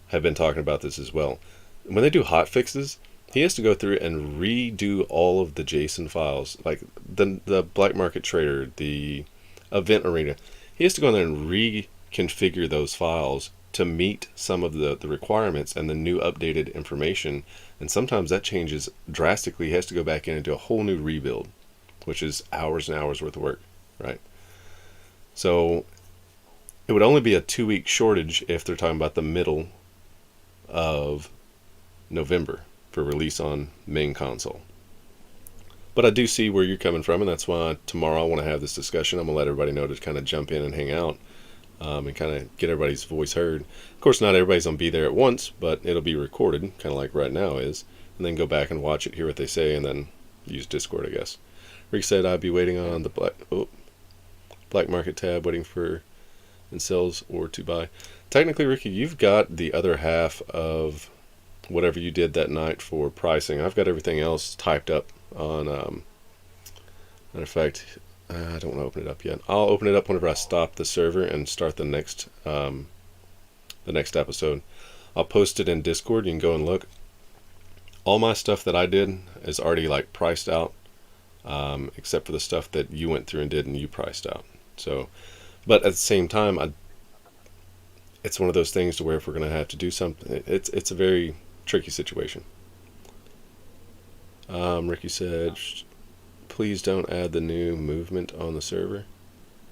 have been talking about this as well. When they do hot fixes, he has to go through and redo all of the JSON files, like the black market trader, the event arena. He has to go in there and reconfigure those files to meet some of the requirements and the new updated information. And sometimes that changes drastically. He has to go back in and do a whole new rebuild, which is hours and hours worth of work, right? So it would only be a 2-week shortage if they're talking about the middle of November for release on main console. But I do see where you're coming from, and that's why tomorrow I want to have this discussion. I'm going to let everybody know to kind of jump in and hang out and kind of get everybody's voice heard. Of course, not everybody's going to be there at once, but it'll be recorded, kind of like right now is, and then go back and watch it, hear what they say, and then use Discord, I guess. Rick said I'd be waiting on the black market tab, waiting for incels or to buy. Technically, Ricky, you've got the other half of whatever you did that night for pricing. I've got everything else typed up on matter of fact, I don't want to open it up yet. I'll open it up whenever I stop the server and start the next episode. I'll post it in Discord. You can go and look. All my stuff that I did is already like priced out, except for the stuff that you went through and did and you priced out. So, but at the same time, it's one of those things to where if we're going to have to do something, it's a very tricky situation. Ricky said, please don't add the new movement on the server.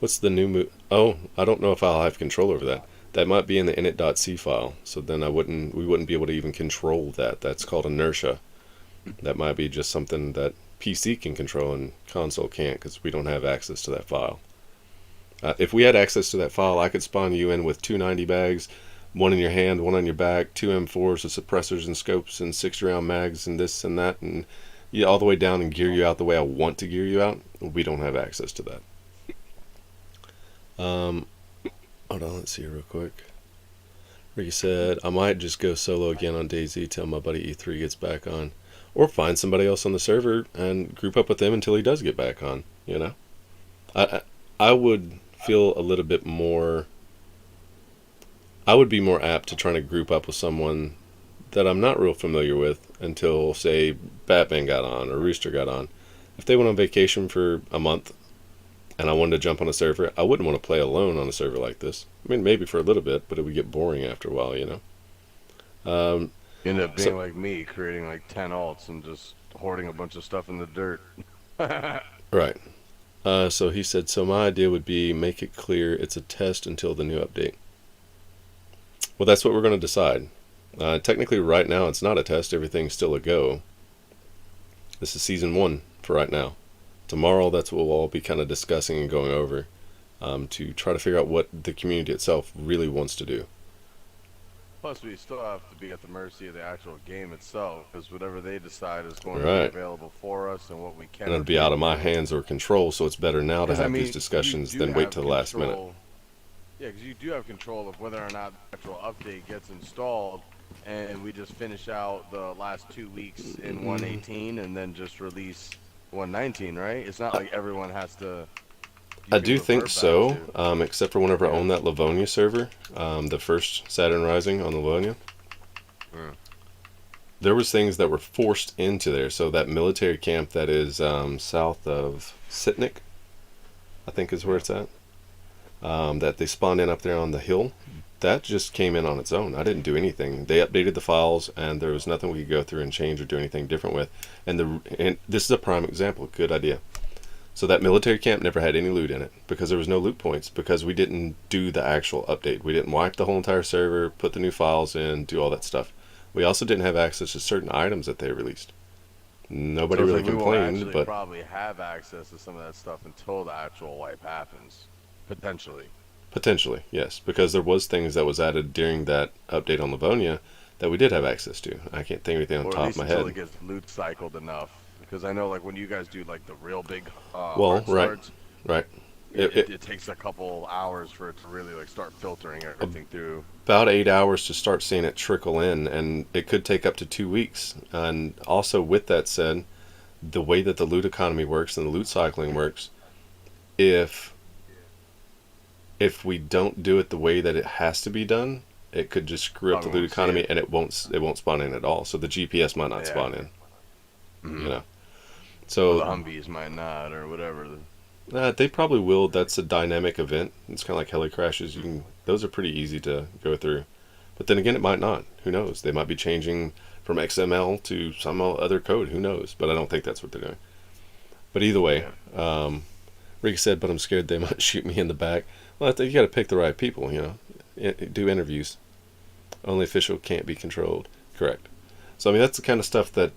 What's the new move? Oh, I don't know if I'll have control over that. That might be in the init.c file, so then we wouldn't be able to even control that. That's called inertia. That might be just something that PC can control and console can't because we don't have access to that file. If we had access to that file, I could spawn you in with 290 bags, one in your hand, one on your back, 2 M4s with suppressors and scopes and 6-round mags and this and that, and all the way down and gear you out the way I want to gear you out. We don't have access to that. Hold on, let's see here real quick. Ricky said, I might just go solo again on DayZ till my buddy E3 gets back on. Or find somebody else on the server and group up with them until he does get back on, you know? I would feel a little bit more... I would be more apt to trying to group up with someone that I'm not real familiar with until, say, Batman got on or Rooster got on. If they went on vacation for a month and I wanted to jump on a server, I wouldn't want to play alone on a server like this. I mean, maybe for a little bit, but it would get boring after a while, you know? End up being like me, creating like 10 alts and just hoarding a bunch of stuff in the dirt. Right. So he said, so my idea would be make it clear it's a test until the new update. Well, that's what we're going to decide. Technically, right now, it's not a test. Everything's still a go. This is season 1 for right now. Tomorrow, that's what we'll all be kind of discussing and going over to try to figure out what the community itself really wants to do. Plus, we still have to be at the mercy of the actual game itself, because whatever they decide is going to Right. be available for us, and what we can. And it'll be out of my hands or control, so it's better now to 'Cause, I have mean, these discussions you than do wait have till the last minute. control- Yeah, because you do have control of whether or not the actual update gets installed, and we just finish out the last 2 weeks in 1.18 and then just release 1.19, right? It's not like everyone has to. I you can do think revert back so, to- except for whenever I Yeah. owned that Livonia server, the first Saturn Rising on Livonia. Yeah. There was things that were forced into there. So that military camp that is south of Sitnik, I think is where it's at, that they spawned in up there on the hill, that just came in on its own. I didn't do anything. They updated the files, and there was nothing we could go through and change or do anything different with. And this is a prime example. Good idea. So that military camp never had any loot in it because there was no loot points, because we didn't do the actual update. We didn't wipe the whole entire server, put the new files in, do all that stuff. We also didn't have access to certain items that they released. Nobody So it's really like we won't complained, actually but probably have access to some of that stuff until the actual wipe happens, potentially. potentially, yes, because there was things that was added during that update on Livonia that we did have access to. I can't think of anything on Or top at of least my until head. it gets loot cycled enough. Because I know, like, when you guys do, like, the real big Well, hard right. starts, Right. it takes a couple hours for it to really, like, start filtering everything through. About 8 hours to start seeing it trickle in, and it could take up to 2 weeks. And also, with that said, the way that the loot economy works and the loot cycling works, if we don't do it the way that it has to be done, it could just screw up the Probably loot won't see economy, it. and it won't spawn in at all. So the GPS might not Yeah. spawn in. Mhm. You know. Or So the Humvees might not, or whatever. they probably will. That's a dynamic event. It's kind of like heli crashes. Those are pretty easy to go through. But then again, it might not. Who knows? They might be changing from XML to some other code. Who knows? But I don't think that's what they're doing. But either way, Rick said, but I'm scared they might shoot me in the back. Well, I think you got to pick the right people, you know. Do interviews. Only official can't be controlled. Correct. So, I mean, that's the kind of stuff that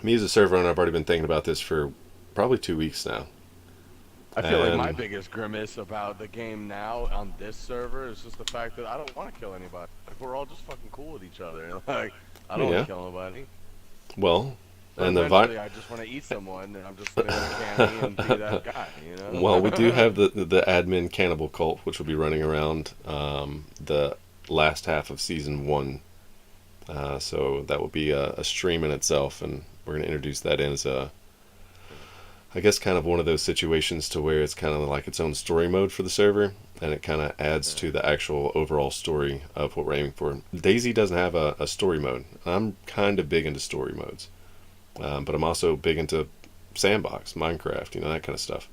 me as a server, and I've already been thinking about this for probably 2 weeks now. I feel like my And- biggest grimace about the game now on this server is just the fact that I don't want to kill anybody. Like, we're all just fucking cool with each other. Like, I don't Yeah. want to kill nobody. Well, But and the eventually, I just want to eat someone, and I'm just going to canny and be that guy, you know? Well, we do have the admin cannibal cult, which will be running around the last half of season 1. So that will be a stream in itself, and we're going to introduce that in as I guess, kind of one of those situations to where it's kind of like its own story mode for the server, and it kind of adds to the actual overall story of what we're aiming for. DayZ doesn't have a story mode. I'm kind of big into story modes, but I'm also big into sandbox, Minecraft, you know, that kind of stuff.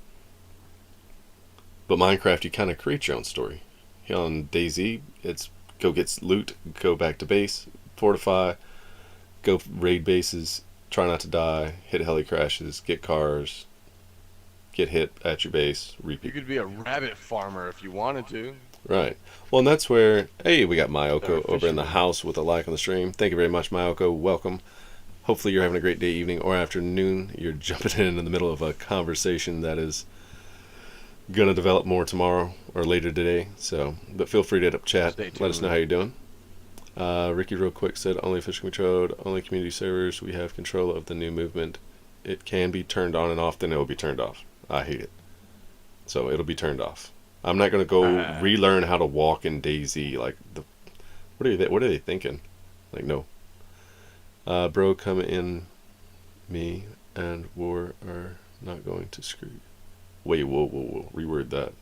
But Minecraft, you kind of create your own story. You know, on DayZ, it's go get loot, go back to base, fortify, go raid bases, try not to die, hit heli crashes, get cars, get hit at your base, You repeat. could be a rabbit farmer if you wanted to. Right. Well, and that's where, hey, we got Mayoko Or over in the fisherman. house with a like on the stream. Thank you very much, Mayoko. Welcome. Hopefully you're having a great day, evening, or afternoon. You're jumping in the middle of a conversation that is going to develop more tomorrow or later today. So, but feel free to hit up chat. Stay Let us know tuned. how you're doing. Ricky real quick said, only official controlled, only community servers. We have control of the new movement. It can be turned on and off, then it will be turned off. I hate it. So it'll be turned off. I'm not gonna go relearn how to walk in DayZ. Like what are they thinking? Like no. Bro, come in. Me and War are not going to screw you. Wait, whoa. Reword that.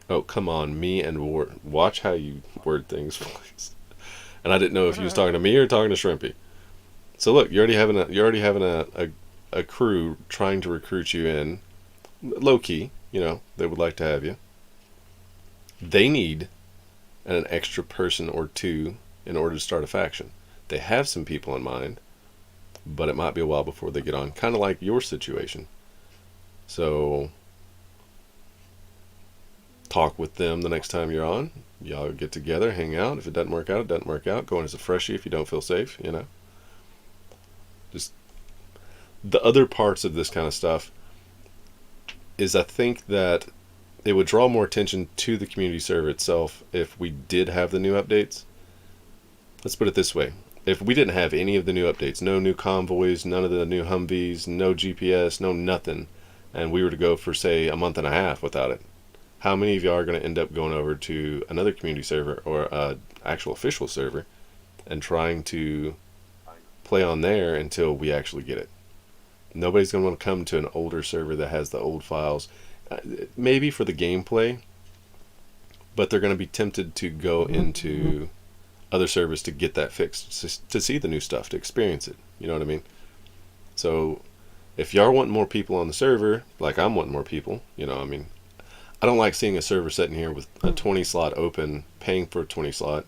Oh, come on, me and War. Watch how you word things, please. And I didn't know if you was talking to me or talking to Shrimpy. So look, you're already having a crew trying to recruit you in, low key. You know, they would like to have you. They need an extra person or two in order to start a faction. They have some people in mind, but it might be a while before they get on. Kind of like your situation. So talk with them the next time you're on. Y'all get together, hang out. If it doesn't work out, it doesn't work out. Go in as a freshie if you don't feel safe, you know. Just the other parts of this kind of stuff is I think that it would draw more attention to the community server itself if we did have the new updates. Let's put it this way. If we didn't have any of the new updates, no new convoys, none of the new Humvees, no GPS, no nothing, and we were to go for, say, a month and a half without it, how many of y'all are going to end up going over to another community server or an actual official server and trying to play on there until we actually get it? Nobody's going to want to come to an older server that has the old files, maybe for the gameplay, but they're going to be tempted to go into other servers to get that fixed, to see the new stuff, to experience it. You know what I mean? So if y'all want more people on the server, like I'm wanting more people, you know, I mean, I don't like seeing a server sitting here with a 20 slot open, paying for a 20 slot,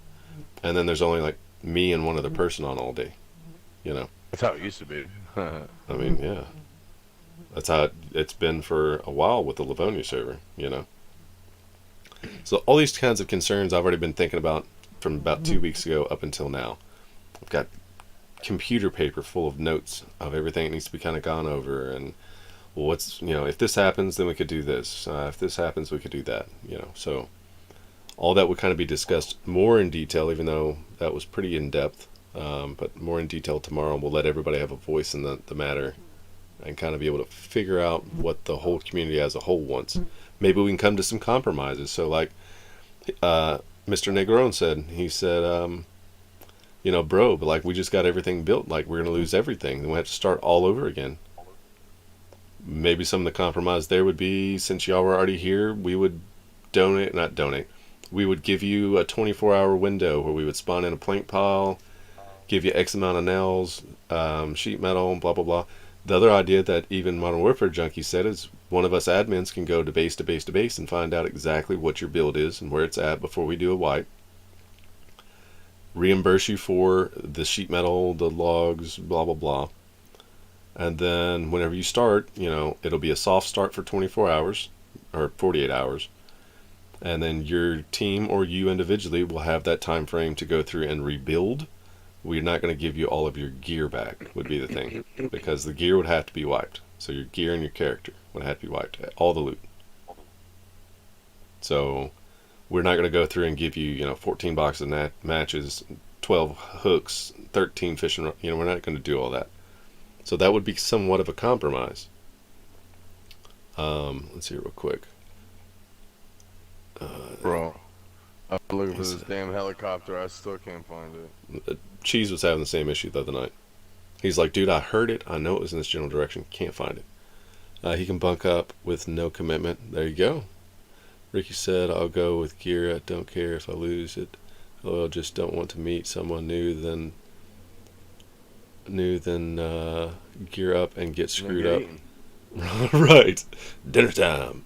and then there's only like me and one other person on all day, you know? That's how it used to be. I mean, yeah. That's how it's been for a while with the Livonia server, you know? So all these kinds of concerns I've already been thinking about from about 2 weeks ago up until now. I've got computer paper full of notes of everything that needs to be kind of gone over, and well, what's, you know, if this happens, then we could do this. If this happens, we could do that, you know. So all that would kind of be discussed more in detail, even though that was pretty in-depth, but more in detail tomorrow. We'll let everybody have a voice in the matter and kind of be able to figure out what the whole community as a whole wants. Maybe we can come to some compromises. So like Mr. Negron said, he said, you know, bro, but like we just got everything built, like we're going to lose everything. Then we have to start all over again. Maybe some of the compromise there would be, since y'all were already here, we would we would give you a 24-hour window where we would spawn in a plank pile, give you X amount of nails, sheet metal, blah, blah, blah. The other idea that even Modern Warfare Junkie said is one of us admins can go to base to base to base and find out exactly what your build is and where it's at before we do a wipe. Reimburse you for the sheet metal, the logs, blah, blah, blah. And then whenever you start, you know, it'll be a soft start for 24 hours or 48 hours. And then your team or you individually will have that time frame to go through and rebuild. We're not going to give you all of your gear back, would be the thing, because the gear would have to be wiped. So your gear and your character would have to be wiped, all the loot. So we're not going to go through and give you, you know, 14 boxes of matches, 12 hooks, 13 fishing, you know, we're not going to do all that. So that would be somewhat of a compromise. Let's see real quick. Bro, I'm looking for this damn helicopter. I still can't find it. Cheese was having the same issue the other night. He's like, dude, I heard it. I know it was in this general direction. Can't find it. He can bunk up with no commitment. There you go. Ricky said, I'll go with gear. I don't care if I lose it. I just don't want to meet someone new than gear up and get screwed up. Right. Dinner time.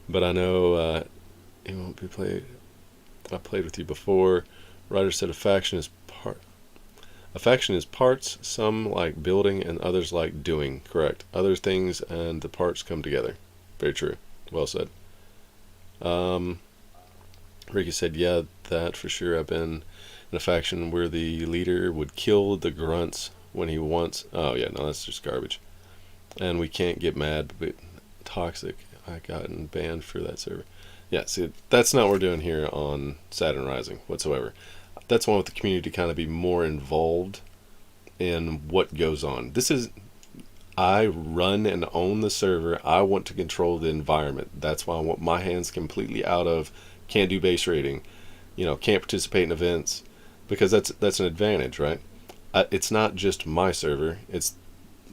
But I know it won't be played. I played with you before. Ryder said a faction is parts, some like building and others like doing. Correct. Other things and the parts come together. Very true. Well said. Ricky said, yeah, that for sure. I've been in a faction where the leader would kill the grunts when he wants. Oh yeah, no, that's just garbage. And we can't get mad, but toxic. I gotten banned for that server. Yeah, see, that's not what we're doing here on Saturn Rising whatsoever. That's one with the community to kind of be more involved in what goes on. This is, I run and own the server. I want to control the environment. That's why I want my hands completely out of can't do base raiding, you know, can't participate in events, because that's an advantage, right? It's not just my server, it's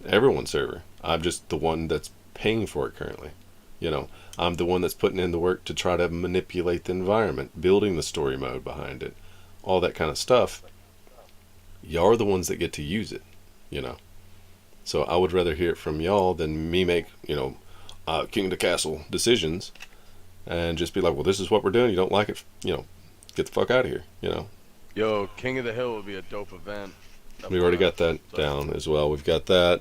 everyone's server. I'm just the one that's paying for it currently. You know, I'm the one that's putting in the work to try to manipulate the environment, building the story mode behind it, all that kind of stuff. Y'all are the ones that get to use it, you know. So I would rather hear it from y'all than me make, you know, king of the castle decisions and just be like, well, this is what we're doing. You don't like it, you know, get the fuck out of here, you know. Yo, King of the Hill would be a dope event. We already got that down as well. We've got that.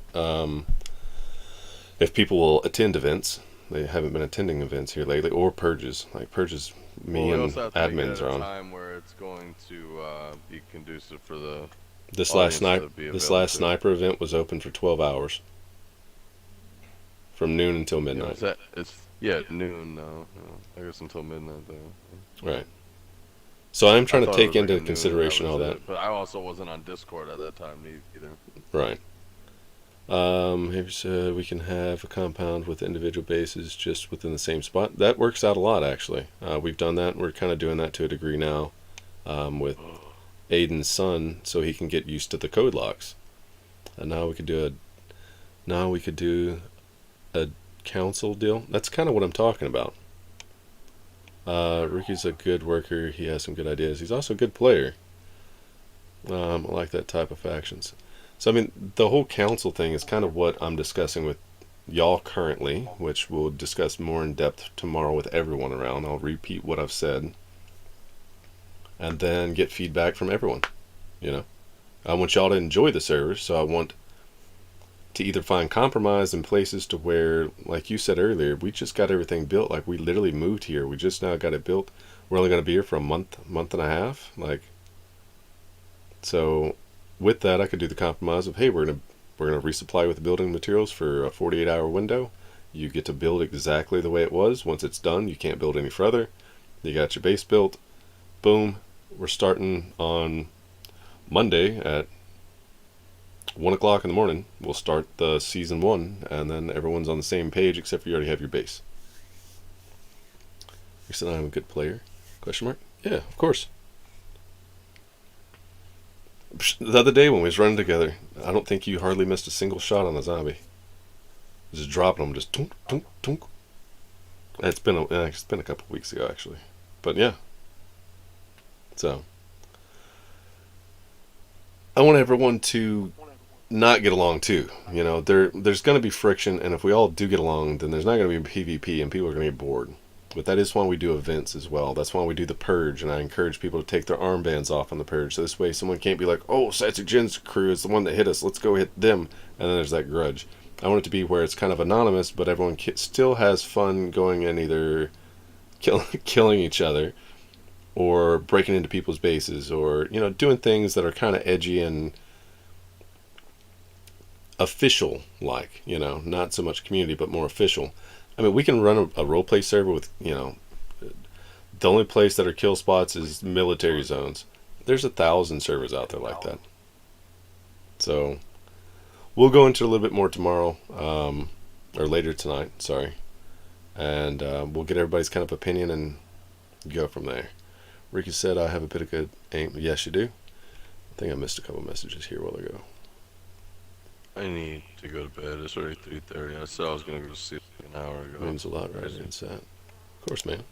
If people will attend events, They haven't been attending events here lately, or purges. Like purges, me Well, we and also have to make it admins at are a on. time where it's going to be conducive for the This audience to be this available last to. sniper event was open for 12 hours, from noon until You know, midnight. is that it's noon now. I guess until midnight though. Right. So I'm I trying to thought it take was like into a noon, consideration all was that. it. But I also wasn't on Discord at that time either. Right. Here's we can have a compound with individual bases just within the same spot. That works out a lot, actually. We've done that. We're kind of doing that to a degree now, with Aiden's son, so he can get used to the code locks. And now we could do a council deal. That's kind of what I'm talking about. Ricky's a good worker. He has some good ideas. He's also a good player. I like that type of factions. So, I mean, the whole council thing is kind of what I'm discussing with y'all currently, which we'll discuss more in depth tomorrow with everyone around. I'll repeat what I've said and then get feedback from everyone. You know, I want y'all to enjoy the server, so I want to either find compromise in places to where, like you said earlier, we just got everything built. Like, we literally moved here. We just now got it built. We're only going to be here for a month and a half. Like, so with that, I could do the compromise of, hey, we're gonna resupply with the building materials for a 48-hour window. You get to build exactly the way it was. Once it's done, you can't build any further. You got your base built. Boom. We're starting on Monday at 1 o'clock in the morning. We'll start the season 1, and then everyone's on the same page except for you already have your base. You said I'm a good player? Question mark? Yeah, of course. The other day when we was running together, I don't think you hardly missed a single shot on the zombie. Just dropping them, just tunk, tunk, tunk. It's been a couple weeks ago, actually. But yeah. So, I want everyone to not get along too. You know, there's going to be friction, and if we all do get along, then there's not going to be PvP, and people are going to get bored. But that is why we do events as well. That's why we do the purge, and I encourage people to take their armbands off on the purge. So this way someone can't be like, oh, Satsugen's crew is the one that hit us. Let's go hit them. And then there's that grudge. I want it to be where it's kind of anonymous, but everyone still has fun going and either killing each other or breaking into people's bases or, you know, doing things that are kind of edgy and official-like, you know, not so much community, but more official. I mean, we can run a roleplay server with, you know, the only place that are kill spots is military zones. There's 1,000 servers out there like that. So, we'll go into a little bit more tomorrow, or later tonight, sorry. And we'll get everybody's kind of opinion and go from there. Ricky said, I have a bit of good aim. Yes, you do. I think I missed a couple messages here a while ago. I need to go to bed. It's already 3:30. I said I was gonna go to sleep an hour ago. Means a lot, right? It's that. Of course, man.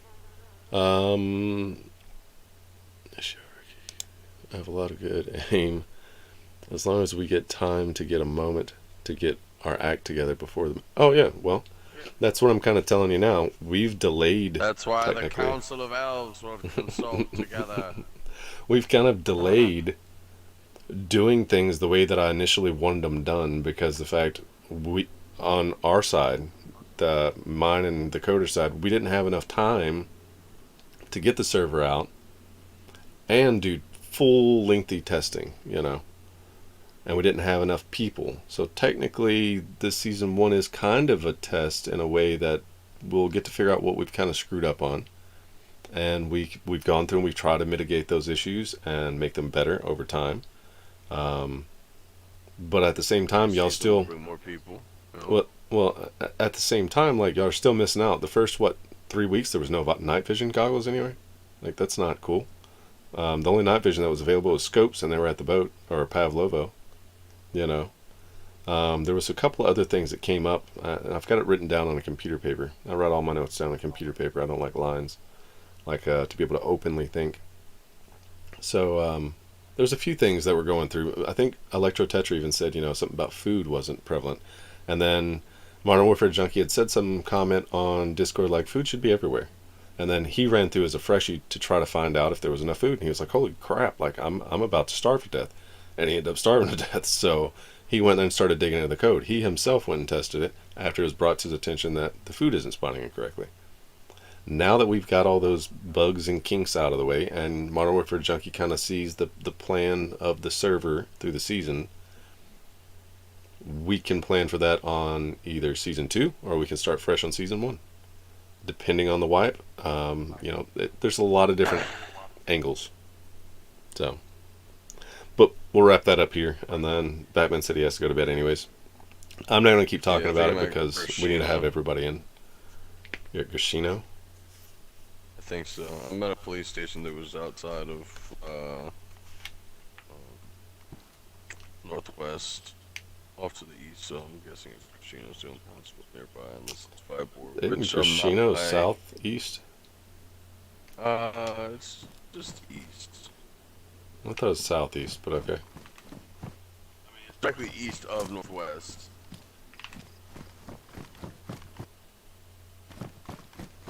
Sure, Ricky. I have a lot of good aim. As long as we get time to get a moment to get our act together before the... Oh, yeah, well, that's what I'm kind of telling you now. We've delayed... That's why the technically. Council of Elves will consult together. We've kind of delayed doing things the way that I initially wanted them done because the fact we, on our side, mine and the coder side, we didn't have enough time to get the server out and do full lengthy testing, you know. And we didn't have enough people. So technically, this season 1 is kind of a test in a way that we'll get to figure out what we've kind of screwed up on. And we've gone through and we've tried to mitigate those issues and make them better over time. But at the same time, y'all still... Bring more people. You know? Well, at the same time, like, y'all are still missing out. The first, 3 weeks, there was no night vision goggles anyway. Like, that's not cool. The only night vision that was available was scopes, and they were at the boat, or Pavlovo. You know, there was a couple of other things that came up. I've got it written down on a computer paper. I write all my notes down on a computer paper. I don't like lines. Like, to be able to openly think. So, there's a few things that we're going through. I think Electro Tetra even said, you know, something about food wasn't prevalent. And then Modern Warfare Junkie had said some comment on Discord like, food should be everywhere. And then he ran through as a freshie to try to find out if there was enough food. And he was like, holy crap, like, I'm about to starve to death. And he ended up starving to death. So He went and started digging into the code. He himself went and tested it after it was brought to his attention that the food isn't spawning incorrectly. Now that we've got all those bugs and kinks out of the way, and Modern Warfare Junkie kind of sees the plan of the server through the season, we can plan for that on either Season 2 or we can start fresh on Season 1. Depending on the wipe, there's a lot of different angles. So, but we'll wrap that up here, and then Batman said he has to go to bed anyways. I'm not going to keep talking about it because we need to have everybody in. You're at Gashino? I think so. I'm at a police station that was outside of Northwest, off to the east, so I'm guessing Gashino's the only hospital nearby, unless it's Five-Board. Isn't Gashino southeast? It's just east. I thought it was southeast, but okay. It's directly east of Northwest.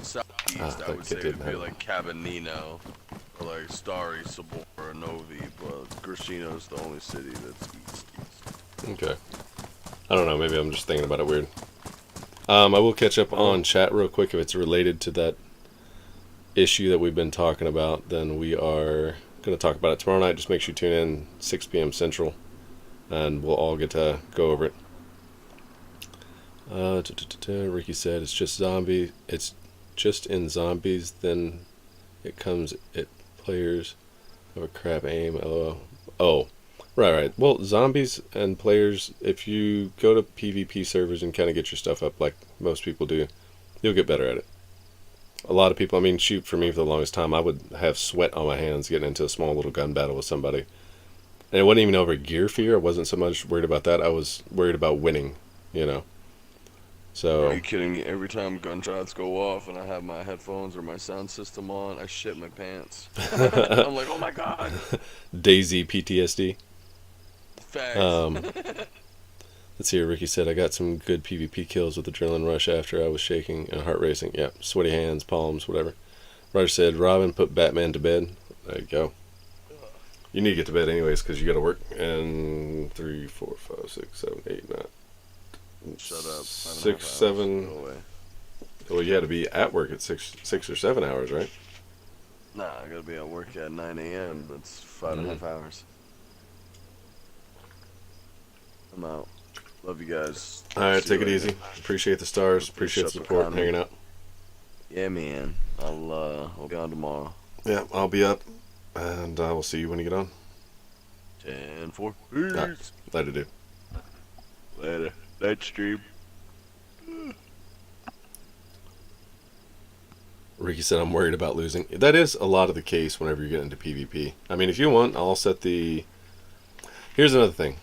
Southeast, I would say, would be like Cabanino, or like Starry, Sabor, Novi, but Grishino's the only city that's east. Okay. I don't know, maybe I'm just thinking about it weird. I will catch up on chat real quick. If it's related to that issue that we've been talking about, then we are going to talk about it tomorrow night. Just make sure you tune in 6 p.m. Central, and we'll all get to go over it. Ricky said it's just zombie. It's just in zombies, then it comes at players have a crap aim. LOL. Oh, right. Well, zombies and players, if you go to PvP servers and kind of get your stuff up like most people do, you'll get better at it. A lot of people, shoot, for me for the longest time, I would have sweat on my hands getting into a small little gun battle with somebody. And it wasn't even over gear fear. I wasn't so much worried about that. I was worried about winning, So, are you kidding me? Every time gunshots go off and I have my headphones or my sound system on, I shit my pants. I'm like, oh my god. Daisy PTSD. Facts. Let's see. Ricky said I got some good PvP kills with adrenaline rush after I was shaking and heart racing. Yeah, sweaty hands, palms, whatever. Roger said Robin put Batman to bed. There you go. You need to get to bed anyways because you got to work. And 3, 4, 5, 6, 7, 8, 9. Shut up. 6, 7. Well, you had to be at work at 6 or 7 hours, right? Nah, I gotta be at work at 9 a.m. That's 5.5 hours. I'm out. Love you guys. Alright, take it easy. Appreciate the stars. Appreciate the support and hanging out. Yeah, man. I'll be on tomorrow. Yeah, I'll be up. And we'll see you when you get on. 10-4. Peace. Right. Later, dude. Later. Night stream. Ricky said I'm worried about losing. That is a lot of the case whenever you get into PvP. If you want, I'll set the... Here's another thing.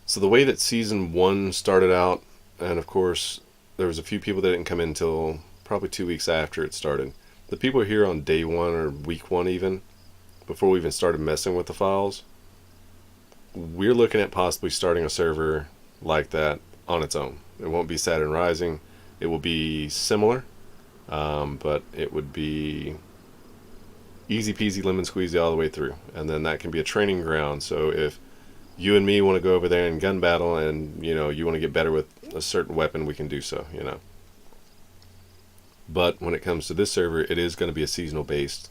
So the way that Season 1 started out, and of course, there was a few people that didn't come in until probably 2 weeks after it started. The people here on day 1 or week 1 even, before we even started messing with the files, we're looking at possibly starting a server like that on its own. It won't be Saturn Rising. It will be similar, but it would be easy peasy lemon squeezy all the way through. And then that can be a training ground. So if you and me want to go over there and gun battle and, you want to get better with a certain weapon, we can do so, But when it comes to this server, it is going to be a seasonal based.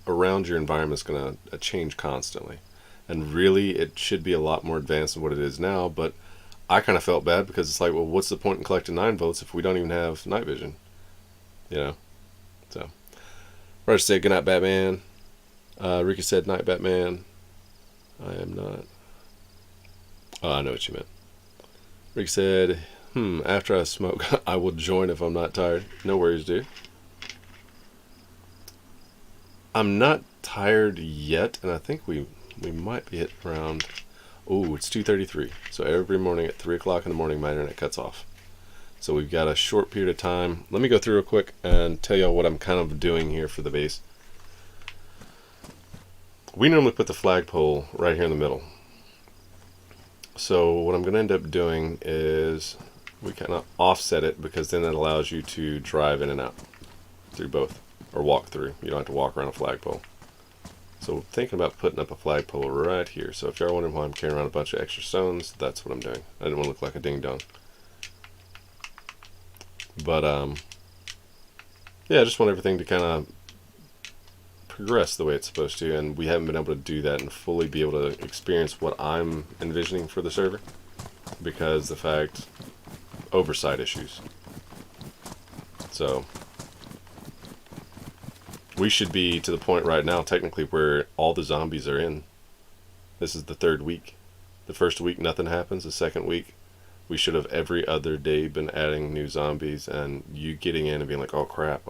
Around your environment is going to change constantly. And really, it should be a lot more advanced than what it is now, but I kind of felt bad because it's like, well, what's the point in collecting 9 votes if we don't even have night vision? So. Roger said, good night, Batman. Ricky said, night, Batman. I am not. Oh, I know what you meant. Ricky said, after I smoke, I will join if I'm not tired. No worries, dude. I'm not tired yet, and I think we might be at around... Oh, it's 2:33. So every morning at 3 o'clock in the morning, my internet cuts off. So we've got a short period of time. Let me go through real quick and tell y'all what I'm kind of doing here for the base. We normally put the flagpole right here in the middle. So what I'm going to end up doing is we kind of offset it because then that allows you to drive in and out through both, or walk through. You don't have to walk around a flagpole. So thinking about putting up a flagpole right here. So if you're wondering why I'm carrying around a bunch of extra stones, that's what I'm doing. I didn't want to look like a ding dong. But yeah, I just want everything to kind of progress the way it's supposed to, and we haven't been able to do that and fully be able to experience what I'm envisioning for the server because the fact oversight issues. So we should be to the point right now technically where all the zombies are in. This is the 3rd week. The first week nothing happens. The second week we should have every other day been adding new zombies and you getting in and being like, oh crap.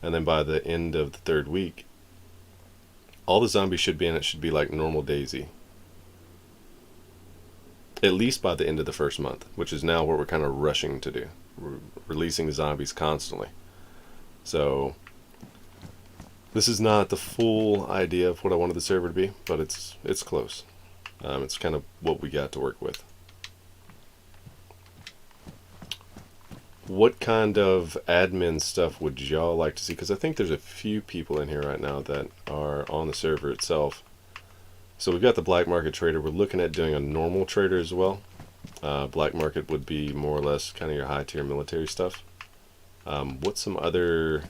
And then by the end of the 3rd week, all the zombies should be in it should be like normal Daisy. At least by the end of the 1st month, which is now what we're kind of rushing to do. We're releasing zombies constantly. So this is not the full idea of what I wanted the server to be, but it's close. It's kind of what we got to work with. What kind of admin stuff would y'all like to see? Because I think there's a few people in here right now that are on the server itself. So we've got the black market trader. We're looking at doing a normal trader as well. Black market would be more or less kind of your high tier military stuff. What's some other...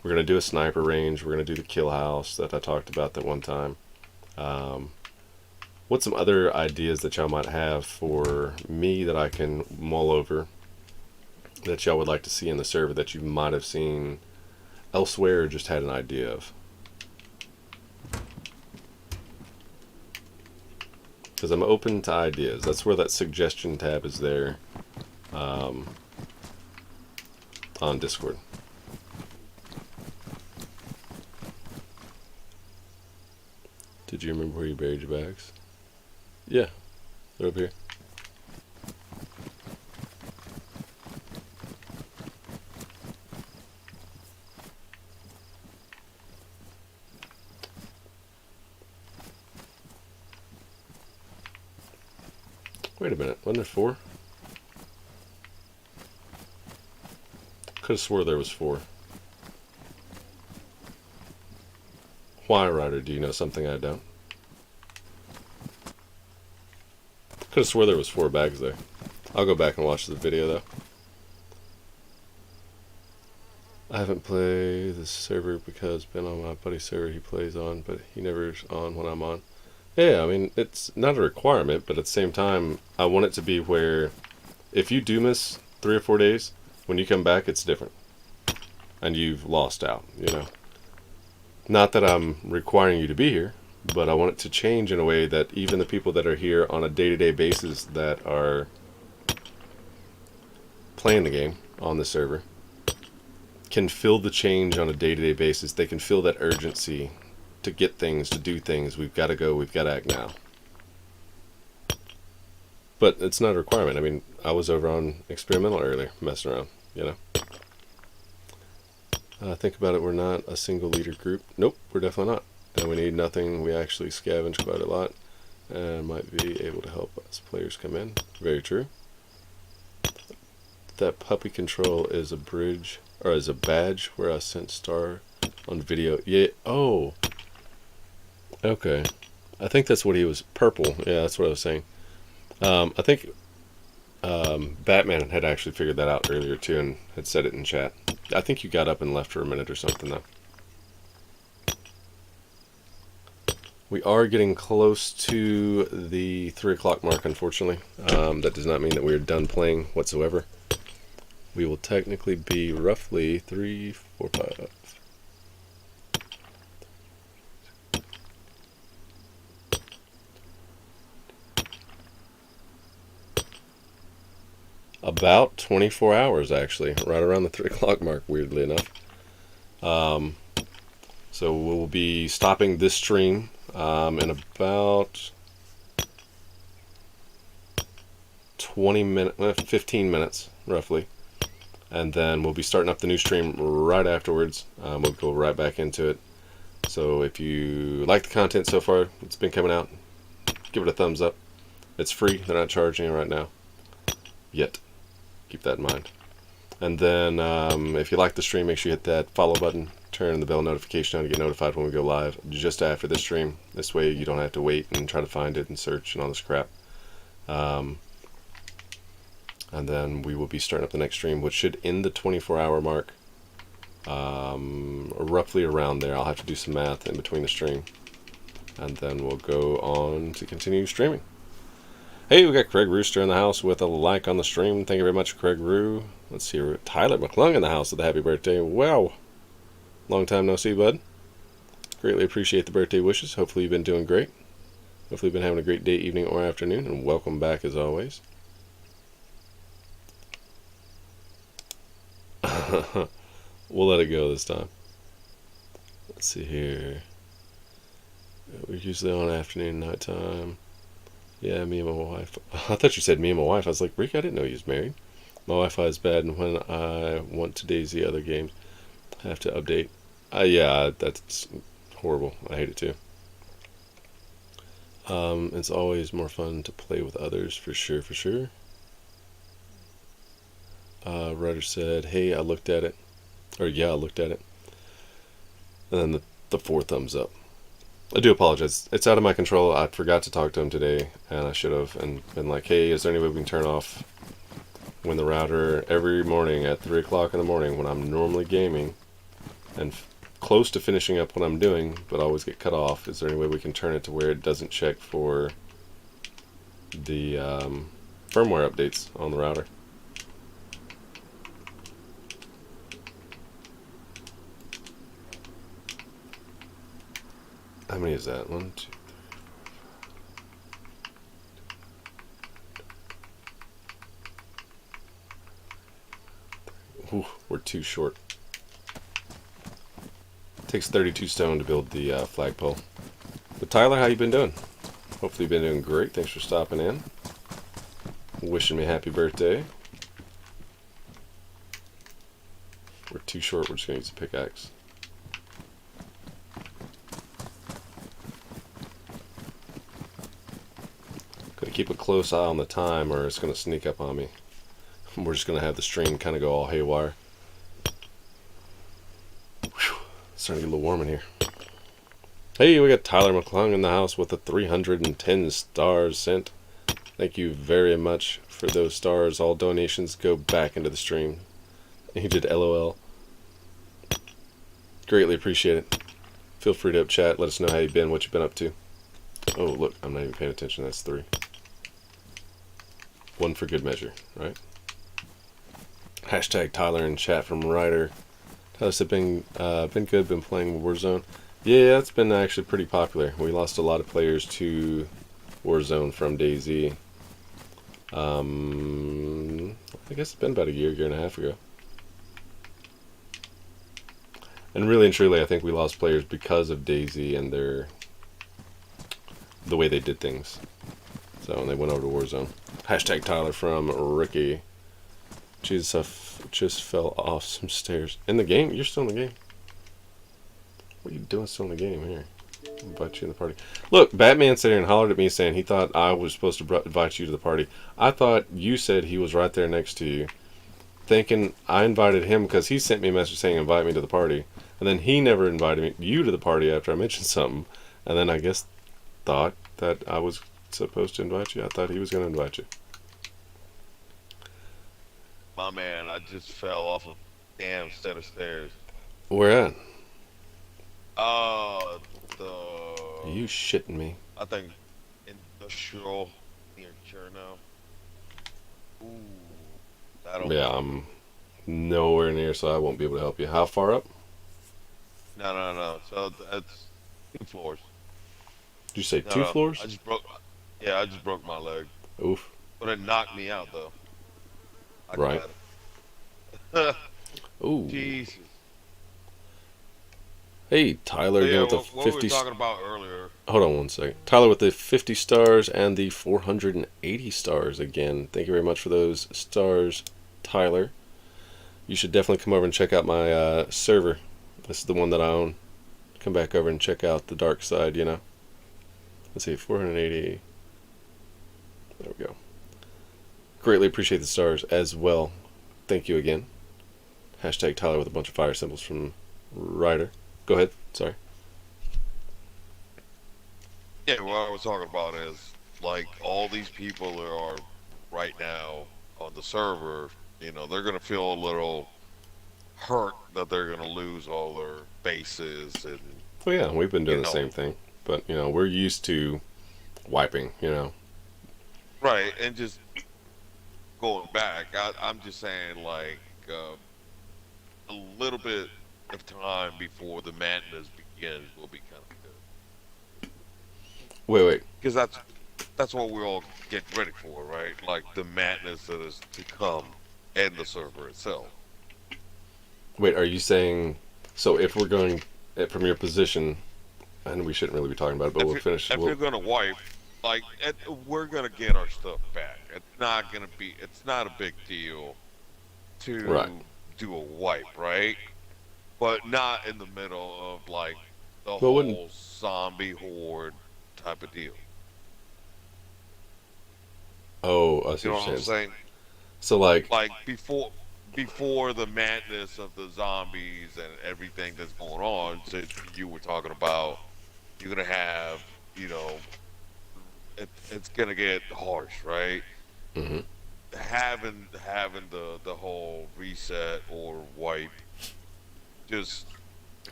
We're going to do a sniper range. We're going to do the kill house that I talked about that one time. What's some other ideas that y'all might have for me that I can mull over that y'all would like to see in the server that you might have seen elsewhere or just had an idea of? Because I'm open to ideas. That's where that suggestion tab is there on Discord. Did you remember where you buried your bags? Yeah, they're over here. Wait a minute, wasn't there 4? Could have swore there was 4. Why, Ryder, do you know something I don't? Could have swore there was 4 bags there. I'll go back and watch the video though. I haven't played this server because been on my buddy's server he plays on, but he never's on when I'm on. Yeah, I mean, it's not a requirement, but at the same time, I want it to be where if you do miss 3 or 4 days, when you come back, it's different. And you've lost out, you know. Not that I'm requiring you to be here, but I want it to change in a way that even the people that are here on a day-to-day basis that are playing the game on the server can feel the change on a day-to-day basis. They can feel that urgency to get things, to do things. We've got to go, we've got to act now. But it's not a requirement. I mean, I was over on Experimental earlier, messing around, you know. Think about it, we're not a single leader group. Nope, we're definitely not. And we need nothing. We actually scavenge quite a lot and might be able to help us players come in. Very true. That puppy control is a bridge, or is a badge where I sent Star on video. Yeah, oh. Okay. I think that's what he was. Purple. Yeah, that's what I was saying. I think Batman had actually figured that out earlier too and had said it in chat. I think you got up and left for a minute or something though. We are getting close to the 3 o'clock mark, unfortunately. That does not mean that we are done playing whatsoever. We will technically be roughly 3, 4, 5. About 24 hours, actually, right around the 3 o'clock mark, weirdly enough. So we'll be stopping this stream in about 15 minutes, roughly. And then we'll be starting up the new stream right afterwards. We'll go right back into it. So if you like the content so far, it's been coming out, give it a thumbs up. It's free. They're not charging you right now. Yet. Keep that in mind. And then if you like the stream, make sure you hit that follow button. turn the bell notification on to get notified when we go live just after the stream. This way you don't have to wait and try to find it and search and all this crap. And then we will be starting up the next stream, which should end the 24-hour mark. Roughly around there. I'll have to do some math in between the stream. And then we'll go on to continue streaming. Hey, we got Craig Rooster in the house with a like on the stream. Thank you very much, Craig Roo. Let's see, Tyler McClung in the house with a happy birthday. Wow. Long time no see, bud. Greatly appreciate the birthday wishes. Hopefully you've been doing great. Hopefully you've been having a great day, evening, or afternoon. And welcome back as always. We'll let it go this time. Let's see here. We're usually on afternoon, nighttime. Yeah, me and my wife. I thought you said me and my wife. I was like, Rick, I didn't know you was married. My Wi-Fi is bad, and when I want to daisy other games, I have to update. Yeah, that's horrible. I hate it too. It's always more fun to play with others, for sure, for sure. Ryder said, hey, I looked at it. Or, yeah, I looked at it. And then the 4 thumbs up. I do apologize. It's out of my control. I forgot to talk to him today, and I should have, and been like, hey, is there any way we can turn off when the router every morning at 3 o'clock in the morning when I'm normally gaming and close to finishing up what I'm doing, but I always get cut off. Is there any way we can turn it to where it doesn't check for the firmware updates on the router? How many is that? 1, 2, 3. Ooh, we're too short. Takes 32 stone to build the flagpole. But Tyler, how you been doing? Hopefully you've been doing great. Thanks for stopping in. Wishing me a happy birthday. We're too short. We're just going to use a pickaxe. Gotta keep a close eye on the time or it's going to sneak up on me. We're just going to have the stream kind of go all haywire. Whew. It's starting to get a little warm in here. Hey, we got Tyler McClung in the house with the 310 stars sent. Thank you very much for those stars. All donations go back into the stream. He did LOL. Greatly appreciate it. Feel free to chat. Let us know how you've been, what you've been up to. Oh, look, I'm not even paying attention. That's 3. 1 for good measure, right? Hashtag Tyler in chat from Ryder. Tyler said, been good, been playing Warzone. Yeah, it's been actually pretty popular. We lost a lot of players to Warzone from DayZ. I guess it's been about a year and a half ago. And really and truly, I think we lost players because of DayZ and the way they did things. So when they went over to Warzone. Hashtag Tyler from Ricky. Jesus, I just fell off some stairs. In the game? You're still in the game. What are you doing still in the game here? I'll invite you in the party. Look, Batman sat here and hollered at me saying he thought I was supposed to invite you to the party. I thought you said he was right there next to you. Thinking I invited him because he sent me a message saying invite me to the party. And then he never invited you to the party after I mentioned something. And then I guess thought that I was supposed to invite you. I thought he was going to invite you. My man, I just fell off a damn set of stairs. Where at? Are you shitting me? I think industrial near Cherno. Ooh, that'll. Yeah, I'm nowhere near, so I won't be able to help you. How far up? No. So that's 2 floors. Did you say 2 floors? I just broke my leg. Oof. But it knocked me out though. Right. Ooh. Jesus. Hey, Tyler, Yeah, with the what 50. we were talking about earlier. Hold on one second. Tyler with the 50 stars and the 480 stars again. Thank you very much for those stars, Tyler. You should definitely come over and check out my server. This is the one that I own. Come back over and check out the dark side, you know. Let's see, 480. There we go. Greatly appreciate the stars as well. Thank you again. Hashtag Tyler with a bunch of fire symbols from Ryder, go ahead. Sorry. Yeah, what I was talking about is like all these people that are right now on the server. They're gonna feel a little hurt that they're gonna lose all their bases and Well, yeah, we've been you doing the same know, thing, but we're used to wiping. right, and just going back. I'm just saying like a little bit of time before the madness begins will be kind of good Wait. because that's what we're all getting ready for, right? Like the madness that is to come and the server itself. Wait, are you saying, so if we're going from your position, and we shouldn't really be talking about it, but If we'll you're, finish. if you're gonna wipe, like we're gonna get our stuff back. It's not a big deal Right. to do a wipe, right? But not in the middle of like the Well, wouldn't. whole zombie horde type of deal. Oh, I see You know what what you're I'm saying. saying? So, like, Like before the madness of the zombies and everything that's going on. So you were talking about you're gonna have, you know, it's gonna get harsh, right? hmm Having the whole reset or wipe, just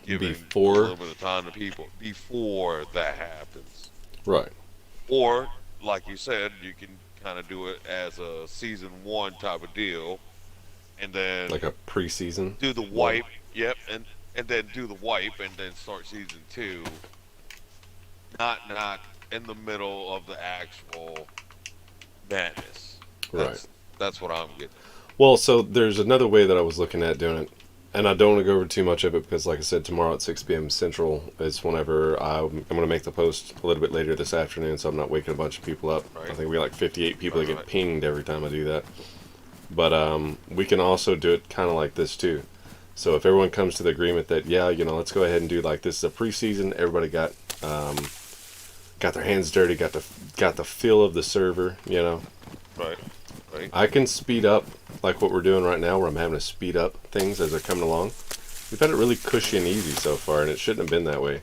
giving a before. little bit of time to people before that happens. Right. Or, like you said, you can kind of do it as a season one type of deal, and then Like a preseason do the one. wipe. Yep, and then do the wipe, and then start season two. Not in the middle of the actual madness. Right. That's what I'm getting. Well, so there's another way that I was looking at doing it, and I don't want to go over too much of it because, like I said, tomorrow at 6 p.m. Central is whenever I'm going to make the post a little bit later this afternoon, so I'm not waking a bunch of people up. Right. I think we got like 58 people that Right, get right. pinged every time I do that. But we can also do it kind of like this too. So if everyone comes to the agreement that let's go ahead and do like this is a preseason, everybody got their hands dirty, got the feel of the server. Right. Right. I can speed up like what we're doing right now, where I'm having to speed up things as they're coming along. We've had it really cushy and easy so far, and it shouldn't have been that way.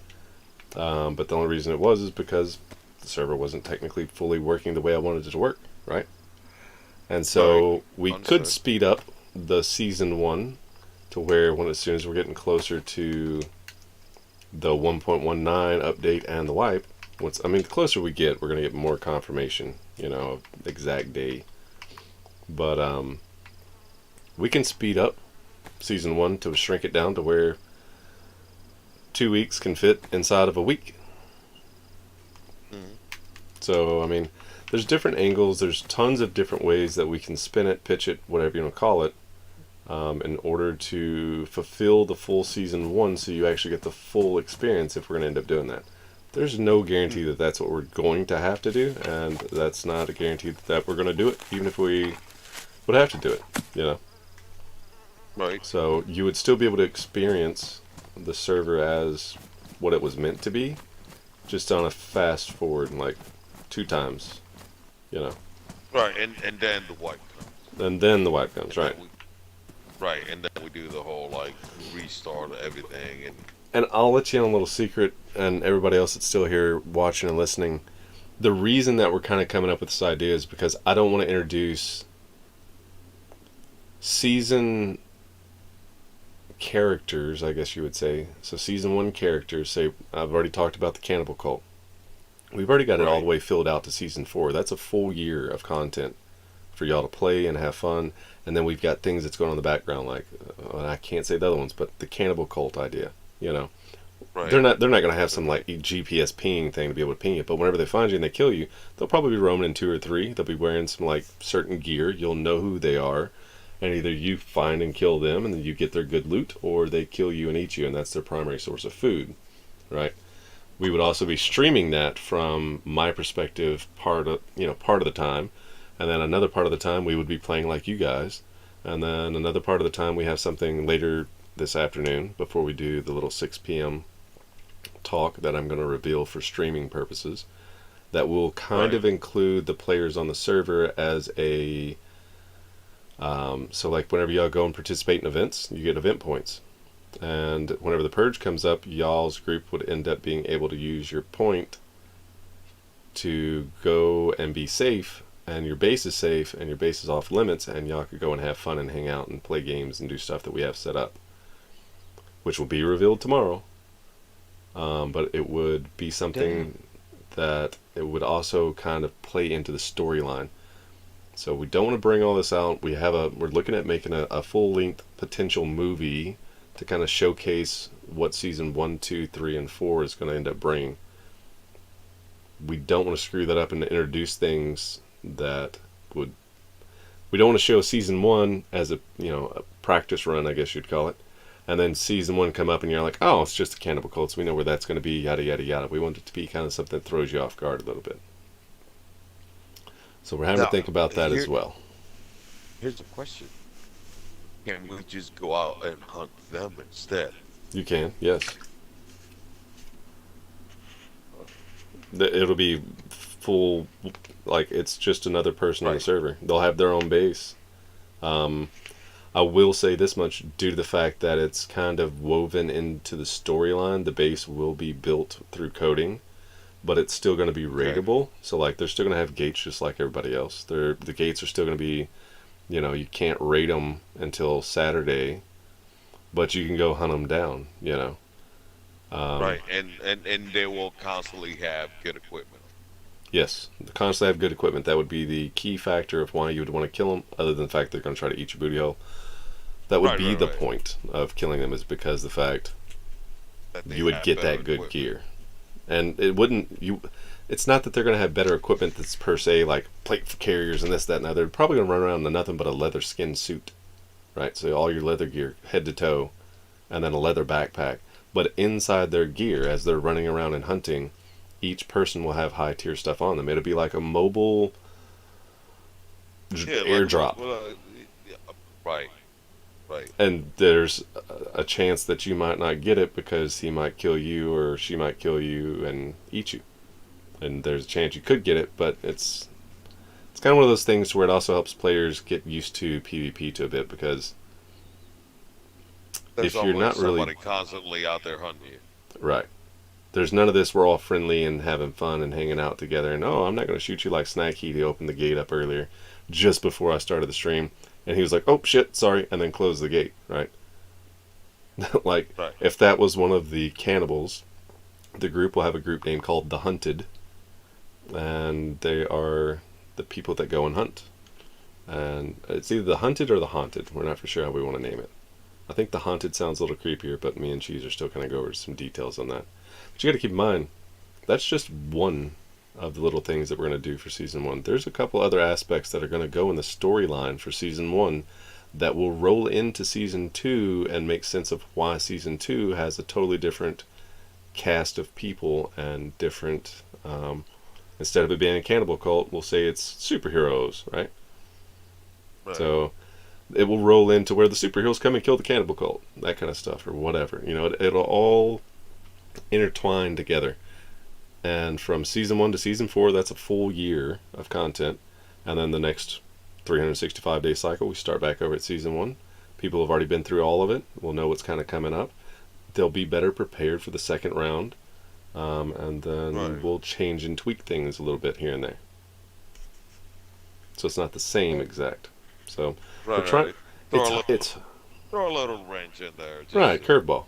But the only reason it was is because the server wasn't technically fully working the way I wanted it to work, right? And so Right. we Understood. could speed up the season one to where as soon as we're getting closer to the 1.19 update and the wipe, the closer we get, we're gonna get more confirmation, of the exact day. But we can speed up season one to shrink it down to where 2 weeks can fit inside of a week. Mhm. So there's different angles. There's tons of different ways that we can spin it, pitch it, whatever you want to call it, in order to fulfill the full season one, so you actually get the full experience. If we're going to end up doing that, there's no guarantee that that's what we're going to have to do, and that's not a guarantee that we're going to do it, even if we would have to do it. Right. So you would still be able to experience the server as what it was meant to be, just on a fast forward, like 2 times. Right. And then the wipe comes. And then the wipe comes, right? Right. And then we do the whole like restart of everything and And I'll let you in a little secret, and everybody else that's still here watching and listening. The reason that we're kind of coming up with this idea is because I don't want to introduce season characters, I guess you would say. So season one characters, say I've already talked about the cannibal cult. We've already got it all Right. the way filled out to season 4. That's a full year of content for y'all to play and have fun. And then we've got things that's going on in the background, like and I can't say the other ones, but the cannibal cult idea. right. They're not going to have some like GPS pinging thing to be able to ping it, but whenever they find you and they kill you, they'll probably be roaming in 2 or 3. They'll be wearing some like certain gear. You'll know who they are, and either you find and kill them, and then you get their good loot, or they kill you and eat you, and that's their primary source of food, right? We would also be streaming that from my perspective part of the time, and then another part of the time we would be playing like you guys, and then another part of the time we have something later this afternoon before we do the little 6 p.m. talk that I'm going to reveal for streaming purposes, that will kind of include the players on the server as a so like whenever y'all go and participate in events, you get event points. And whenever the purge comes up, y'all's group would end up being able to use your point to go and be safe, and your base is safe, and your base is off limits, and y'all could go and have fun and hang out and play games and do stuff that we have set up, which will be revealed tomorrow. But it would be something that it would also kind of play into the storyline. So we don't want to bring all this out. We're looking at making a full-length potential movie to kind of showcase what season 1, 2, 3, and 4 is going to end up bringing. We don't want to screw that up and introduce things that would. We don't want to show season 1 as a practice run, I guess you'd call it, and then season 1 come up and you're like, oh, it's just a Cannibal Cults. We know where that's going to be. Yada yada yada. We want it to be kind of something that throws you off guard a little bit. So we're having to think about that as well. Here's a question: can we just go out and hunt them instead? You can, yes. It'll be full, like it's just another person on the server. They'll have their own base. I will say this much, due to the fact that it's kind of woven into the storyline, the base will be built through coding, but it's still going to be raidable. So like they're still going to have gates just like everybody else. The gates are still going to be, you can't raid them until Saturday, but you can go hunt them down, Right, and they will constantly have good equipment. Yes, constantly have good equipment. That would be the key factor of why you would want to kill them, other than the fact they're going to try to eat your booty hole. That would be the point of killing them, is because the fact that you would get that good gear. And it wouldn't, it's not that they're going to have better equipment that's per se like plate for carriers and this, that, and that. They're probably going to run around in nothing but a leather skin suit, right? So all your leather gear, head to toe, and then a leather backpack. But inside their gear, as they're running around and hunting, each person will have high tier stuff on them. It'll be like a mobile airdrop. Right. And there's a chance that you might not get it because he might kill you or she might kill you and eat you. And there's a chance you could get it, but it's kind of one of those things where it also helps players get used to PvP to a bit, because there's if you're not really somebody constantly out there hunting you. Right. There's none of this, we're all friendly and having fun and hanging out together, and I'm not going to shoot you like Snacky. He opened the gate up earlier just before I started the stream, and he was like, oh shit, sorry, and then closed the gate, right? If that was one of the cannibals, the group will have a group name called The Hunted, and they are the people that go and hunt. And it's either The Hunted or The Haunted. We're not for sure how we want to name it. I think The Haunted sounds a little creepier, but me and Cheese are still going to go over some details on that. But you got to keep in mind, that's just one of the little things that we're going to do for Season 1. There's a couple other aspects that are going to go in the storyline for Season 1 that will roll into Season 2 and make sense of why Season 2 has a totally different cast of people and different, instead of it being a cannibal cult, we'll say it's superheroes, right? So it will roll into where the superheroes come and kill the cannibal cult, that kind of stuff, or whatever. It'll all intertwine together. And from Season 1 to Season 4, that's a full year of content. And then the next 365-day cycle, we start back over at Season 1. People have already been through all of it. We'll know what's kind of coming up. They'll be better prepared for the second round. And then we'll change and tweak things a little bit here and there. So it's not the same exact. So we're trying. Throw a little wrench in there. Right, curveball.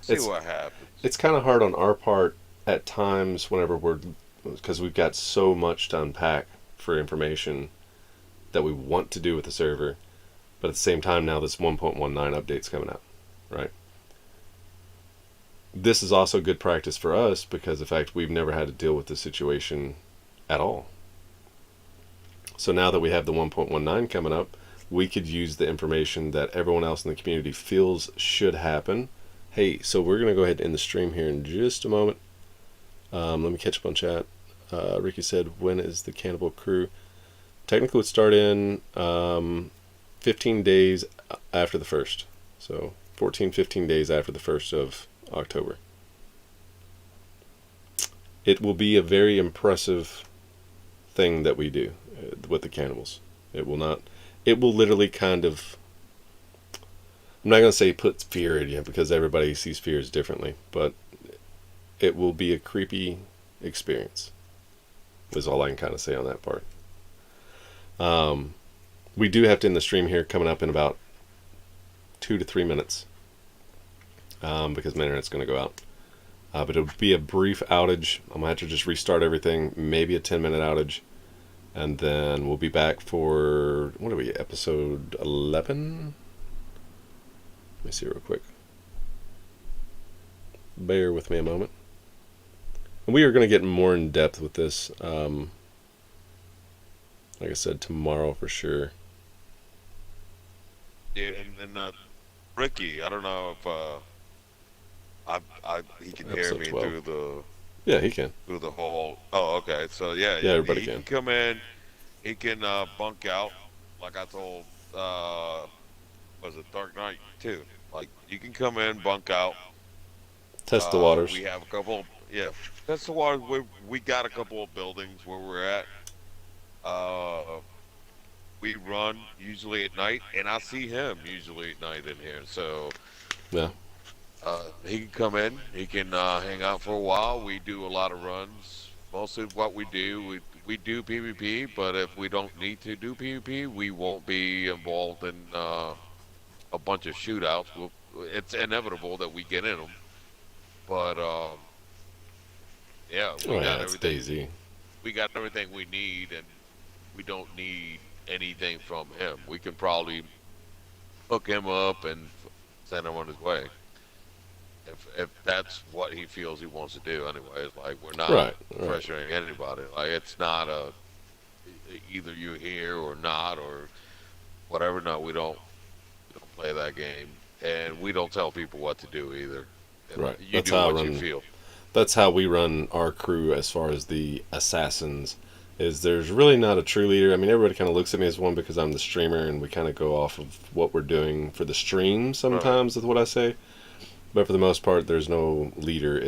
See what happens. It's kind of hard on our part at times whenever because we've got so much to unpack for information that we want to do with the server, but at the same time now this 1.19 update's coming out, right? This is also good practice for us because of the fact we've never had to deal with this situation at all. So now that we have the 1.19 coming up, we could use the information that everyone else in the community feels should happen. Hey, so we're going to go ahead and end the stream here in just a moment. Let me catch up on chat. Ricky said, when is the Cannibal Crew? Technically, it would start in 15 days after the 1st. So 15 days after the 1st of October. It will be a very impressive thing that we do with the cannibals. It will literally kind of, I'm not going to say puts fear in you because everybody sees fears differently, but it will be a creepy experience, is all I can kind of say on that part. We do have to end the stream here coming up in about 2 to 3 minutes because my internet's going to go out. But it'll be a brief outage. I'm going to have to just restart everything, maybe a 10-minute outage. And then we'll be back for, what are we, episode 11? Let me see real quick. Bear with me a moment. And we are going to get more in depth with this. Like I said, tomorrow for sure. Yeah, and Ricky, I don't know if he can hear Episode me 12. through the Yeah, he can. through the whole. Oh, okay. So yeah, Yeah, everybody he can. come in. He can bunk out, like I told. Was it Dark Knight too? Like you can come in, bunk out. Test the waters. We have a couple. Yeah, test the waters. We got a couple of buildings where we're at. We run usually at night, and I see him usually at night in here. So Yeah. he can come in. He can hang out for a while. We do a lot of runs. Most of what we do, we do PvP. But if we don't need to do PvP, we won't be involved in a bunch of shootouts. It's inevitable that we get in them. But yeah, we Oh, got yeah, it's everything. Daisy. We got everything we need, and we don't need anything from him. We can probably hook him up and send him on his way. If that's what he feels he wants to do, anyways. Like we're not Right. pressuring anybody. Like it's not a either you're here or not or whatever. No, we don't play that game, and we don't tell people what to do either. Right. You That's do how I what you run. feel. That's how we run our crew as far as the assassins. Is there's really not a true leader. I mean, everybody kind of looks at me as one because I'm the streamer, and we kind of go off of what we're doing for the stream sometimes with what I say. But for the most part, there's no leader.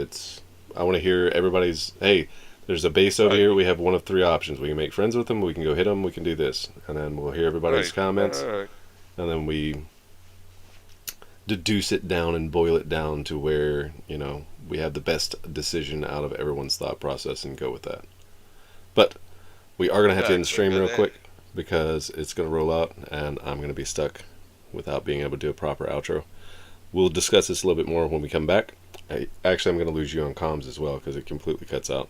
I want to hear everybody's, hey, there's a base over here. We have one of 3 options. We can make friends with them. We can go hit them. We can do this. And then we'll hear everybody's comments. Right. And then we deduce it down and boil it down to where, we have the best decision out of everyone's thought process and go with that. But we are going to have to end the stream real quick because it's going to roll out and I'm going to be stuck without being able to do a proper outro. We'll discuss this a little bit more when we come back. Actually, I'm going to lose you on comms as well because it completely cuts out.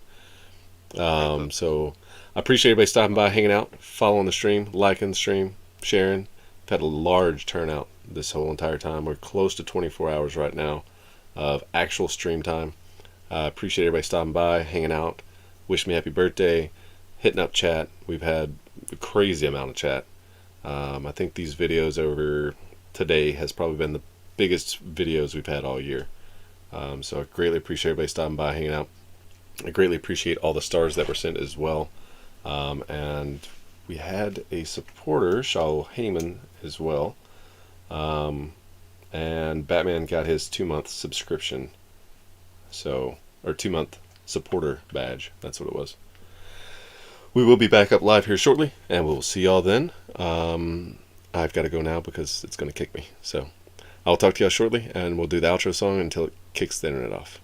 So I appreciate everybody stopping by, hanging out, following the stream, liking the stream, sharing. We've had a large turnout this whole entire time. We're close to 24 hours right now of actual stream time. I appreciate everybody stopping by, hanging out, wish me happy birthday, hitting up chat. We've had a crazy amount of chat. I think these videos over today has probably been the biggest videos we've had all year. So I greatly appreciate everybody stopping by, hanging out. I greatly appreciate all the stars that were sent as well. And we had a supporter, Shaul Heyman, as well. And Batman got his 2-month subscription. Or 2-month supporter badge. That's what it was. We will be back up live here shortly, and we'll see y'all then. I've got to go now because it's going to kick me. So I'll talk to y'all shortly, and we'll do the outro song until it kicks the internet off.